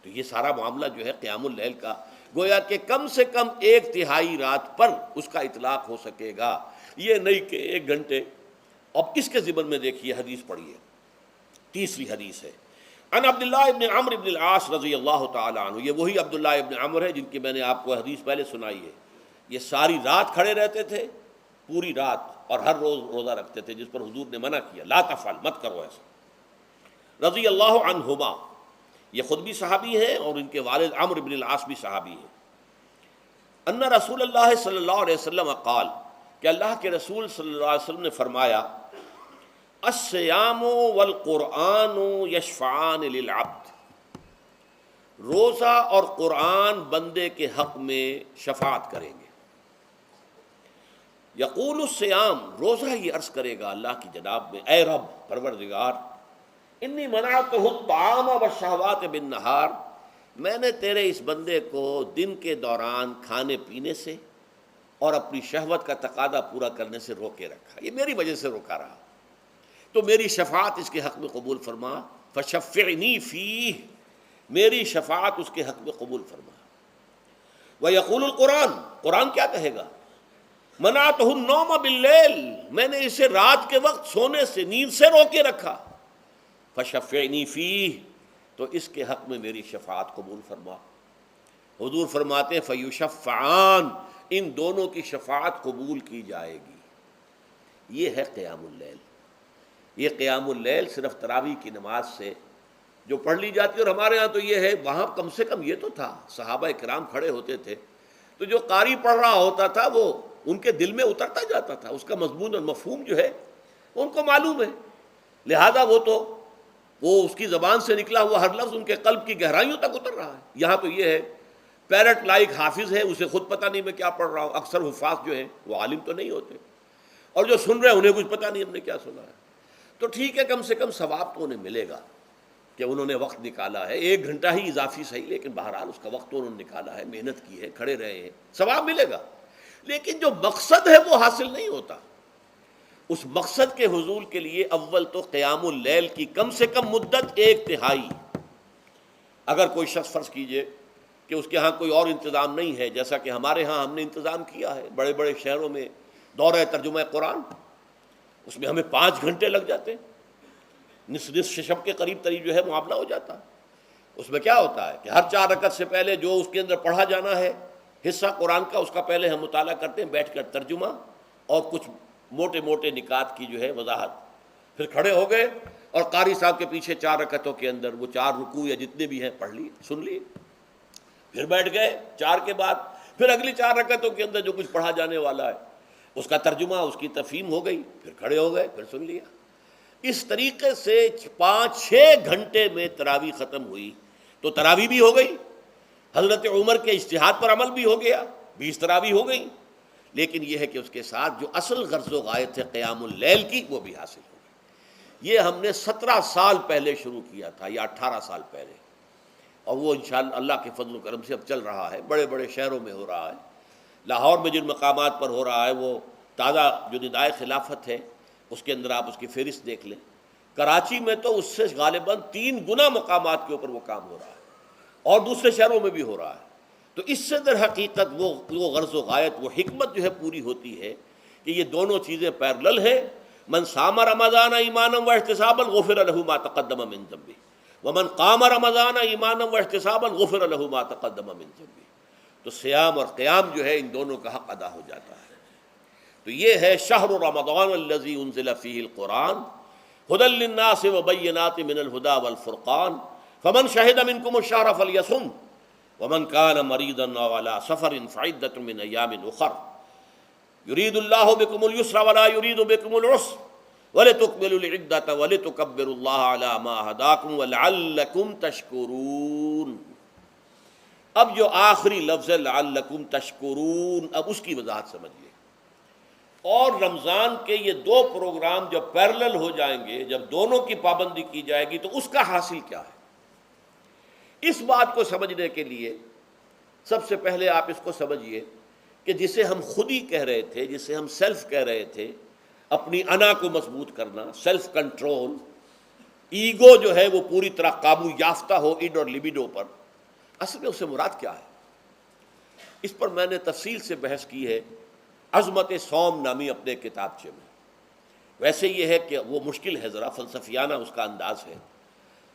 S1: تو یہ سارا معاملہ جو ہے قیام اللیل کا، گویا کہ کم سے کم 1/3 رات پر اس کا اطلاق ہو سکے گا، یہ نہیں کہ 1 گھنٹے۔ اب اس کے ضمن میں دیکھیے حدیث پڑھیے، تیسری حدیث ہے ان عبداللہ ابن عمرو ابن العاص رضی اللہ تعالی عنہ۔ یہ وہی عبداللہ ابن عمرو ہے جن کی میں نے آپ کو حدیث پہلے سنائی ہے۔ یہ ساری رات کھڑے رہتے تھے، پوری رات، اور ہر روز روزہ رکھتے تھے، جس پر حضور نے منع کیا، لا تفعل، مت کرو ایسا۔ رضی اللہ عنہما، یہ خود بھی صحابی ہیں اور ان کے والد عمرو بن العاص بھی صحابی ہیں. ان رسول اللہ صلی اللہ علیہ وسلم قال کہ اللہ کے رسول صلی اللہ علیہ وسلم نے فرمایا الصیام والقرآن یشفعان للعبد، روزہ اور قرآن بندے کے حق میں شفاعت کریں گے. یقول الصیام، روزہ یہ عرض کرے گا اللہ کی جناب میں، اے رب پروردگار، انی منعتہ الطعام والشہوات بالنہار، میں نے تیرے اس بندے کو دن کے دوران کھانے پینے سے اور اپنی شہوت کا تقاضا پورا کرنے سے روکے رکھا، یہ میری وجہ سے روکا رہا، تو میری شفاعت اس کے حق میں قبول فرما. فشفعنی فیہ، میری شفاعت اس کے حق میں قبول فرما. ویقول القرآن، قرآن کیا کہے گا؟ منعتہ النوم باللیل، میں نے اسے رات کے وقت سونے سے، نیند سے روکے رکھا. فشفعنی فیہ، تو اس کے حق میں میری شفاعت قبول فرما. حضور فرماتے ہیں فیشفعان، ان دونوں کی شفاعت قبول کی جائے گی. یہ ہے قیام اللیل. یہ قیام اللیل صرف تراویح کی نماز سے جو پڑھ لی جاتی ہے، اور ہمارے ہاں تو یہ ہے، وہاں کم سے کم یہ تو تھا، صحابہ کرام کھڑے ہوتے تھے تو جو قاری پڑھ رہا ہوتا تھا وہ ان کے دل میں اترتا جاتا تھا، اس کا مضمون اور مفہوم جو ہے ان کو معلوم ہے، لہذا وہ اس کی زبان سے نکلا ہوا ہر لفظ ان کے قلب کی گہرائیوں تک اتر رہا ہے. یہاں تو یہ ہے پیرٹ لائک حافظ ہے، اسے خود پتہ نہیں میں کیا پڑھ رہا ہوں. اکثر حفاظ جو ہیں وہ عالم تو نہیں ہوتے، اور جو سن رہے ہیں انہیں کچھ پتہ نہیں ہم نے کیا سنا ہے. تو ٹھیک ہے، کم سے کم ثواب تو انہیں ملے گا کہ انہوں نے وقت نکالا ہے، 1 گھنٹہ ہی اضافی صحیح، لیکن بہرحال اس کا وقت تو انہوں نے نکالا ہے، محنت کی ہے، کھڑے رہے ہیں، ثواب ملے گا. لیکن جو مقصد ہے وہ حاصل نہیں ہوتا. اس مقصد کے حصول کے لیے اول تو قیام اللیل کی کم سے کم مدت 1/3. اگر کوئی شخص فرض کیجئے کہ اس کے ہاں کوئی اور انتظام نہیں ہے، جیسا کہ ہمارے ہاں ہم نے انتظام کیا ہے بڑے بڑے شہروں میں دورہ ترجمہ قرآن، اس میں ہمیں 5 گھنٹے لگ جاتے ہیں، نصف شب کے قریب تری جو ہے معاملہ ہو جاتا ہے. اس میں کیا ہوتا ہے کہ ہر 4 رکعت سے پہلے جو اس کے اندر پڑھا جانا ہے حصہ قرآن کا، اس کا پہلے ہم مطالعہ کرتے ہیں بیٹھ کر، ترجمہ اور کچھ موٹے موٹے نکات کی جو ہے وضاحت. پھر کھڑے ہو گئے اور قاری صاحب کے پیچھے 4 رکعتوں کے اندر وہ 4 رکوع یا جتنے بھی ہیں پڑھ لیے، سن لیے، پھر بیٹھ گئے 4 کے بعد پھر اگلی 4 رکعتوں کے اندر جو کچھ پڑھا جانے والا ہے اس کا ترجمہ، اس کی تفہیم ہو گئی، پھر کھڑے ہو گئے، پھر سن لیا. اس طریقے سے 5-6 گھنٹے میں تراویح ختم ہوئی. تو تراویح بھی ہو گئی، حضرت عمر کے اجتہاد پر عمل بھی ہو گیا، 20 تراویح ہو گئی. لیکن یہ ہے کہ اس کے ساتھ جو اصل غرض و غایت ہے قیام اللیل کی، وہ بھی حاصل ہو گئی. یہ ہم نے 17 سال پہلے شروع کیا تھا یا 18 سال پہلے، اور وہ انشاءاللہ اللہ کے فضل و کرم سے اب چل رہا ہے. بڑے بڑے شہروں میں ہو رہا ہے، لاہور میں جن مقامات پر ہو رہا ہے وہ تازہ جو ندائے خلافت ہے اس کے اندر آپ اس کی فہرست دیکھ لیں. کراچی میں تو اس سے غالباً 3 گنا مقامات کے اوپر وہ کام ہو رہا ہے، اور دوسرے شہروں میں بھی ہو رہا ہے. تو اس سے در حقیقت وہ غرض و غایت، وہ حکمت جو ہے پوری ہوتی ہے کہ یہ دونوں چیزیں پیرلل ہیں. من صام رمضان ایمانا واحتسابا غفر له ما تقدم من ذنبه ومن قام رمضان ایمانا واحتسابا غفر له ما تقدم من ذنبه. تو صیام اور قیام جو ہے ان دونوں کا حق ادا ہو جاتا ہے. تو یہ ہے شہر رمضان الذی انزل فیہ القرآن ھدی للناس وبینات من الھدی والفرقان فمن شہد منکم الشہر فلیصم ومن کان مریضا او علی سفر فعدۃ من ایام اخر یرید اللہ بکم اليسر ولا یرید بکم العسر ولتکملوا العدۃ ولتکبروا اللہ علی ما ھداکم ولعلکم تشکرون. اب جو آخری لفظ ہے لعلکم تشکرون، اب اس کی وضاحت سمجھیے. اور رمضان کے یہ 2 پروگرام جب پیرلل ہو جائیں گے، جب دونوں کی پابندی کی جائے گی، تو اس کا حاصل کیا ہے؟ اس بات کو سمجھنے کے لیے سب سے پہلے آپ اس کو سمجھیے کہ جسے ہم خود ہی کہہ رہے تھے، جسے ہم سیلف کہہ رہے تھے، اپنی انا کو مضبوط کرنا، سیلف کنٹرول، ایگو جو ہے وہ پوری طرح قابو یافتہ ہو اڈ اور لیبیڈو پر، اصل میں اسے مراد کیا ہے؟ اس پر میں نے تفصیل سے بحث کی ہے عظمت صوم نامی اپنے کتابچے میں. ویسے یہ ہے کہ وہ مشکل ہے، ذرا فلسفیانہ اس کا انداز ہے،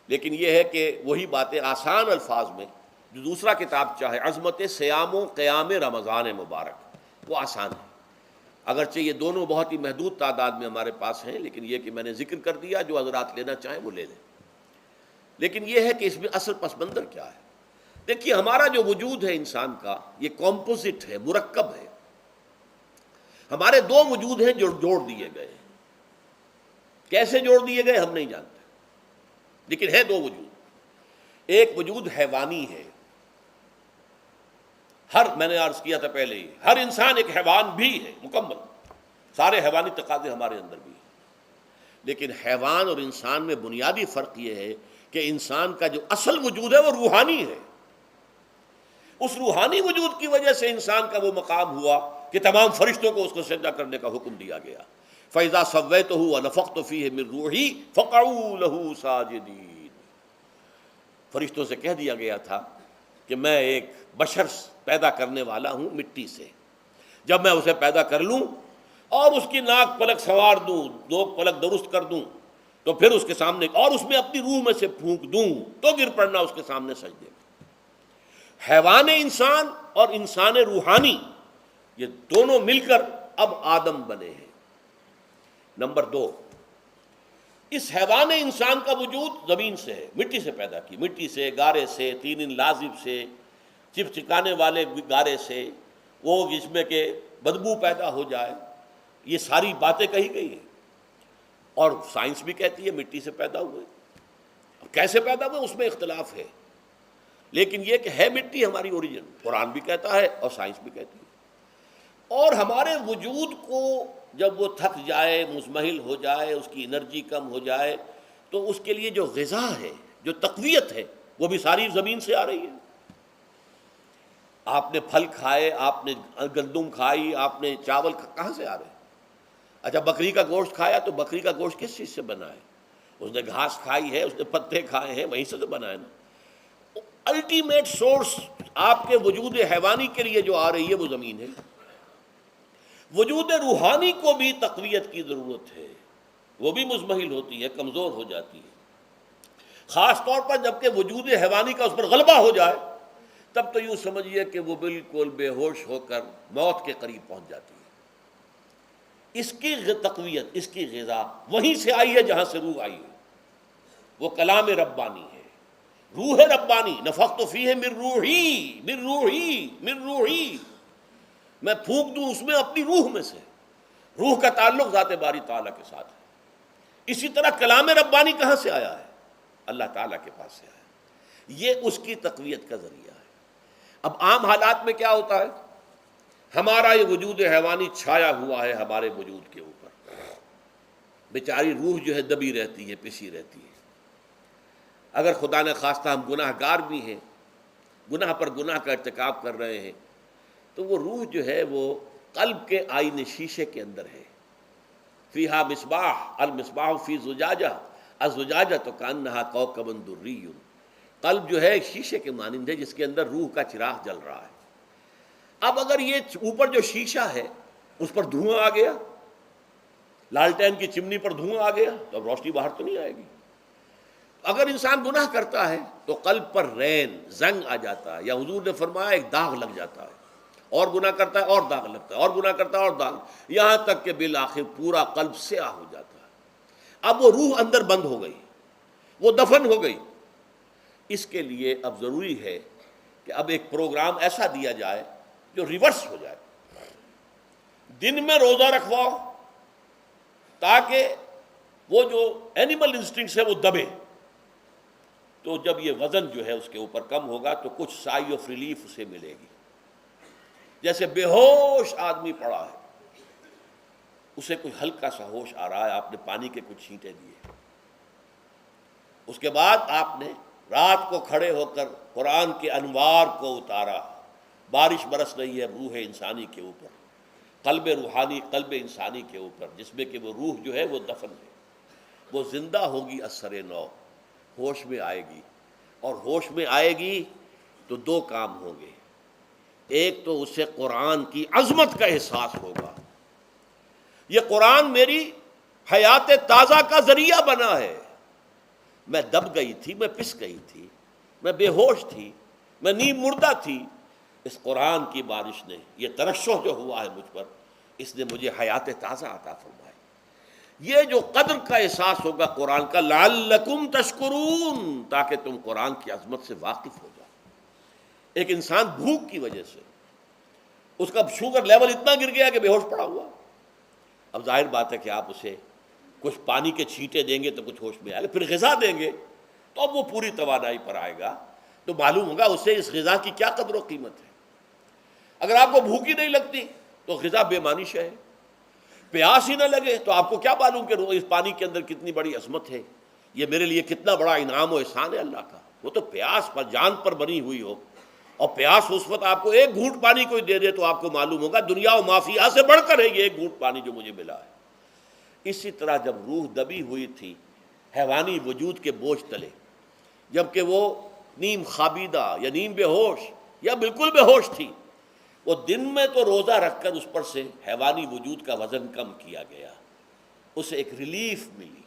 S1: لیکن یہ ہے کہ وہی باتیں آسان الفاظ میں، جو دوسرا کتابچہ ہے عظمت صیام و قیام رمضان مبارک، وہ آسان ہے. اگرچہ یہ دونوں بہت ہی محدود تعداد میں ہمارے پاس ہیں، لیکن یہ کہ میں نے ذکر کر دیا، جو حضرات لینا چاہیں وہ لے لیں. لیکن یہ ہے کہ اس میں اصل پس منظر کیا ہے؟ دیکھیے ہمارا جو وجود ہے انسان کا یہ کمپوزٹ ہے، مرکب ہے. ہمارے دو وجود ہیں جو جوڑ دیے گئے ہیں. کیسے جوڑ دیے گئے ہم نہیں جانتے، لیکن ہے دو وجود. ایک وجود حیوانی ہے، میں نے عرض کیا تھا پہلے ہی، ہر انسان ایک حیوان بھی ہے مکمل، سارے حیوانی تقاضے ہمارے اندر بھی ہیں. لیکن حیوان اور انسان میں بنیادی فرق یہ ہے کہ انسان کا جو اصل وجود ہے وہ روحانی ہے. اس روحانی وجود کی وجہ سے انسان کا وہ مقام ہوا کہ تمام فرشتوں کو اس کو سجدہ کرنے کا حکم دیا گیا. فَإِذَا سَوَّيْتُهُ وَنَفَخْتُ فِيهِ مِن رُوحِي فَقَعُوا لَهُ سَاجِدِينَ. فرشتوں سے کہہ دیا گیا تھا کہ میں ایک بشر پیدا کرنے والا ہوں مٹی سے. جب میں اسے پیدا کر لوں اور اس کی ناک پلک سنوار دوں، دو پلک درست کر دوں، تو پھر اس کے سامنے اور اس میں اپنی روح میں سے پھونک دوں تو گر پڑنا اس کے سامنے سجدے. حیوان انسان اور انسان روحانی یہ دونوں مل کر اب آدم بنے ہیں. نمبر دو، اس حیوان انسان کا وجود زمین سے ہے، مٹی سے پیدا کی، مٹی سے، گارے سے، طین لازب سے، چپچکانے والے گارے سے، وہ جس میں کہ بدبو پیدا ہو جائے، یہ ساری باتیں کہی گئی ہیں. اور سائنس بھی کہتی ہے مٹی سے پیدا ہوئے. اب کیسے پیدا ہوئے اس میں اختلاف ہے، لیکن یہ کہ ہے مٹی ہماری اوریجن، قرآن بھی کہتا ہے اور سائنس بھی کہتی ہے. اور ہمارے وجود کو جب وہ تھک جائے، مزمحل ہو جائے، اس کی انرجی کم ہو جائے، تو اس کے لیے جو غذا ہے، جو تقویت ہے، وہ بھی ساری زمین سے آ رہی ہے. آپ نے پھل کھائے، آپ نے گندم کھائی، آپ نے چاول کہاں سے آ رہے ہیں؟ اچھا بکری کا گوشت کھایا تو بکری کا گوشت کس چیز سے بنا ہے؟ اس نے گھاس کھائی ہے، اس نے پتے کھائے ہیں، وہیں سے تو بنا ہے نا. الٹیمیٹ سورس آپ کے وجود حیوانی کے لیے جو آ رہی ہے وہ زمین ہے. وجود روحانی کو بھی تقویت کی ضرورت ہے، وہ بھی مزمحل ہوتی ہے، کمزور ہو جاتی ہے. خاص طور پر جب کہ وجود حیوانی کا اس پر غلبہ ہو جائے تب تو یوں سمجھیے کہ وہ بالکل بے ہوش ہو کر موت کے قریب پہنچ جاتی ہے. اس کی تقویت، اس کی غذا وہیں سے آئی ہے جہاں سے روح آئی ہے. وہ کلام ربانی ہے، روح ربانی. نفخت فیہ من روحی، من روحی، من روحی. میں پھونک دوں اس میں اپنی روح میں سے. روح کا تعلق ذات باری تعالیٰ کے ساتھ ہے. اسی طرح کلام ربانی کہاں سے آیا ہے؟ اللہ تعالیٰ کے پاس سے آیا ہے. یہ اس کی تقویت کا ذریعہ ہے. اب عام حالات میں کیا ہوتا ہے؟ ہمارا یہ وجود حیوانی چھایا ہوا ہے ہمارے وجود کے اوپر، بیچاری روح جو ہے دبی رہتی ہے، پسی رہتی ہے. اگر خدا نے خواستہ ہم گناہ گار بھی ہیں، گناہ پر گناہ کا ارتکاب کر رہے ہیں، تو وہ روح جو ہے وہ قلب کے آئینے شیشے کے اندر ہے. فیہا مصباح، المصباح فی زجاجہ، الزجاجہ تو کانہا کوکب دری. قلب جو ہے ایک شیشے کے مانند ہے جس کے اندر روح کا چراغ جل رہا ہے. اب اگر یہ اوپر جو شیشہ ہے اس پر دھواں آ گیا، لالٹین کی چمنی پر دھواں آ گیا، تو اب روشنی باہر تو نہیں آئے گی. اگر انسان گناہ کرتا ہے تو قلب پر رین، زنگ آ جاتا ہے، یا حضور نے فرمایا ایک داغ لگ جاتا ہے. اور گناہ کرتا ہے اور داغ لگتا ہے، اور گناہ کرتا ہے اور داغ، یہاں تک کہ بالآخر پورا قلب سیاہ ہو جاتا ہے. اب وہ روح اندر بند ہو گئی، وہ دفن ہو گئی. اس کے لیے اب ضروری ہے کہ اب ایک پروگرام ایسا دیا جائے جو ریورس ہو جائے. دن میں روزہ رکھواؤ تاکہ وہ جو اینیمل انسٹنکٹس ہے وہ دبے. تو جب یہ وزن جو ہے اس کے اوپر کم ہوگا تو کچھ سائی آف ریلیف اسے ملے گی. جیسے بے ہوش آدمی پڑا ہے، اسے کوئی ہلکا سا ہوش آ رہا ہے، آپ نے پانی کے کچھ چھینٹے دیے، اس کے بعد آپ نے رات کو کھڑے ہو کر قرآن کے انوار کو اتارا. بارش برس رہی ہے روح انسانی کے اوپر، قلب روحانی، قلب انسانی کے اوپر، جس میں کہ وہ روح جو ہے وہ دفن ہے. وہ زندہ ہوگی اثر نو، ہوش میں آئے گی. اور ہوش میں آئے گی تو دو کام ہوں گے. ایک تو اسے قرآن کی عظمت کا احساس ہوگا. یہ قرآن میری حیات تازہ کا ذریعہ بنا ہے. میں دب گئی تھی، میں پس گئی تھی، میں بے ہوش تھی، میں نیم مردہ تھی. اس قرآن کی بارش نے، یہ ترشح جو ہوا ہے مجھ پر، اس نے مجھے حیات تازہ عطا فرمائی. یہ جو قدر کا احساس ہوگا قرآن کا، لعلکم تشکرون، تاکہ تم قرآن کی عظمت سے واقف ہو جاؤ۔ ایک انسان بھوک کی وجہ سے اس کا شوگر لیول اتنا گر گیا کہ بے ہوش پڑا ہوا، اب ظاہر بات ہے کہ آپ اسے کچھ پانی کے چھینٹے دیں گے تو کچھ ہوش میں آئے گا، پھر غذا دیں گے تو اب وہ پوری توانائی پر آئے گا، تو معلوم ہوگا اسے اس غذا کی کیا قدر و قیمت ہے۔ اگر آپ کو بھوک ہی نہیں لگتی تو غذا بے معنی شے ہے، پیاس ہی نہ لگے تو آپ کو کیا معلوم کہ اس پانی کے اندر کتنی بڑی عظمت ہے، یہ میرے لیے کتنا بڑا انعام و احسان ہے اللہ کا۔ وہ تو پیاس پر، جان پر بنی ہوئی ہو، اور پیاس اس وقت آپ کو ایک گھونٹ پانی کوئی دے دے تو آپ کو معلوم ہوگا دنیا و مافیہ سے بڑھ کر ہے یہ ایک گھونٹ پانی جو مجھے ملا ہے۔ اسی طرح جب روح دبی ہوئی تھی حیوانی وجود کے بوجھ تلے، جبکہ وہ نیم خوابیدہ یا نیم بے ہوش یا بالکل بے ہوش تھی، وہ دن میں تو روزہ رکھ کر اس پر سے حیوانی وجود کا وزن کم کیا گیا، اسے ایک ریلیف ملی۔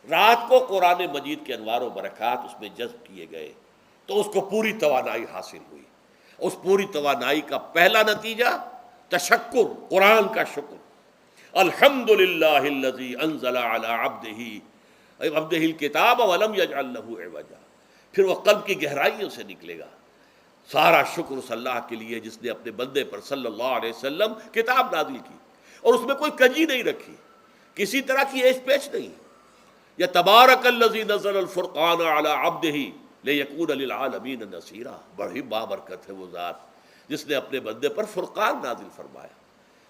S1: رات کو قرآن مجید کے انوار و برکات اس میں جذب کیے گئے تو اس کو پوری توانائی حاصل ہوئی۔ اس پوری توانائی کا پہلا نتیجہ تشکر، قرآن کا شکر۔ الحمدللہ الذی انزل علی عبدہ الکتاب ولم یجعل لہ عوجا، پھر وہ قلب کی گہرائیوں سے نکلے گا۔ سارا شکر اس اللہ کے لیے جس نے اپنے بندے پر صلی اللہ علیہ وسلم کتاب نازل کی اور اس میں کوئی کجی نہیں رکھی، کسی طرح کی ایش پیچ نہیں۔ یا تبارک الذی نزل الفرقان علی عبدہ لیکون للعالمین نصیرا، بڑی بابرکت ہے وہ ذات جس نے اپنے بندے پر فرقان نازل فرمایا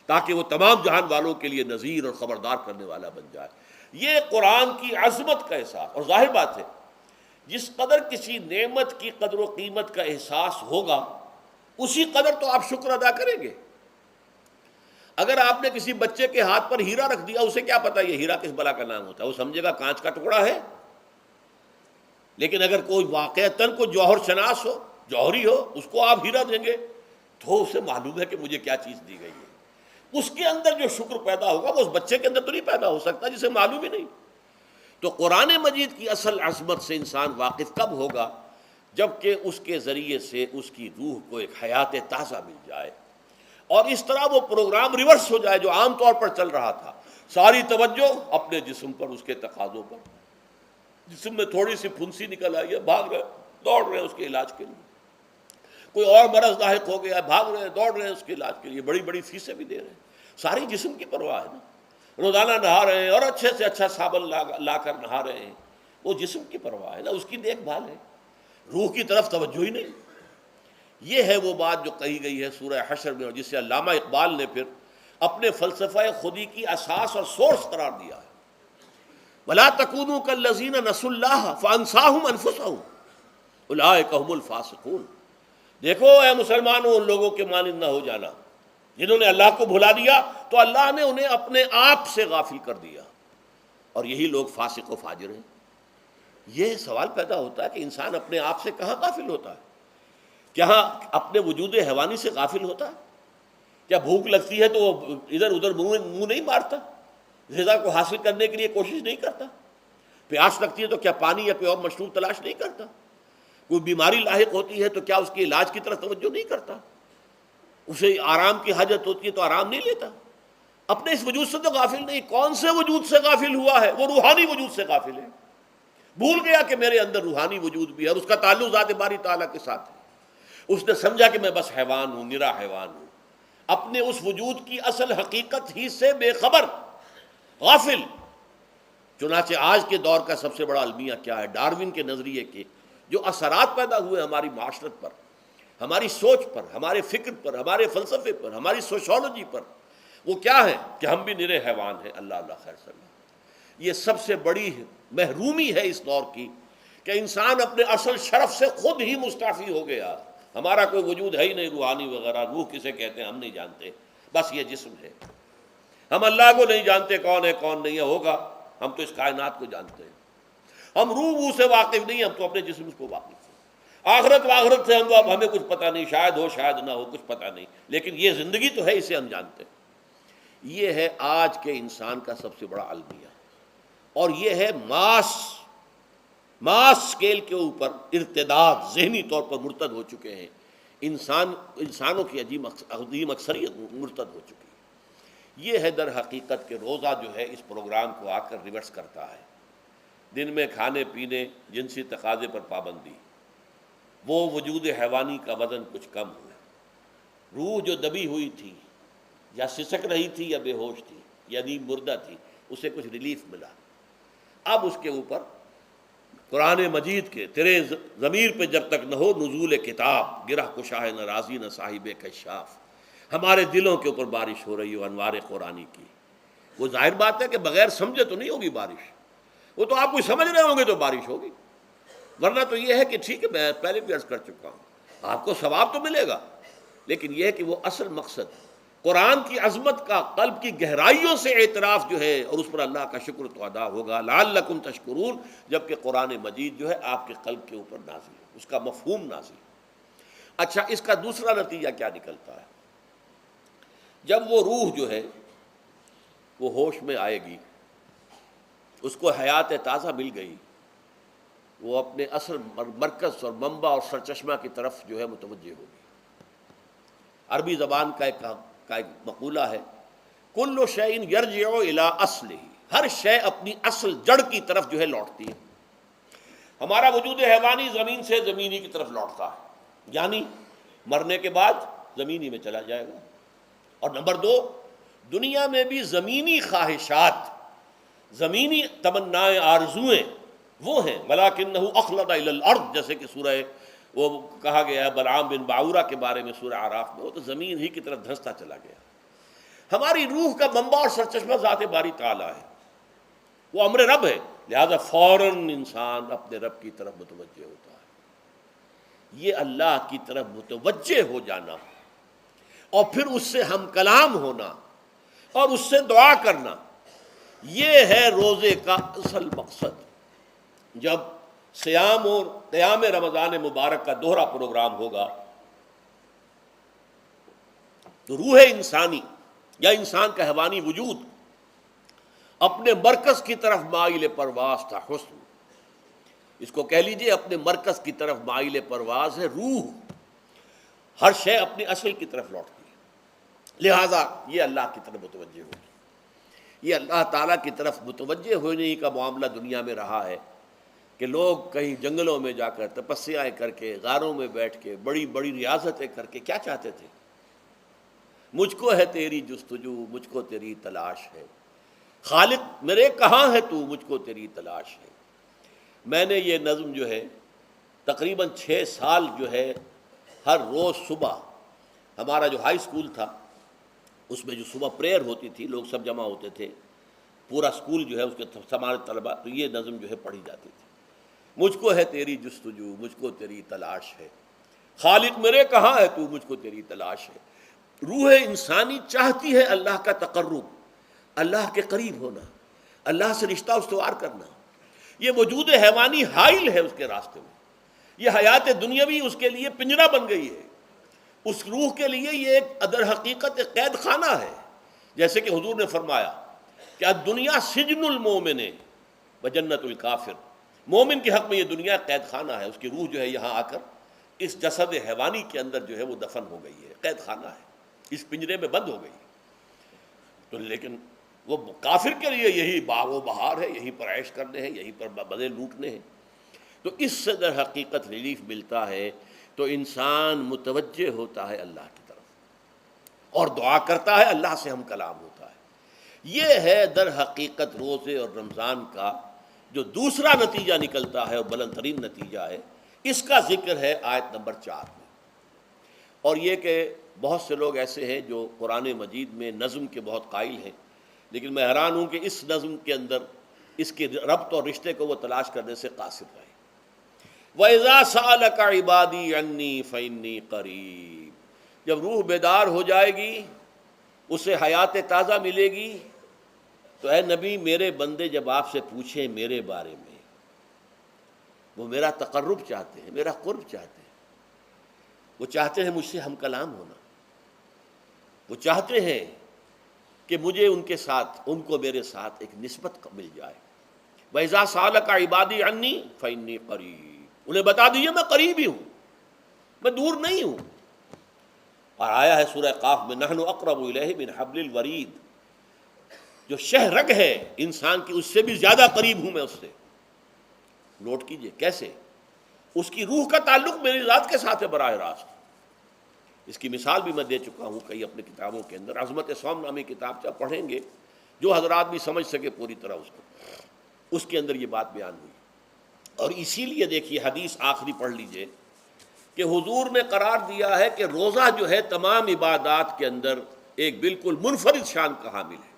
S1: تاکہ وہ تمام جہان والوں کے لیے نذیر اور خبردار کرنے والا بن جائے۔ یہ قرآن کی عظمت کا احساس، اور ظاہر بات ہے جس قدر کسی نعمت کی قدر و قیمت کا احساس ہوگا اسی قدر تو آپ شکر ادا کریں گے۔ اگر آپ نے کسی بچے کے ہاتھ پر ہیرا رکھ دیا، اسے کیا پتا یہ ہیرا کس بلا کا نام ہوتا ہے، وہ سمجھے گا کانچ کا ٹکڑا ہے۔ لیکن اگر کوئی واقعتاً کوئی جوہر شناس ہو، جوہری ہو، اس کو آپ ہیرا دیں گے تو اسے معلوم ہے کہ مجھے کیا چیز دی گئی ہے۔ اس کے اندر جو شکر پیدا ہوگا وہ اس بچے کے اندر تو نہیں پیدا ہو سکتا جسے معلوم ہی نہیں۔ تو قرآن مجید کی اصل عظمت سے انسان واقف کب ہوگا؟ جبکہ اس کے ذریعے سے اس کی روح کو ایک حیات تازہ مل جائے اور اس طرح وہ پروگرام ریورس ہو جائے جو عام طور پر چل رہا تھا، ساری توجہ اپنے جسم پر، اس کے تقاضوں پر۔ جسم میں تھوڑی سی پھنسی نکل آئی ہے، بھاگ رہے دوڑ رہے ہیں اس کے علاج کے لیے۔ کوئی اور مرض لاحق ہو گیا ہے، بھاگ رہے ہیں دوڑ رہے ہیں اس کے علاج کے لیے، بڑی بڑی فیسیں بھی دے رہے ہیں۔ ساری جسم کی پرواہ ہے نا، روزانہ نہا رہے ہیں اور اچھے سے اچھا صابن لا کر نہا رہے ہیں، وہ جسم کی پرواہ ہے نا، اس کی دیکھ بھال ہے، روح کی طرف توجہ ہی نہیں۔ یہ ہے وہ بات جو کہی گئی ہے سورہ حشر میں، اور جسے علامہ اقبال نے پھر اپنے فلسفہ خودی کی اساس اور سورس قرار دیا ہے۔ وَلَا تَكُونُوا كَالَّذِينَ نَسُوا اللَّهَ فَأَنسَاهُمْ أَنفُسَهُمْ أُولَٰئِكَ هُمُ الْفَاسِقُونَ۔ دیکھو اے مسلمانوں، ان لوگوں کے مانند نہ ہو جانا جنہوں نے اللہ کو بھلا دیا تو اللہ نے انہیں اپنے آپ سے غافل کر دیا، اور یہی لوگ فاسق و فاجر ہیں۔ یہ سوال پیدا ہوتا ہے کہ انسان اپنے آپ سے کہاں غافل ہوتا ہے؟ کیا اپنے وجود حیوانی سے غافل ہوتا ہے؟ کیا بھوک لگتی ہے تو وہ ادھر ادھر منہ نہیں مارتا، غذا کو حاصل کرنے کے لیے کوشش نہیں کرتا؟ پیاس لگتی ہے تو کیا پانی یا کوئی اور مشروب تلاش نہیں کرتا؟ کوئی بیماری لاحق ہوتی ہے تو کیا اس کے علاج کی طرف توجہ نہیں کرتا؟ اسے آرام کی حاجت ہوتی ہے تو آرام نہیں لیتا؟ اپنے اس وجود سے تو غافل نہیں۔ کون سے وجود سے غافل ہوا ہے؟ وہ روحانی وجود سے غافل ہے۔ بھول گیا کہ میرے اندر روحانی وجود بھی ہے اور اس کا تعلق ذات باری تعالیٰ کے ساتھ ہے۔ اس نے سمجھا کہ میں بس حیوان ہوں، نرا حیوان ہوں، اپنے اس وجود کی اصل حقیقت ہی سے بے خبر، غافل۔ چنانچہ آج کے دور کا سب سے بڑا المیہ کیا ہے؟ ڈارون کے نظریے کے جو اثرات پیدا ہوئے ہماری معاشرت پر، ہماری سوچ پر، ہمارے فکر پر، ہمارے فلسفے پر، ہماری سوشولوجی پر، وہ کیا ہے کہ ہم بھی نرے حیوان ہیں۔ اللہ اللہ خیر صلی اللہ۔ یہ سب سے بڑی محرومی ہے اس دور کی کہ انسان اپنے اصل شرف سے خود ہی مستعفی ہو گیا۔ ہمارا کوئی وجود ہے ہی نہیں روحانی وغیرہ، روح کسے کہتے ہیں ہم نہیں جانتے، بس یہ جسم ہے۔ ہم اللہ کو نہیں جانتے کون ہے کون نہیں ہے، ہوگا ہم تو اس کائنات کو جانتے ہیں۔ ہم روح سے واقف نہیں، ہم تو اپنے جسم کو واقف ہیں۔ آخرت سے ہم اب ہمیں کچھ پتہ نہیں، شاید ہو شاید نہ ہو، کچھ پتہ نہیں، لیکن یہ زندگی تو ہے، اسے ہم جانتے ہیں۔ یہ ہے آج کے انسان کا سب سے بڑا المیہ، اور یہ ہے ماس اسکیل کے اوپر ارتداد، ذہنی طور پر مرتد ہو چکے ہیں انسانوں کی عظیم اکثریت مرتد ہو چکی ہے۔ یہ ہے در حقیقت کہ روزہ جو ہے اس پروگرام کو آ کر ریورس کرتا ہے۔ دن میں کھانے پینے، جنسی تقاضے پر پابندی، وہ وجود حیوانی کا وزن کچھ کم ہوا، روح جو دبی ہوئی تھی یا سسک رہی تھی یا بے ہوش تھی یا نیند مردہ تھی، اسے کچھ ریلیف ملا۔ اب اس کے اوپر قرآن مجید کے تیرے ضمیر پہ جب تک نہ ہو نزول کتاب، گرہ کشاہ نہ رازی نہ صاحب کشاف، ہمارے دلوں کے اوپر بارش ہو رہی ہو انوار قرآنی کی۔ وہ ظاہر بات ہے کہ بغیر سمجھے تو نہیں ہوگی بارش، وہ تو آپ کچھ سمجھ رہے ہوں گے تو بارش ہوگی، ورنہ تو یہ ہے کہ ٹھیک ہے، میں پہلے بھی عرض کر چکا ہوں، آپ کو ثواب تو ملے گا، لیکن یہ ہے کہ وہ اصل مقصد قرآن کی عظمت کا قلب کی گہرائیوں سے اعتراف جو ہے، اور اس پر اللہ کا شکر تو ادا ہوگا، لعلکم تشکرون، جبکہ قرآن مجید جو ہے آپ کے قلب کے اوپر نازل ہے، اس کا مفہوم نازل ہے۔ اچھا، اس کا دوسرا نتیجہ کیا نکلتا ہے؟ جب وہ روح جو ہے وہ ہوش میں آئے گی، اس کو حیات تازہ مل گئی، وہ اپنے اصل مرکز اور منبع اور سرچشمہ کی طرف جو ہے متوجہ ہوگی۔ عربی زبان کا ایک مقولہ ہے، کل شیء یرجع الی اصلہ، ہر شے اپنی اصل جڑ کی طرف جو ہے لوٹتی ہے۔ ہمارا وجود حیوانی زمین سے زمینی کی طرف لوٹتا ہے، یعنی مرنے کے بعد زمینی میں چلا جائے گا۔ اور نمبر دو، دنیا میں بھی زمینی خواہشات، زمینی تمنائیں، آرزوئیں وہ ہیں، وَلَٰكِنَّهُ أَخْلَدَ إِلَى الْأَرْضِ، جیسے کہ سورہ وہ کہا گیا ہے بلعام بن باعورہ کے بارے میں سورہ اعراف میں، وہ تو زمین ہی کی طرف دھنستا چلا گیا۔ ہماری روح کا منبع اور سرچشمہ ذات باری تعالیٰ ہے، وہ امر رب ہے، لہذا فوراً انسان اپنے رب کی طرف متوجہ ہوتا ہے۔ یہ اللہ کی طرف متوجہ ہو جانا اور پھر اس سے ہم کلام ہونا اور اس سے دعا کرنا، یہ ہے روزے کا اصل مقصد۔ جب سیام اور قیام رمضان مبارک کا دوہرا پروگرام ہوگا تو روح انسانی یا انسان کا حیوانی وجود اپنے مرکز کی طرف مائل پرواز تھا، حسن، اس کو کہہ لیجئے اپنے مرکز کی طرف مائل پرواز ہے روح، ہر شے اپنی اصل کی طرف لوٹتی ہے، لہذا یہ اللہ کی طرف متوجہ ہوگی۔ یہ اللہ تعالیٰ کی طرف متوجہ ہونے کا معاملہ دنیا میں رہا ہے کہ لوگ کہیں جنگلوں میں جا کر تپسیائیں کر کے، غاروں میں بیٹھ کے، بڑی بڑی ریاضتیں کر کے کیا چاہتے تھے؟ مجھ کو ہے تیری جستجو، مجھ کو تیری تلاش ہے، خالق میرے کہاں ہے تو، مجھ کو تیری تلاش ہے۔ میں نے یہ نظم جو ہے تقریباً 6 سال جو ہے ہر روز صبح، ہمارا جو ہائی اسکول تھا اس میں جو صبح پریئر ہوتی تھی، لوگ سب جمع ہوتے تھے، پورا اسکول جو ہے اس کے ہمارے طلباء، تو یہ نظم جو ہے پڑھی جاتی تھی، مجھ کو ہے تیری جستجو، مجھ کو تیری تلاش ہے، خالق میرے کہاں ہے تو، مجھ کو تیری تلاش ہے۔ روح انسانی چاہتی ہے اللہ کا تقرب، اللہ کے قریب ہونا، اللہ سے رشتہ استوار کرنا۔ یہ وجود حیوانی حائل ہے اس کے راستے میں، یہ حیات دنیاوی اس کے لیے پنجرہ بن گئی ہے، اس روح کے لیے یہ ایک در حقیقت ایک قید خانہ ہے، جیسے کہ حضور نے فرمایا کہ الدنیا سجن المومن وجنت الکافر، مومن کے حق میں یہ دنیا قید خانہ ہے، اس کی روح جو ہے یہاں آ کر اس جسد حیوانی کے اندر جو ہے وہ دفن ہو گئی ہے، قید خانہ ہے، اس پنجرے میں بند ہو گئی ہے۔ تو لیکن وہ کافر کے لیے یہی باغ و بہار ہے، یہیں پر عیش کرنے ہیں، یہیں پر مزے لوٹنے ہیں۔ تو اس سے در حقیقت ریلیف ملتا ہے، تو انسان متوجہ ہوتا ہے اللہ کی طرف اور دعا کرتا ہے، اللہ سے ہم کلام ہوتا ہے۔ یہ ہے در حقیقت روزے اور رمضان کا جو دوسرا نتیجہ نکلتا ہے اور بلند ترین نتیجہ ہے، اس کا ذکر ہے آیت نمبر 4 میں، اور یہ کہ بہت سے لوگ ایسے ہیں جو قرآن مجید میں نظم کے بہت قائل ہیں، لیکن میں حیران ہوں کہ اس نظم کے اندر اس کے ربط اور رشتے کو وہ تلاش کرنے سے قاصر رہے۔ وَإِذَا سَأَلَكَ عِبَادِي عَنِّي فَإِنِّي قَرِيبٌ، جب روح بیدار ہو جائے گی، اسے حیات تازہ ملے گی، تو اے نبی میرے بندے جب آپ سے پوچھیں میرے بارے میں، وہ میرا تقرب چاہتے ہیں، میرا قرب چاہتے ہیں، وہ چاہتے ہیں مجھ سے ہم کلام ہونا، وہ چاہتے ہیں کہ مجھے ان کے ساتھ، ان کو میرے ساتھ ایک نسبت مل جائے۔ وَإِذَا سَأَلَكَ عِبَادِي عَنِّي فَإِنِّي قَرِيبٌ، انہیں بتا دیجیے میں قریب ہی ہوں، میں دور نہیں ہوں۔ اور آیا ہے سورہ قاف میں نحن اقرب الیہ من حبل الورید، جو شہ رگ ہے انسان کی، اس سے بھی زیادہ قریب ہوں میں اس سے. نوٹ کیجئے کیسے. اس کی روح کا تعلق میری ذات کے ساتھ ہے براہ راست. اس کی مثال بھی میں دے چکا ہوں کئی اپنی کتابوں کے اندر. عظمت صوم نامی کتاب جب پڑھیں گے، جو حضرات بھی سمجھ سکے پوری طرح اس کو، اس کے اندر یہ بات بیان ہوئی. اور اسی لیے دیکھیے حدیث آخری پڑھ لیجئے کہ حضور نے قرار دیا ہے کہ روزہ جو ہے تمام عبادات کے اندر ایک بالکل منفرد شان کا حامل ہے.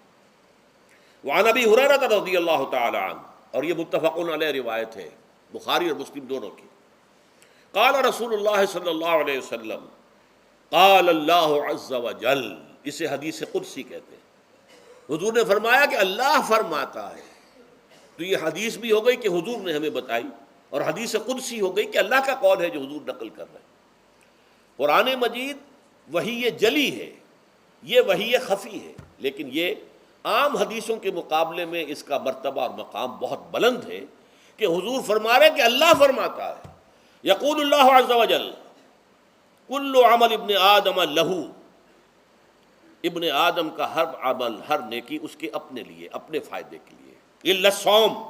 S1: وعن ابی ہریرہ رضی اللہ تعالی عنہ، اور یہ متفق علیہ روایت ہے، بخاری اور مسلم دونوں کی. قال رسول اللہ صلی اللہ علیہ وسلم، قال اللہ عز وجل، اسے حدیث قدسی کہتے ہیں. حضور نے فرمایا کہ اللہ فرماتا ہے. تو یہ حدیث بھی ہو گئی کہ حضور نے ہمیں بتائی، اور حدیث قدسی ہو گئی کہ اللہ کا قول ہے جو حضور نقل کر رہے ہیں. قرآن مجید وحی جلی ہے، یہ وحی خفی ہے، لیکن یہ عام حدیثوں کے مقابلے میں اس کا مرتبہ اور مقام بہت بلند ہے کہ حضور فرما رہے ہیں کہ اللہ فرماتا ہے. یقول اللہ عز وجل، کل عمل ابن آدم لہو، ابن آدم کا ہر عمل، ہر نیکی اس کے اپنے لیے، اپنے فائدے کے لیے. الا الصوم،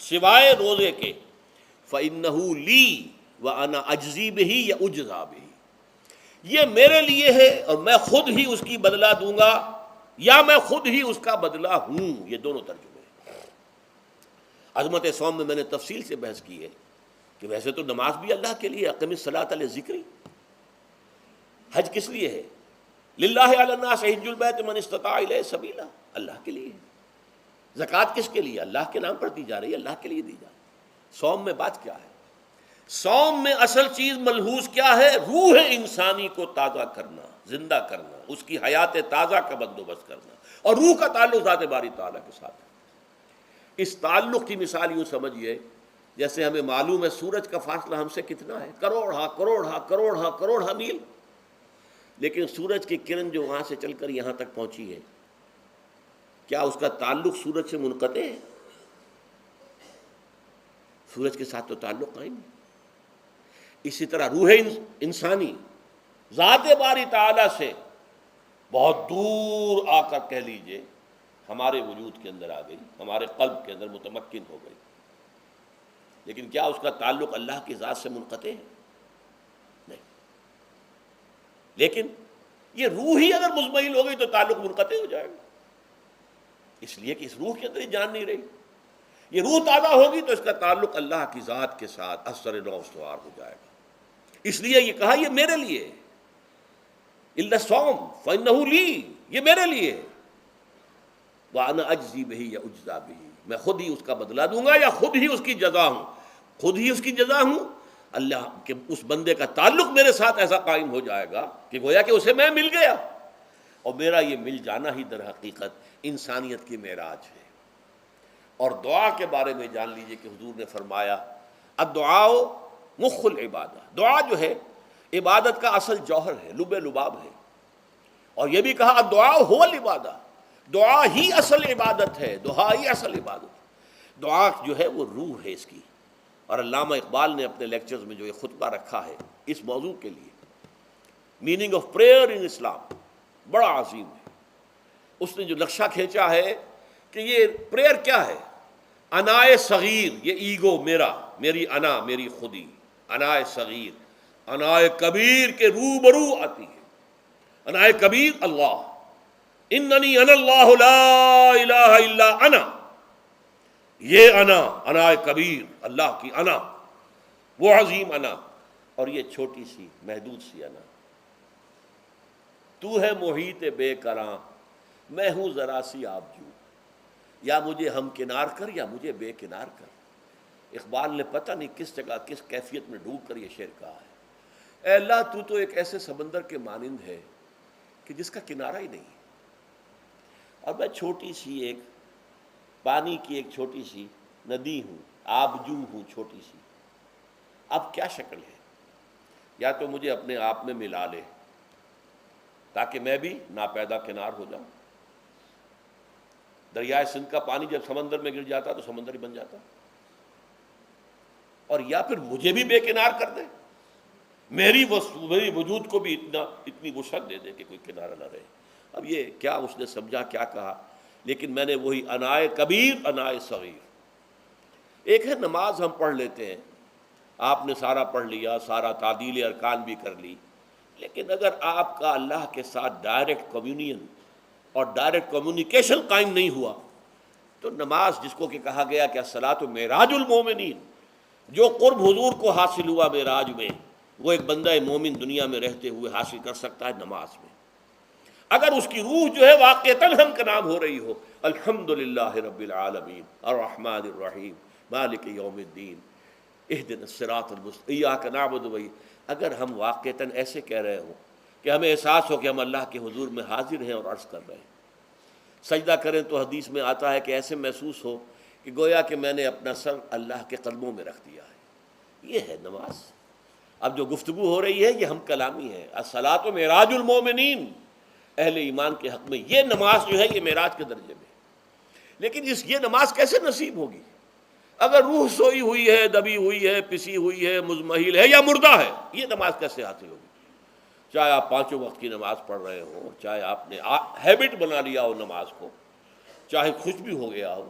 S1: سوائے روزے کے. فإنہ لی وأنا اجزی بہ یا اجزا بہ، یہ میرے لیے ہے اور میں خود ہی اس کی بدلہ دوں گا، یا میں خود ہی اس کا بدلہ ہوں. یہ دونوں ترجمے ہیں. عظمت صوم میں نے تفصیل سے بحث کی ہے کہ ویسے تو نماز بھی اللہ کے لیے، اقم الصلاۃ لذکری. حج کس لیے ہے؟ للہ علی الناس حج البیت من استطاع الیہ سبیلا، اللہ کے لیے. زکوٰۃ کس کے لیے؟ اللہ کے نام پر دی جا رہی ہے، اللہ کے لیے دی جا رہی ہے. صوم میں بات کیا ہے؟ صوم میں اصل چیز ملحوظ کیا ہے؟ روح انسانی کو تازہ کرنا، زندہ کرنا، اس کی حیات تازہ کا بندوبست کرنا، اور روح کا تعلق ذات باری تعالیٰ کے ساتھ ہے. اس تعلق کی مثال یوں سمجھیے جیسے ہمیں معلوم ہے سورج کا فاصلہ ہم سے کتنا ہے، کروڑ ہا میل. لیکن سورج کی کرن جو وہاں سے چل کر یہاں تک پہنچی ہے، کیا اس کا تعلق سورج سے منقطع ہے؟ سورج کے ساتھ تو تعلق قائم ہے. اسی طرح روح انسانی ذات باری تعالیٰ سے بہت دور آ کر کہہ لیجئے ہمارے وجود کے اندر آ گئی، ہمارے قلب کے اندر متمکن ہو گئی. لیکن کیا اس کا تعلق اللہ کی ذات سے منقطع ہے؟ نہیں. لیکن یہ روح ہی اگر مزمحل ہو گئی تو تعلق منقطع ہو جائے گا، اس لیے کہ اس روح کے اندر ہی جان نہیں رہی. یہ روح تازہ ہوگی تو اس کا تعلق اللہ کی ذات کے ساتھ اثر نو استوار ہو جائے گا. اس لیے یہ کہا یہ میرے لیے، الا الصوم فإنہ لی، یہ میرے لیے. وأنا اجزی بہ یا اجزا بہ، میں خود ہی اس کا بدلہ دوں گا یا خود ہی اس کی جزا ہوں. خود ہی اس کی جزا ہوں. اللہ کے اس بندے کا تعلق میرے ساتھ ایسا قائم ہو جائے گا کہ گویا کہ اسے میں مل گیا. اور میرا یہ مل جانا ہی در حقیقت انسانیت کی معراج ہے. اور دعا کے بارے میں جان لیجئے کہ حضور نے فرمایا الدعاء مخ العبادہ، دعا جو ہے عبادت کا اصل جوہر ہے، لب لباب ہے. اور یہ بھی کہا الدعاء هو العبادہ، دعا ہی اصل عبادت ہے، دعا ہی اصل عبادت. دعا جو ہے وہ روح ہے اس کی. اور علامہ اقبال نے اپنے لیکچرز میں جو یہ خطبہ رکھا ہے اس موضوع کے لیے، میننگ آف پریئر ان اسلام، بڑا عظیم ہے. اس نے جو نقشہ کھینچا ہے کہ یہ پریئر کیا ہے؟ انائے صغیر، یہ ایگو میرا، میری انا، میری خودی، انائے صغیر انائے کبیر کے روبرو آتی ہے. انائے کبیر اللہ، اننی انا اللہ لا الہ الا انا. یہ انا، انائے کبیر اللہ کی انا، وہ عظیم انا. اور یہ چھوٹی سی محدود سی انا. تو ہے محیط بے کراں، میں ہوں ذرا سی آبجو، یا مجھے ہم کنار کر یا مجھے بے کنار کر. اقبال نے پتہ نہیں کس جگہ کس کیفیت میں ڈوب کر یہ شعر کہا ہے. اے اللہ تو تو ایک ایسے سمندر کے مانند ہے کہ جس کا کنارہ ہی نہیں ہے، اور میں چھوٹی سی ایک پانی کی ایک چھوٹی سی ندی ہوں، آبجو ہوں چھوٹی سی. اب کیا شکل ہے؟ یا تو مجھے اپنے آپ میں ملا لے تاکہ میں بھی ناپیدا کنار ہو جاؤں. دریائے سندھ کا پانی جب سمندر میں گر جاتا تو سمندر ہی بن جاتا. اور یا پھر مجھے بھی بے کنار کر دے، میری وجود کو بھی اتنی وسعت دے دے کہ کوئی کنارہ نہ رہے. اب یہ کیا اس نے سمجھا، کیا کہا، لیکن میں نے وہی انائے کبیر انائے صغیر. ایک ہے نماز ہم پڑھ لیتے ہیں، آپ نے سارا پڑھ لیا، سارا تعدیل ارکان بھی کر لی، لیکن اگر آپ کا اللہ کے ساتھ ڈائریکٹ کمیونین اور ڈائریکٹ کمیونیکیشن قائم نہیں ہوا تو نماز، جس کو کہ کہا گیا کہ الصلاۃ معراج المومنین، جو قرب حضور کو حاصل ہوا معراج میں، وہ ایک بندہ مومن دنیا میں رہتے ہوئے حاصل کر سکتا ہے نماز میں، اگر اس کی روح جو ہے واقعتاً ہم کا نام ہو رہی ہو الحمدللہ رب العالمین الرحمن الرحیم مالک یوم الدین اہدنا الصراط المستقیم ایاک نعبد و اگر ہم واقعتاً ایسے کہہ رہے ہوں کہ ہمیں احساس ہو کہ ہم اللہ کے حضور میں حاضر ہیں اور عرض کر رہے ہیں، سجدہ کریں تو حدیث میں آتا ہے کہ ایسے محسوس ہو کہ گویا کہ میں نے اپنا سر اللہ کے قدموں میں رکھ دیا ہے، یہ ہے نماز. اب جو گفتگو ہو رہی ہے یہ ہم کلامی ہے، الصلاۃ معراج المومنین، اہل ایمان کے حق میں یہ نماز جو ہے یہ معراج کے درجے میں. لیکن یہ نماز کیسے نصیب ہوگی اگر روح سوئی ہوئی ہے، دبی ہوئی ہے، پسی ہوئی ہے، مزمحل ہے یا مردہ ہے؟ یہ نماز کیسے حاصل ہوگی؟ چاہے آپ 5 وقت کی نماز پڑھ رہے ہوں، چاہے آپ نے ہیبٹ بنا لیا ہو نماز کو، چاہے خوش بھی ہو گیا ہو،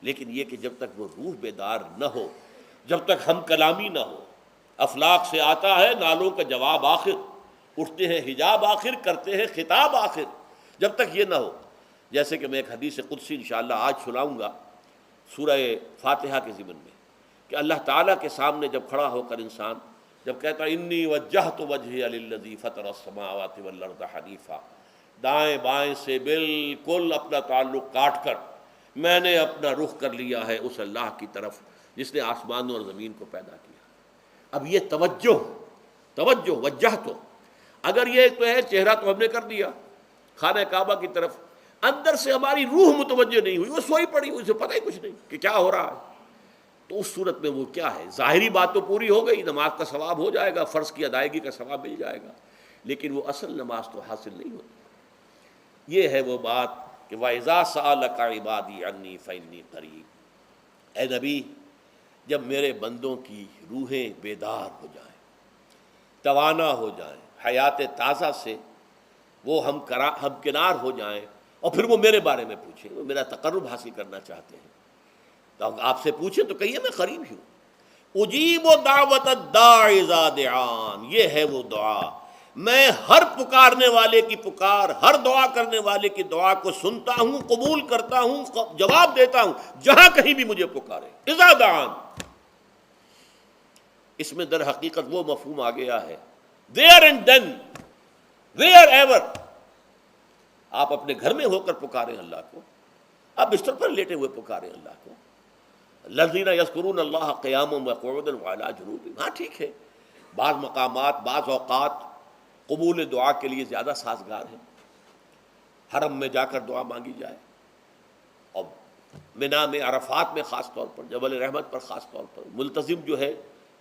S1: لیکن یہ کہ جب تک وہ روح بیدار نہ ہو، جب تک ہم کلامی نہ ہو، افلاک سے آتا ہے نالوں کا جواب آخر، اٹھتے ہیں حجاب آخر، کرتے ہیں خطاب آخر، جب تک یہ نہ ہو. جیسے کہ میں ایک حدیث قدسی انشاءاللہ آج سناؤں گا سورہ فاتحہ کے ضمن میں، کہ اللہ تعالیٰ کے سامنے جب کھڑا ہو کر انسان جب کہتا ہے انی وجہت وجہی للذی فطر السماوات والارض حنیفا، دائیں بائیں سے بالکل اپنا تعلق کاٹ کر میں نے اپنا رخ کر لیا ہے اس اللہ کی طرف جس نے آسمانوں اور زمین کو پیدا کیا. اب یہ توجہ وجہ تو اگر یہ تو ہے چہرہ تو ہم نے کر دیا خانہ کعبہ کی طرف، اندر سے ہماری روح متوجہ نہیں ہوئی، وہ سوئی پڑی، اسے پتہ ہی کچھ نہیں کہ کیا ہو رہا ہے، تو اس صورت میں وہ کیا ہے؟ ظاہری بات تو پوری ہو گئی، نماز کا ثواب ہو جائے گا، فرض کی ادائیگی کا ثواب مل جائے گا، لیکن وہ اصل نماز تو حاصل نہیں ہوتی. یہ ہے وہ بات کہ وَإِذَا سَأَلَكَ عِبَادِي عَنِّي فَإِنِّي قَرِيبٌ، اے نبی جب میرے بندوں کی روحیں بیدار ہو جائیں، توانا ہو جائیں، حیات تازہ سے وہ ہم کنار ہو جائیں، اور پھر وہ میرے بارے میں پوچھیں، وہ میرا تقرب حاصل کرنا چاہتے ہیں، تو آپ سے پوچھیں تو کہیے میں قریب ہی ہوں. اجیب دعوت الداع اذا دعان، یہ ہے وہ دعا، میں ہر پکارنے والے کی پکار، ہر دعا کرنے والے کی دعا کو سنتا ہوں، قبول کرتا ہوں، جواب دیتا ہوں جہاں کہیں بھی مجھے پکارے. اذا دعان، اس میں در حقیقت وہ مفہوم آ گیا ہے there and then wherever. آپ اپنے گھر میں ہو کر پکاریں اللہ کو، آپ بستر پر لیٹے ہوئے پکاریں اللہ کو. الذین یذکرون اللہ قیاما وقعودا وعلی جنوبہم، ہاں ٹھیک ہے، بعض مقامات بعض اوقات قبول دعا کے لیے زیادہ سازگار ہیں، حرم میں جا کر دعا مانگی جائے، اور منا میں، عرفات میں خاص طور پر، جبل رحمت پر خاص طور پر، ملتزم جو ہے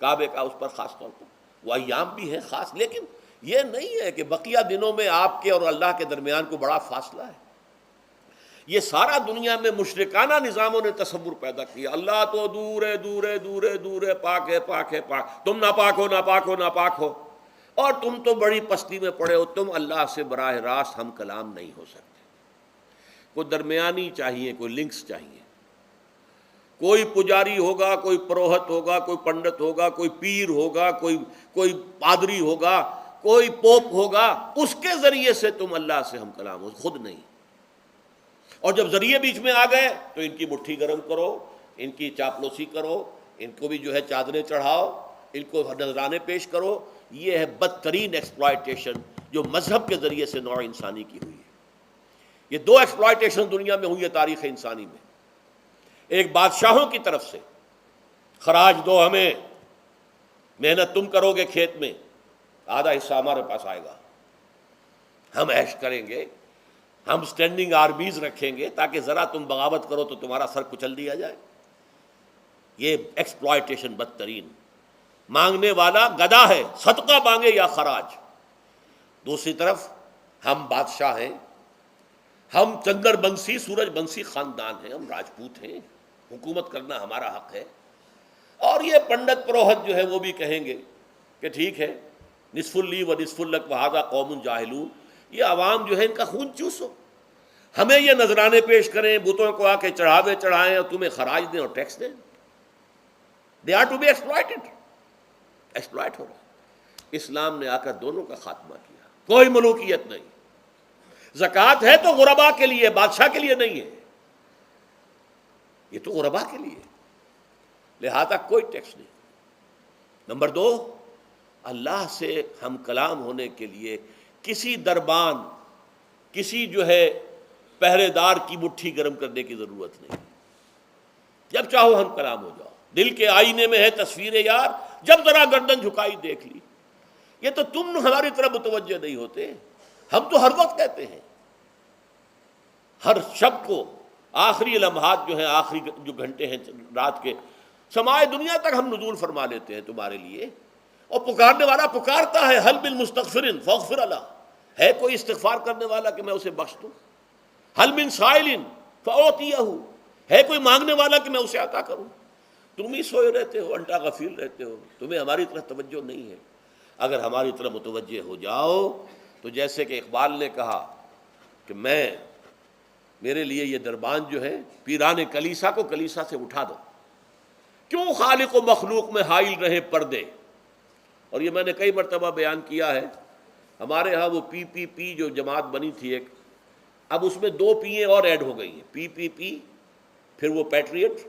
S1: کعبے کا اس پر خاص طور پر، وہ ایام بھی ہے خاص. لیکن یہ نہیں ہے کہ بقیہ دنوں میں آپ کے اور اللہ کے درمیان کو بڑا فاصلہ ہے. یہ سارا دنیا میں مشرکانہ نظاموں نے تصور پیدا کیا، اللہ تو دور ہے، دور ہے، دور ہے، دور ہے، پاک ہے، پاک ہے، پاک، تم ناپاک ہو، ناپاک ہو، ناپاک ہو، اور تم تو بڑی پستی میں پڑے ہو، تم اللہ سے براہ راست ہم کلام نہیں ہو سکتے. کوئی درمیانی چاہیے، کوئی لنکس چاہیے، کوئی پجاری ہوگا، کوئی پروہت ہوگا، کوئی پنڈت ہوگا، کوئی پیر ہوگا، کوئی پادری ہوگا، کوئی پوپ ہوگا، اس کے ذریعے سے تم اللہ سے ہم کلام ہو، خود نہیں. اور جب ذریعے بیچ میں آ گئے تو ان کی مٹھی گرم کرو، ان کی چاپلوسی کرو، ان کو بھی جو ہے چادریں چڑھاؤ، ان کو نذرانے پیش کرو. یہ ہے بدترین ایکسپلائٹیشن جو مذہب کے ذریعے سے نوع انسانی کی ہوئی ہے. یہ 2 ایکسپلائٹیشن دنیا میں ہوئی ہے تاریخ انسانی میں. ایک بادشاہوں کی طرف سے خراج دو ہمیں، محنت تم کرو گے کھیت میں، آدھا حصہ ہمارے پاس آئے گا، ہم عیش کریں گے، ہم سٹینڈنگ آرمیز رکھیں گے تاکہ ذرا تم بغاوت کرو تو تمہارا سر کچل دیا جائے. یہ ایکسپلائٹیشن بدترین. مانگنے والا گدا ہے، صدقہ مانگے یا خراج. دوسری طرف ہم بادشاہ ہیں، ہم چندر بنسی سورج بنسی خاندان ہیں، ہم راجپوت ہیں، حکومت کرنا ہمارا حق ہے. اور یہ پنڈت پروہت جو ہے وہ بھی کہیں گے کہ ٹھیک ہے، نصف لی و نصف لک وہذا قوم جاہلون، یہ عوام جو ہے ان کا خون چوسو، ہمیں یہ نذرانے پیش کریں، بتوں کو آ کے چڑھاوے چڑھائیں اور تمہیں خراج دیں اور ٹیکس دیں. They are to be exploited. Exploit ہو رہا. اسلام نے آ کر دونوں کا خاتمہ کیا. کوئی ملوکیت نہیں. زکوٰۃ ہے تو غربا کے لیے، بادشاہ کے لیے نہیں ہے. یہ تو غربا کے لیے، لہذا کوئی ٹیکس نہیں. نمبر 2، اللہ سے ہم کلام ہونے کے لیے کسی دربان، کسی جو ہے پہرے دار کی مٹھی گرم کرنے کی ضرورت نہیں. جب چاہو ہم کلام ہو جاؤ. دل کے آئینے میں ہے تصویر یار، جب ذرا گردن جھکائی دیکھ لی. یہ تو تم ہماری طرف متوجہ نہیں ہوتے. ہم تو ہر وقت کہتے ہیں، ہر شب کو آخری لمحات جو ہیں، آخری جو گھنٹے ہیں رات کے، سمائے دنیا تک ہم نزول فرما لیتے ہیں تمہارے لیے. اور پکارنے والا پکارتا ہے، حل من مستغفر فاغفر اللہ. ہے کوئی استغفار کرنے والا کہ میں اسے بخش دوں؟ حل من سائل فاعطیہ. ہے کوئی مانگنے والا کہ میں اسے عطا کروں؟ تم ہی سوئے رہتے ہو، الٹا غفیر رہتے ہو، تمہیں ہماری طرف توجہ نہیں ہے. اگر ہماری طرف متوجہ ہو جاؤ تو جیسے کہ اقبال نے کہا کہ میرے لیے یہ دربان جو ہے، پیران کلیسا کو کلیسا سے اٹھا دو. کیوں خالق و مخلوق میں حائل رہے پردے. اور یہ میں نے کئی مرتبہ بیان کیا ہے. ہمارے ہاں وہ پی جو جماعت بنی تھی ایک، اب اس میں 2 پییں اور ایڈ ہو گئی ہیں. پی پھر وہ پیٹریٹ،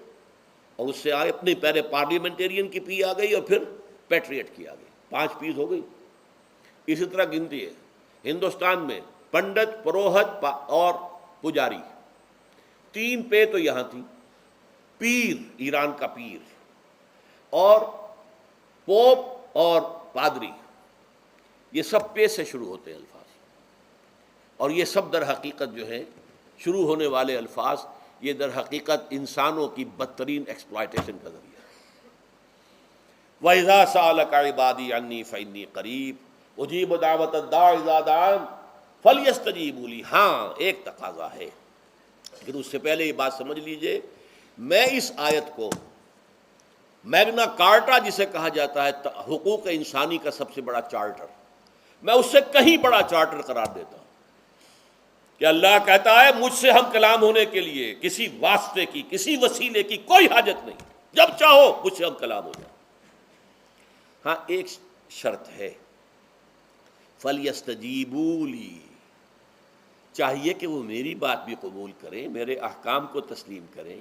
S1: اور اس سے آگے اپنی پہلے پارلیمنٹیرین کی پی آ گئی اور پھر پیٹریٹ کی آ گئی. 5 پیز ہو گئی. اسی طرح گنتی ہے ہندوستان میں پنڈت، پروہت اور پجاری. 3 پے تو یہاں تھی. پیر، ایران کا پیر، اور پوپ اور پادری. یہ سب پے سے شروع ہوتے ہیں الفاظ، اور یہ سب در حقیقت جو ہے شروع ہونے والے الفاظ، یہ در حقیقت انسانوں کی بدترین ایکسپلائٹیشن کا ذریعہ ہے. وَإِذَا سَأَلَكَ عِبَادِي عَنِّي فَإِنِّي قَرِيبٌ أُجِيبُ دَعْوَةَ الدَّاعِ إِذَا دَعَانِ فَلْيَسْتَجِيبُوا لِي. ہاں ایک تقاضا ہے، لیکن اس سے پہلے یہ بات سمجھ لیجئے، میں اس آیت کو میگنا کارٹا جسے کہا جاتا ہے حقوق انسانی کا سب سے بڑا چارٹر، میں اس سے کہیں بڑا چارٹر قرار دیتا ہوں. کہ اللہ کہتا ہے مجھ سے ہم کلام ہونے کے لیے کسی واسطے کی، کسی وسیلے کی کوئی حاجت نہیں. جب چاہو مجھ سے ہم کلام ہو جائے. ہاں ایک شرط ہے، فَلْيَسْتَجِيبُوا لِي. چاہیے کہ وہ میری بات بھی قبول کریں، میرے احکام کو تسلیم کریں،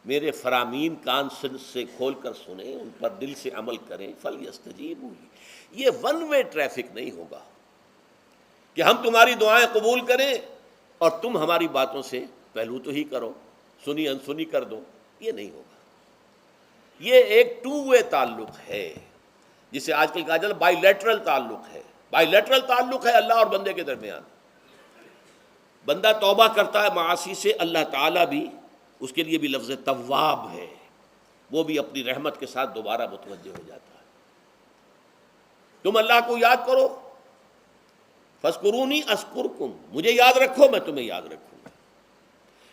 S1: میرے فرامین کان سے کھول کر سنیں، ان پر دل سے عمل کریں. فَلْيَسْتَجِيبُوا لِي. یہ ون وے ٹریفک نہیں ہوگا کہ ہم تمہاری دعائیں قبول کریں اور تم ہماری باتوں سے پہلو تو ہی کرو، سنی انسنی کر دو. یہ نہیں ہوگا. یہ ایک 2 وے تعلق ہے، جسے آج کل کہا جاتا ہے بائی لیٹرل تعلق ہے. بائی لیٹرل تعلق ہے اللہ اور بندے کے درمیان. بندہ توبہ کرتا ہے معاصی سے، اللہ تعالیٰ بھی، اس کے لیے بھی لفظ تواب ہے، وہ بھی اپنی رحمت کے ساتھ دوبارہ متوجہ ہو جاتا ہے. تم اللہ کو یاد کرو، فاذکرونی اذکرکم، مجھے یاد رکھو میں تمہیں یاد رکھوں گا.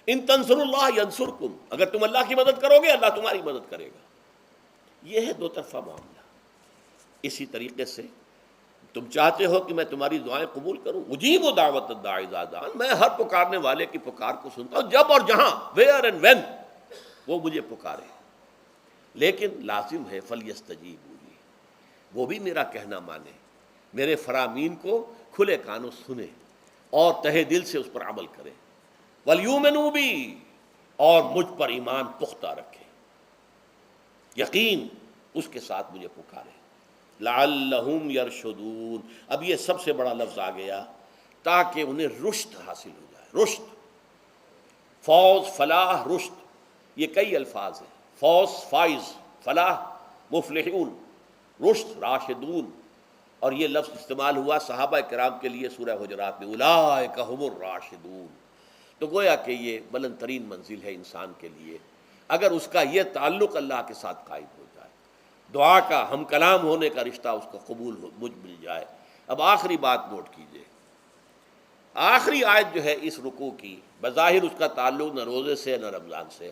S1: ان تنصروا اللہ ینصرکم، اگر تم اللہ کی مدد کرو گے اللہ تمہاری مدد کرے گا. یہ ہے 2 طرفہ معاملہ. اسی طریقے سے تم چاہتے ہو کہ میں تمہاری دعائیں قبول کروں، اجیب دعوت الداعی اذا دعان، میں ہر پکارنے والے کی پکار کو سنتا ہوں جب اور جہاں، ویئر اینڈ وین وہ مجھے پکارے. لیکن لازم ہے فلیستجیبوا لی، وہ بھی میرا کہنا مانے، میرے فرامین کو کھلے کانوں سنے اور تہہ دل سے اس پر عمل کرے. ولیؤمنوا بی، اور مجھ پر ایمان پختہ رکھے، یقین اس کے ساتھ مجھے پکارے. لعلہم یرشدون. اب یہ سب سے بڑا لفظ آ گیا، تاکہ انہیں رشد حاصل ہو جائے. رشد، فوز، فلاح، رشد، یہ کئی الفاظ ہیں. فوز فائز، فلاح مفلحون، رشد راشدون. اور یہ لفظ استعمال ہوا صحابہ کرام کے لیے سورہ حجرات میں، اولئک ھم الراشدون. تو گویا کہ یہ بلند ترین منزل ہے انسان کے لیے، اگر اس کا یہ تعلق اللہ کے ساتھ قائم ہو جائے، دعا کا ہم کلام ہونے کا رشتہ اس کو قبول مل جائے. اب آخری بات نوٹ کیجئے، آخری آیت جو ہے اس رکوع کی، بظاہر اس کا تعلق نہ روزے سے نہ رمضان سے،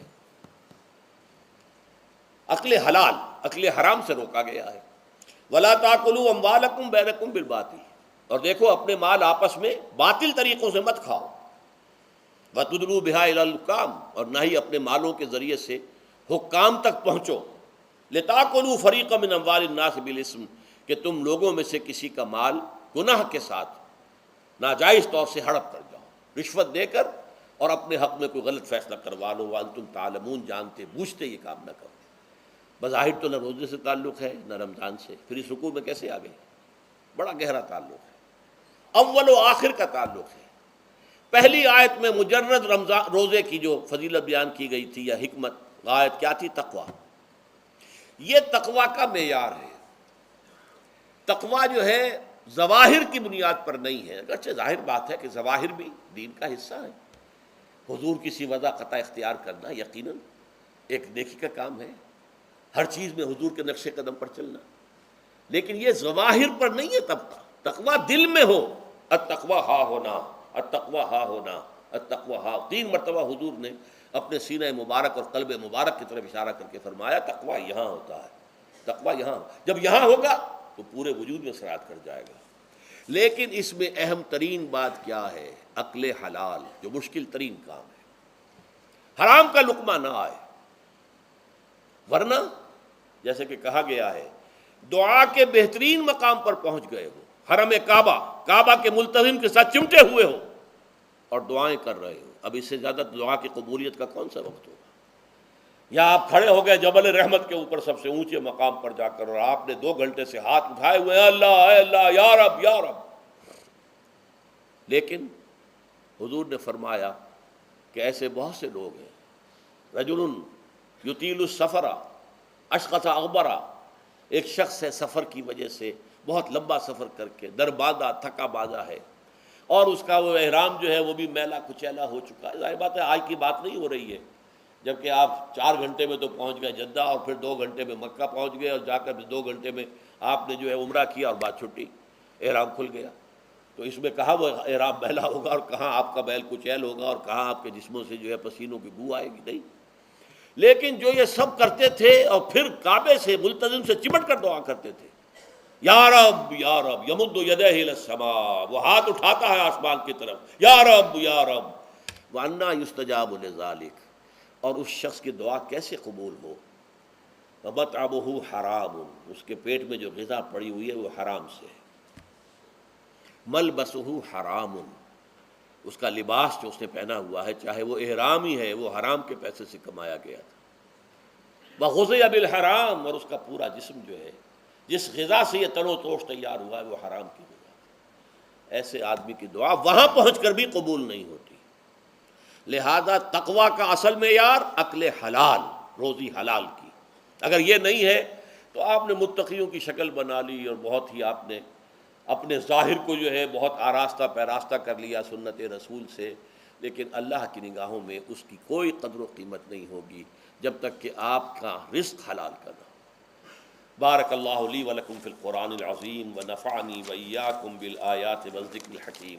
S1: اکل حلال، اکل حرام سے روکا گیا ہے. وَلَا تَأْكُلُوا أَمْوَالَكُمْ بَيْنَكُمْ بِالْبَاطِلِ، اور دیکھو اپنے مال آپس میں باطل طریقوں سے مت کھاؤ. وَتُدْلُوا بِهَا إِلَى الْحُكَّامِ، اور نہ ہی اپنے مالوں کے ذریعے سے حکام تک پہنچو، لِتَأْكُلُوا فَرِيقًا مِّنْ أَمْوَالِ النَّاسِ بِالْإِثْمِ، کہ تم لوگوں میں سے کسی کا مال گناہ کے ساتھ ناجائز طور سے ہڑپ کر جاؤ، رشوت دے کر، اور اپنے حق میں کوئی غلط فیصلہ کروا لو، وَأَنْتُمْ تَعْلَمُونَ، جانتے بوجھتے یہ کام نہ کرو۔ بظاہر تو نہ روزے سے تعلق ہے نہ رمضان سے، پھر اس رکوع میں کیسے آ گئے؟ بڑا گہرا تعلق ہے، اول و آخر کا تعلق ہے۔ پہلی آیت میں مجرد رمضان روزے کی جو فضیلت بیان کی گئی تھی یا حکمت، آیت کیا تھی؟ تقویٰ۔ یہ تقویٰ کا معیار ہے۔ تقویٰ جو ہے ظواہر کی بنیاد پر نہیں ہے، اگرچہ ظاہر بات ہے کہ ظواہر بھی دین کا حصہ ہے۔ حضور کی وضع قطع اختیار کرنا یقیناً ایک نیکی کا کام ہے، ہر چیز میں حضور کے نقش قدم پر چلنا، لیکن یہ ظواہر پر نہیں ہے طبقہ۔ تقویٰ دل میں ہو، التقویٰ ہا ہونا، التقویٰ ہا ہونا، التقویٰ ہا، 3 مرتبہ حضور نے اپنے سینہ مبارک اور قلب مبارک کی طرف اشارہ کر کے فرمایا تقویٰ یہاں ہوتا ہے، تقویٰ یہاں، جب یہاں ہوگا تو پورے وجود میں سرایت کر جائے گا۔ لیکن اس میں اہم ترین بات کیا ہے؟ عقل حلال، جو مشکل ترین کام ہے، حرام کا لقمہ نہ آئے، ورنہ جیسے کہ کہا گیا ہے دعا کے بہترین مقام پر پہنچ گئے ہو، حرم کعبہ کے ملتزم کے ساتھ چمٹے ہوئے ہو اور دعائیں کر رہے ہو، اب اس سے زیادہ دعا کی قبولیت کا کون سا وقت ہوگا؟ یا آپ کھڑے ہو گئے جبل رحمت کے اوپر سب سے اونچے مقام پر جا کر، اور آپ نے 2 گھنٹے سے ہاتھ اٹھائے ہوئے ہیں، اللہ اے اللہ یا رب یا رب، لیکن حضور نے فرمایا کہ ایسے بہت سے لوگ ہیں، رجل یطیل السفر اشخص اغبرا، ایک شخص ہے سفر کی وجہ سے بہت لمبا سفر کر کے دربادہ تھکا بادا ہے، اور اس کا وہ احرام جو ہے وہ بھی میلا کچیلا ہو چکا ہے۔ ظاہر بات ہے آج کی بات نہیں ہو رہی ہے، جبکہ آپ 4 گھنٹے میں تو پہنچ گئے جدہ، اور پھر 2 گھنٹے میں مکہ پہنچ گئے، اور جا کر 2 گھنٹے میں آپ نے جو ہے عمرہ کیا اور بات چھٹی، احرام کھل گیا۔ تو اس میں کہاں وہ احرام میلا ہوگا، اور کہاں آپ کا بیل کچیل ہوگا، اور کہاں آپ کے جسموں سے جو ہے پسینوں کی بو آئے گی؟ نہیں۔ لیکن جو یہ سب کرتے تھے اور پھر کعبے سے ملتزم سے چمٹ کر دعا کرتے تھے، یا رب یا رب، یمد یدیہ الی السماء، وہ ہاتھ اٹھاتا ہے آسمان کی طرف، یا رب یا رب، وَأَنَّا يُسْتَجَابُ لِذَلِكَ، اور اس شخص کی دعا کیسے قبول ہو؟ وَمَطْعَمُهُ حَرَامٌ، اس کے پیٹ میں جو غذا پڑی ہوئی ہے وہ حرام سے ہے، مَلْبَسُهُ حَرَامٌ، اس کا لباس جو اس نے پہنا ہوا ہے چاہے وہ احرام ہی ہے وہ حرام کے پیسے سے کمایا گیا تھا، وَغُذِيَ بِالْحَرَام، اور اس کا پورا جسم جو ہے جس غذا سے یہ تن و توش تیار ہوا ہے وہ حرام کی غذا۔ ایسے آدمی کی دعا وہاں پہنچ کر بھی قبول نہیں ہوتی۔ لہذا تقویٰ کا اصل معیار عقل حلال، روزی حلال کی، اگر یہ نہیں ہے تو آپ نے متقیوں کی شکل بنا لی، اور بہت ہی آپ نے اپنے ظاہر کو جو ہے بہت آراستہ پیراستہ کر لیا سنت رسول سے، لیکن اللہ کی نگاہوں میں اس کی کوئی قدر و قیمت نہیں ہوگی جب تک کہ آپ کا رزق حلال کا نہ ہو۔ بارک اللہ لی ولکم فی القرآن العظیم ونفعنی وإیاکم بالآیات والذکر الحکیم۔